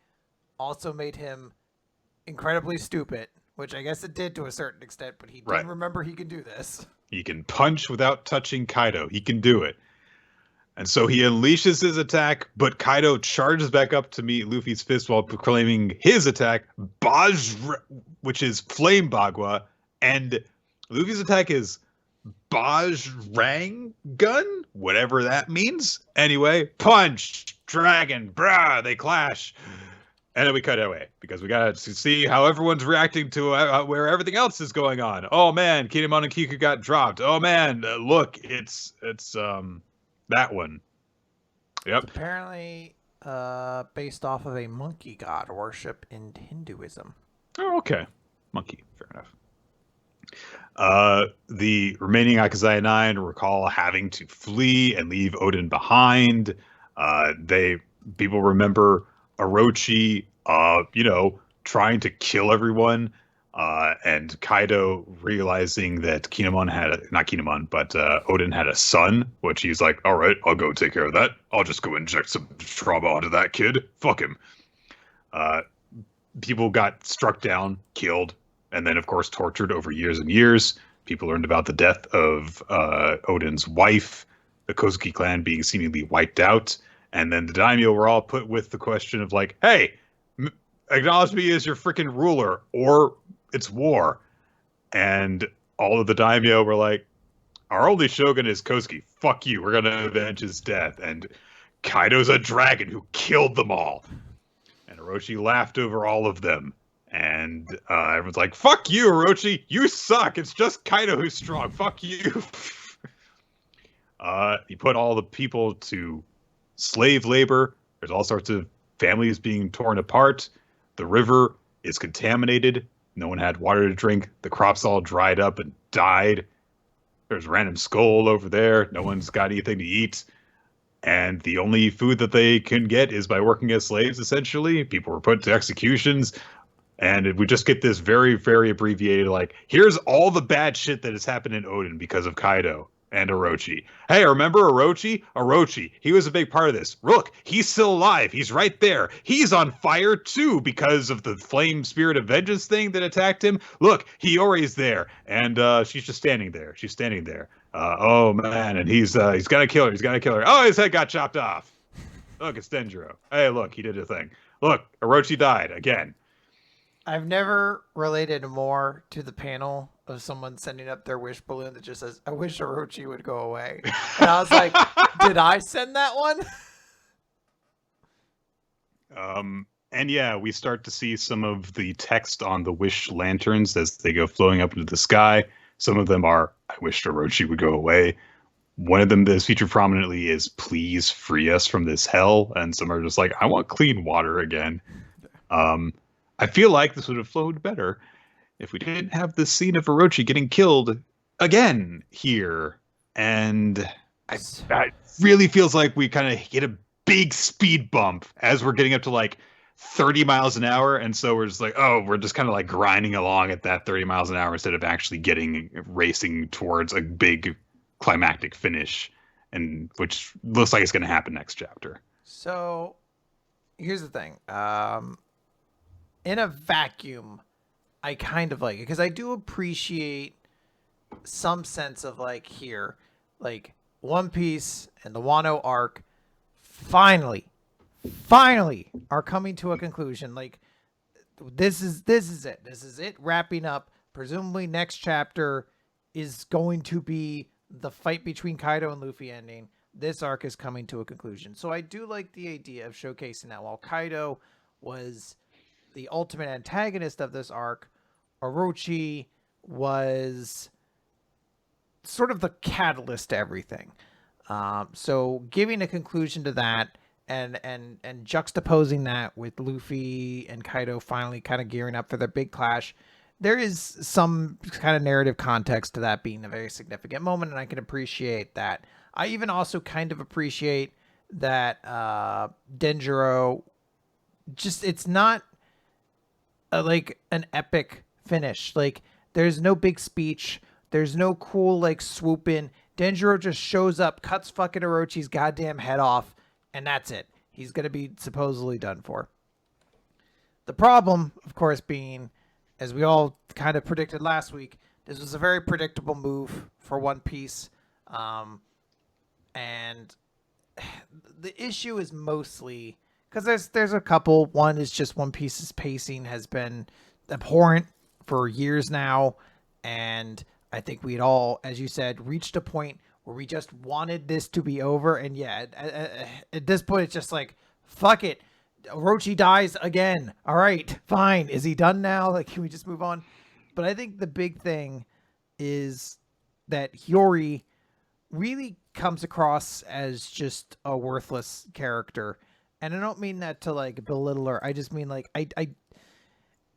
also made him incredibly stupid, which I guess it did to a certain extent, but he didn't remember he could do this. He can punch without touching Kaido. He can do it. And so he unleashes his attack, but Kaido charges back up to meet Luffy's fist while proclaiming his attack, which is Flame Bagua, and Luffy's attack is Bajrang Gun, whatever that means. Anyway, punch, dragon, brah, they clash. And then we cut away because we got to see how everyone's reacting to where everything else is going on. Oh man, Kinemon and Kiku got dropped. Oh man, look, it's that one. Yep. It's apparently based off of a monkey god worship in Hinduism. Oh, okay. Monkey, fair enough. The remaining Akazaya 9 recall having to flee and leave Odin behind. People remember Orochi, trying to kill everyone, and Kaido realizing that Odin had a son, which he's like, all right, I'll go take care of that. I'll just go inject some trauma onto that kid. Fuck him. People got struck down, killed, and then, of course, tortured over years and years. People learned about the death of Odin's wife, the Kozuki clan being seemingly wiped out. And then the daimyo were all put with the question of like, hey, acknowledge me as your freaking ruler or it's war. And all of the daimyo were like, our only shogun is Kozuki. Fuck you. We're going to avenge his death. And Kaido's a dragon who killed them all. And Orochi laughed over all of them. And everyone's like, fuck you, Orochi. You suck. It's just Kaido who's strong. Fuck you. He put all the people to slave labor. There's all sorts of families being torn apart. The river is contaminated. No one had water to drink. The crops all dried up and died. There's random skull over there. No one's got anything to eat. And the only food that they can get is by working as slaves, essentially. People were put to executions. And we just get this very, very abbreviated, like, here's all the bad shit that has happened in Odin because of Kaido and Orochi. Hey, remember Orochi? Orochi, he was a big part of this. Look, he's still alive. He's right there. He's on fire, too, because of the flame spirit of vengeance thing that attacked him. Look, Hiyori's there, and she's just standing there. She's standing there. Oh, man, and he's got to kill her. He's got to kill her. Oh, his head got chopped off. Look, it's Denjiro. Hey, look, he did a thing. Look, Orochi died again. I've never related more to the panel of someone sending up their wish balloon that just says, I wish Orochi would go away. And I was like, did I send that one? And yeah, we start to see some of the text on the wish lanterns as they go flowing up into the sky. Some of them are, I wish Orochi would go away. One of them that is featured prominently is, please free us from this hell. And some are just like, I want clean water again. I feel like this would have flowed better if we didn't have this scene of Orochi getting killed again here. And that really feels like we kind of hit a big speed bump as we're getting up to like 30 miles an hour. And so we're just like, oh, we're just kind of like grinding along at that 30 miles an hour instead of actually racing towards a big climactic finish, and which looks like it's going to happen next chapter. So here's the thing. In a vacuum, I kind of like it because I do appreciate some sense of like here, like One Piece and the Wano arc finally are coming to a conclusion. Like this is it. This is it wrapping up. Presumably next chapter is going to be the fight between Kaido and Luffy ending. This arc is coming to a conclusion. So I do like the idea of showcasing that while Kaido was the ultimate antagonist of this arc, Orochi was sort of the catalyst to everything. So giving a conclusion to that and juxtaposing that with Luffy and Kaido finally kind of gearing up for their big clash, there is some kind of narrative context to that being a very significant moment, and I can appreciate that. I even also kind of appreciate that Denjiro just, it's not like an epic finish. Like there's no big speech. There's no cool like swoop in. Denjiro just shows up, cuts fucking Orochi's goddamn head off, and that's it. He's going to be supposedly done for. The problem, of course, being, as we all kind of predicted last week, this was a very predictable move for One Piece. And the issue is mostly, because there's a couple. One is just One Piece's pacing has been abhorrent for years now. And I think we'd all, as you said, reached a point where we just wanted this to be over. And yeah, at this point, it's just like, fuck it. Orochi dies again. All right, fine. Is he done now? Like, can we just move on? But I think the big thing is that Hiyori really comes across as just a worthless character. And I don't mean that to like belittle her. I just mean like, I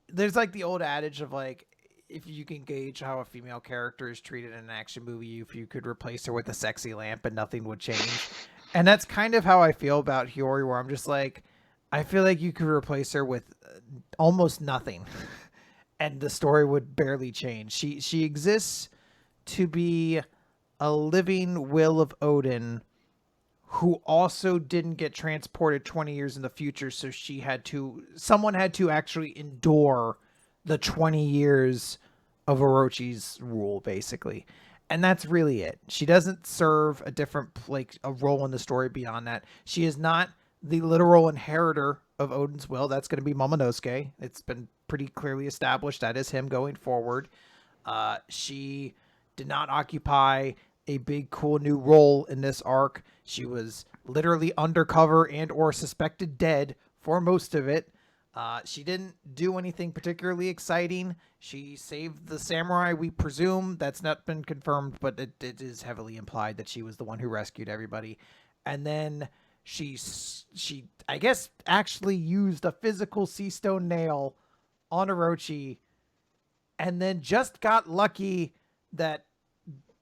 there's like the old adage of like, if you can gauge how a female character is treated in an action movie, if you could replace her with a sexy lamp and nothing would change. And that's kind of how I feel about Hiyori, where I'm just like, I feel like you could replace her with almost nothing and the story would barely change. She exists to be a living will of Odin who also didn't get transported 20 years in the future. So someone had to actually endure the 20 years of Orochi's rule, basically. And that's really it. She doesn't serve a role in the story beyond that. She is not the literal inheritor of Odin's will. That's going to be Momonosuke. It's been pretty clearly established that is him going forward. She did not occupy a big, cool new role in this arc. She was literally undercover and or suspected dead for most of it. She didn't do anything particularly exciting. She saved the samurai, we presume. That's not been confirmed, but it is heavily implied that she was the one who rescued everybody. And then she I guess actually used a physical sea stone nail on Orochi, and then just got lucky that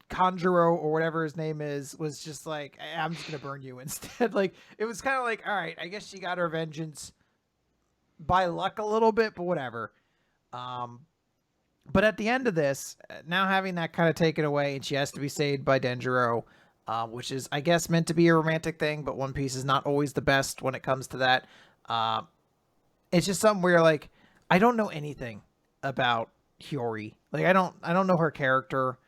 Kanjuro or whatever his name is was just like, I'm just gonna burn you instead. Like, it was kind of like, all right, I guess she got her vengeance by luck a little bit, but whatever. But at the end of this, now having that kind of taken away, and she has to be saved by Denjiro, which is, I guess, meant to be a romantic thing, but One Piece is not always the best when it comes to that. It's just something where, like, I don't know anything about Hiyori. Like, I don't know her character.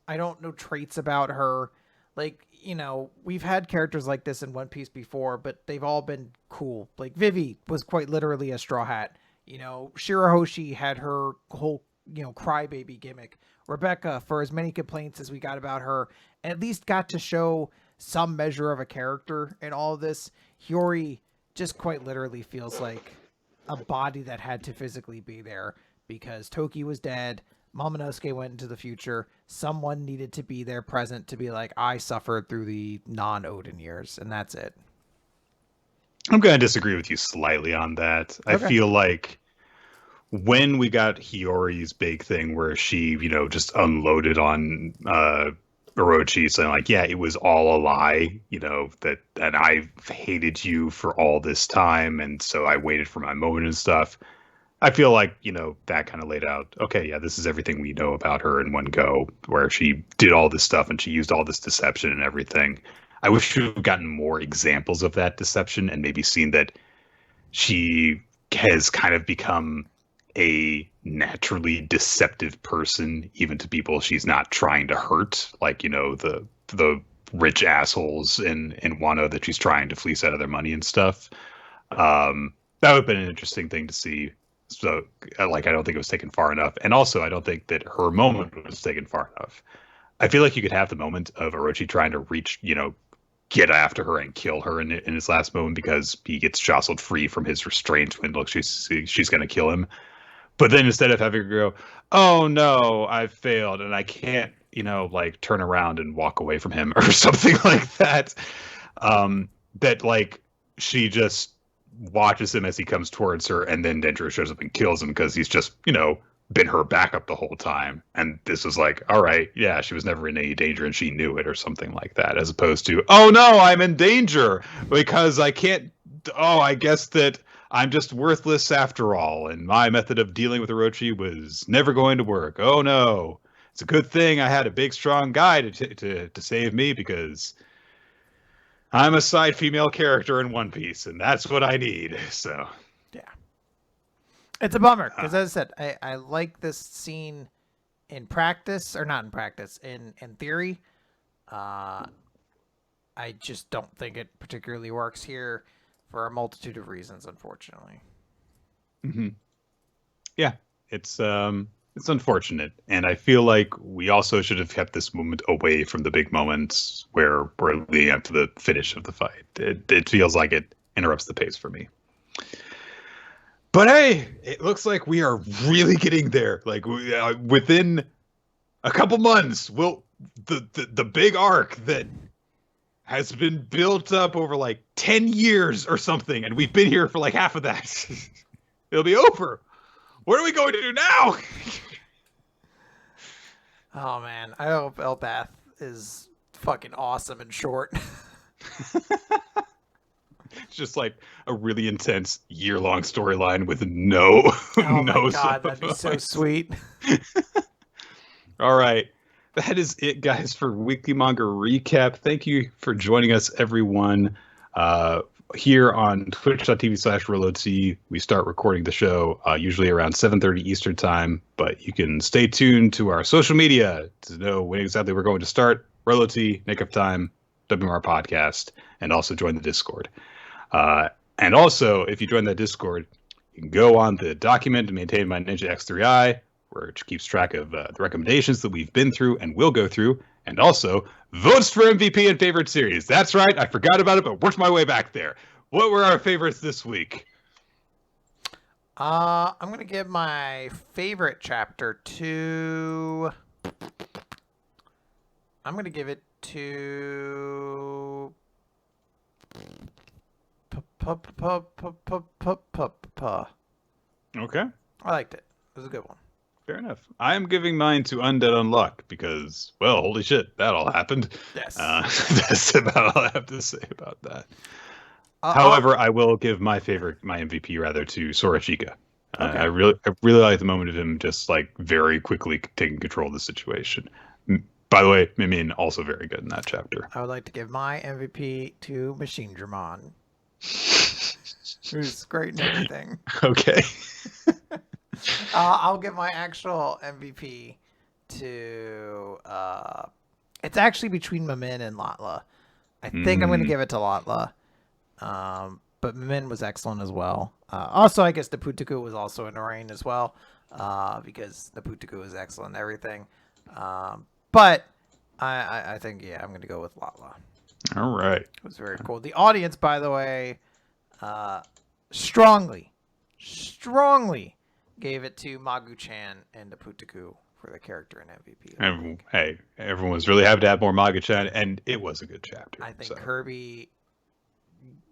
I don't know traits about her. Like, you know, we've had characters like this in One Piece before, but they've all been cool. Like, Vivi was quite literally a Straw Hat. You know, Shirahoshi had her whole, you know, crybaby gimmick. Rebecca, for as many complaints as we got about her, at least got to show some measure of a character in all of this. Hiyori just quite literally feels like a body that had to physically be there because Toki was dead. Momonosuke went into the future. Someone needed to be there present to be like, I suffered through the non-Odin years, and that's it. I'm going to disagree with you slightly on that. Okay. I feel like when we got Hiyori's big thing where she, you know, just unloaded on Orochi, saying like, yeah, it was all a lie, you know, and I hated you for all this time, and so I waited for my moment and stuff. I feel like, you know, that kind of laid out, okay, yeah, this is everything we know about her in one go, where she did all this stuff and she used all this deception and everything. I wish we had gotten more examples of that deception and maybe seen that she has kind of become a naturally deceptive person, even to people she's not trying to hurt, like, you know, the rich assholes in Wano that she's trying to fleece out of their money and stuff. That would have been an interesting thing to see. So, like, I don't think it was taken far enough. And also, I don't think that her moment was taken far enough. I feel like you could have the moment of Orochi trying to reach, you know, get after her and kill her in his last moment because he gets jostled free from his restraint when, look, she's going to kill him. But then instead of having her go, oh, no, I failed and I can't, you know, like, turn around and walk away from him or something like that, that, like, she just watches him as he comes towards her, and then Denjiro shows up and kills him because he's just, you know, been her backup the whole time. And this was like, all right, yeah, she was never in any danger and she knew it or something like that, as opposed to, oh no, I'm in danger because I can't, oh, I guess that I'm just worthless after all, and my method of dealing with Orochi was never going to work. Oh no. it's a good thing I had a big, strong guy to save me, because I'm a side female character in One Piece, and that's what I need. So, yeah, it's a bummer because, as I said, I like this scene in practice, or not in practice, in theory. I just don't think it particularly works here for a multitude of reasons, unfortunately. Mm-hmm. Yeah, it's unfortunate, and I feel like we also should have kept this moment away from the big moments where we're leading up to the finish of the fight. It feels like it interrupts the pace for me. But hey, it looks like we are really getting there. Like within a couple months, the big arc that has been built up over like 10 years or something, and we've been here for like half of that. It'll be over. What are we going to do now? Oh man, I hope Elbath is fucking awesome and short. It's just like a really intense year-long storyline with no oh my god, that'd be so sweet. All right. That is it, guys, for Weekly Manga Recap. Thank you for joining us, everyone. Here on twitch.tv/RoloT, we start recording the show usually around 7:30 Eastern time, but you can stay tuned to our social media to know when exactly we're going to start. RoloT, Make Up Time, WMR Podcast, and also join the Discord. And also, if you join that Discord, you can go on the document maintained by Ninja X3i, which keeps track of the recommendations that we've been through and will go through, and also votes for MVP and favorite series. That's right, I forgot about it, but worked my way back there. What were our favorites this week? I'm going to give my favorite chapter to... I'm going to give it to... Okay. I liked it. It was a good one. Fair enough. I am giving mine to Undead Unluck because, well, holy shit, that all happened. Yes. That's about all I have to say about that. However, I will give my MVP rather to Sorachika. Okay. I really like the moment of him just like very quickly taking control of the situation. By the way, Mimin also very good in that chapter. I would like to give my MVP to Machine Dramon, who's great in everything. Okay. I'll give my actual MVP to... it's actually between Mamin and Latla. I think I'm going to give it to Latla. But Mamin was excellent as well. Also, I guess the Putuku was also in the rain as well, because the Putuku was excellent in everything. But I think, yeah, I'm going to go with Latla. All right. It was very cool. The audience, by the way, strongly gave it to Magu-chan and the Putuku for the character and MVP. Hey, everyone was really happy to have more Magu-chan, and it was a good chapter. I think Kirby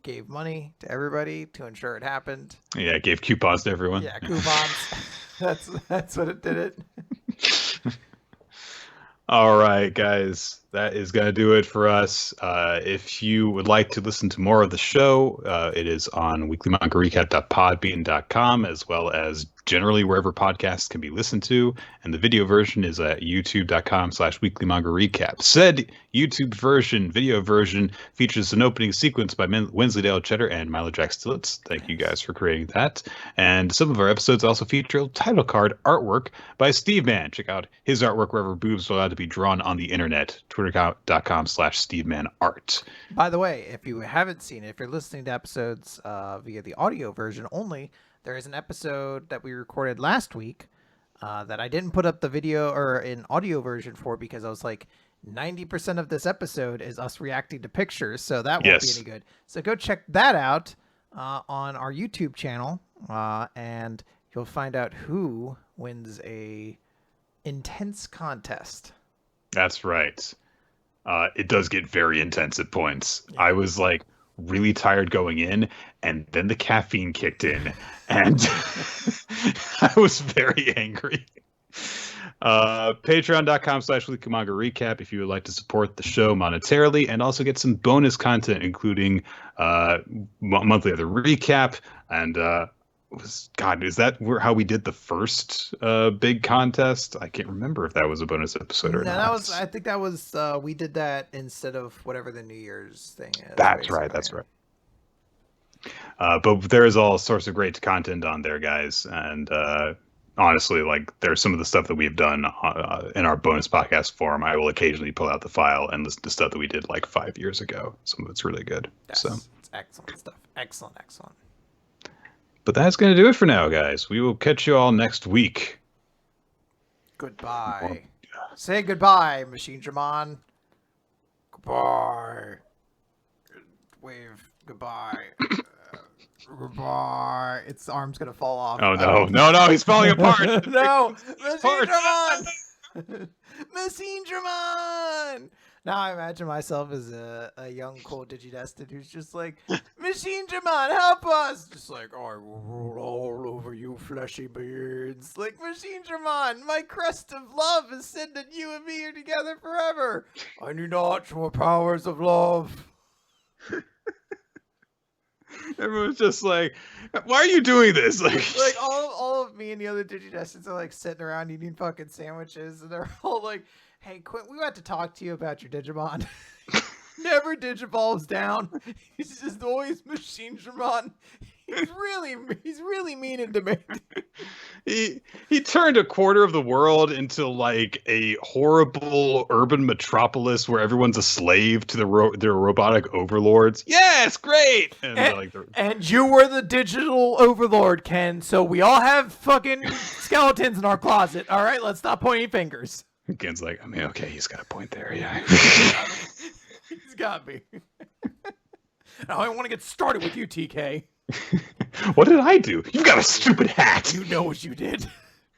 gave money to everybody to ensure it happened. Yeah, it gave coupons to everyone. Yeah, coupons. That's what it did it. All right, guys, that is going to do it for us. If you would like to listen to more of the show, it is on weeklymangarecap.podbean.com, as well as generally wherever podcasts can be listened to. And the video version is at youtube.com/weeklymangarecap. Said YouTube version, video version, features an opening sequence by Wensleydale Cheddar and Milo Jack Stillitz. Thank you guys for creating that. And some of our episodes also feature a title card artwork by Steve Man. Check out his artwork wherever boobs are allowed to be drawn on the internet. Twitter.com/SteveManArt. By the way, if you haven't seen it, if you're listening to episodes via the audio version only, there is an episode that we recorded last week that I didn't put up the video or an audio version for because I was like, 90% of this episode is us reacting to pictures, so that won't be any good. So go check that out on our YouTube channel, and you'll find out who wins a intense contest. That's right. It does get very intense at points. Yeah. I was like really tired going in, and then the caffeine kicked in, and I was very angry. Patreon.com/weeklymangarecap if you would like to support the show monetarily and also get some bonus content, including monthly other recap and God, is that how we did the first big contest? I can't remember if that was a bonus episode or not. I think that was we did that instead of whatever the New Year's thing is. That's right. That's right. But there is all sorts of great content on there, guys, and honestly, like there's some of the stuff that we've done in our bonus podcast form. I will occasionally pull out the file and listen to stuff that we did like 5 years ago. Some of it's really good. Yes, so it's excellent stuff. Excellent. But that's going to do it for now, guys. We will catch you all next week. Goodbye. Say goodbye, Machine Dramon. Goodbye. Wave. Goodbye. Goodbye. Its arm's going to fall off. Oh, no. No, he's falling apart. No. Machine Dramon. Machine Dramon. Now I imagine myself as a young, cool Digidestin who's just like, Machine Dramon, help us! Just like, I will roll all over you fleshy beards. Like, Machine Dramon, my crest of love is said that you and me are together forever. I need not more powers of love. Everyone's just like, why are you doing this? Like all of me and the other Digidestins are like sitting around eating fucking sandwiches, and they're all like, hey, Quint, we got to talk to you about your Digimon. Never Digivolves down. He's just always Machine Dramon. He's really mean to me. He turned a quarter of the world into like a horrible urban metropolis where everyone's a slave to their robotic overlords. Yes, great. And you were the digital overlord, Ken. So we all have fucking skeletons in our closet. All right, let's stop pointing fingers. Ken's like, I mean, okay, he's got a point there, yeah. He's got me. Now I want to get started with you, TK. What did I do? You've got a stupid hat. You know what you did.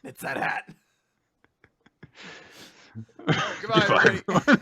It's that hat. Goodbye, everybody.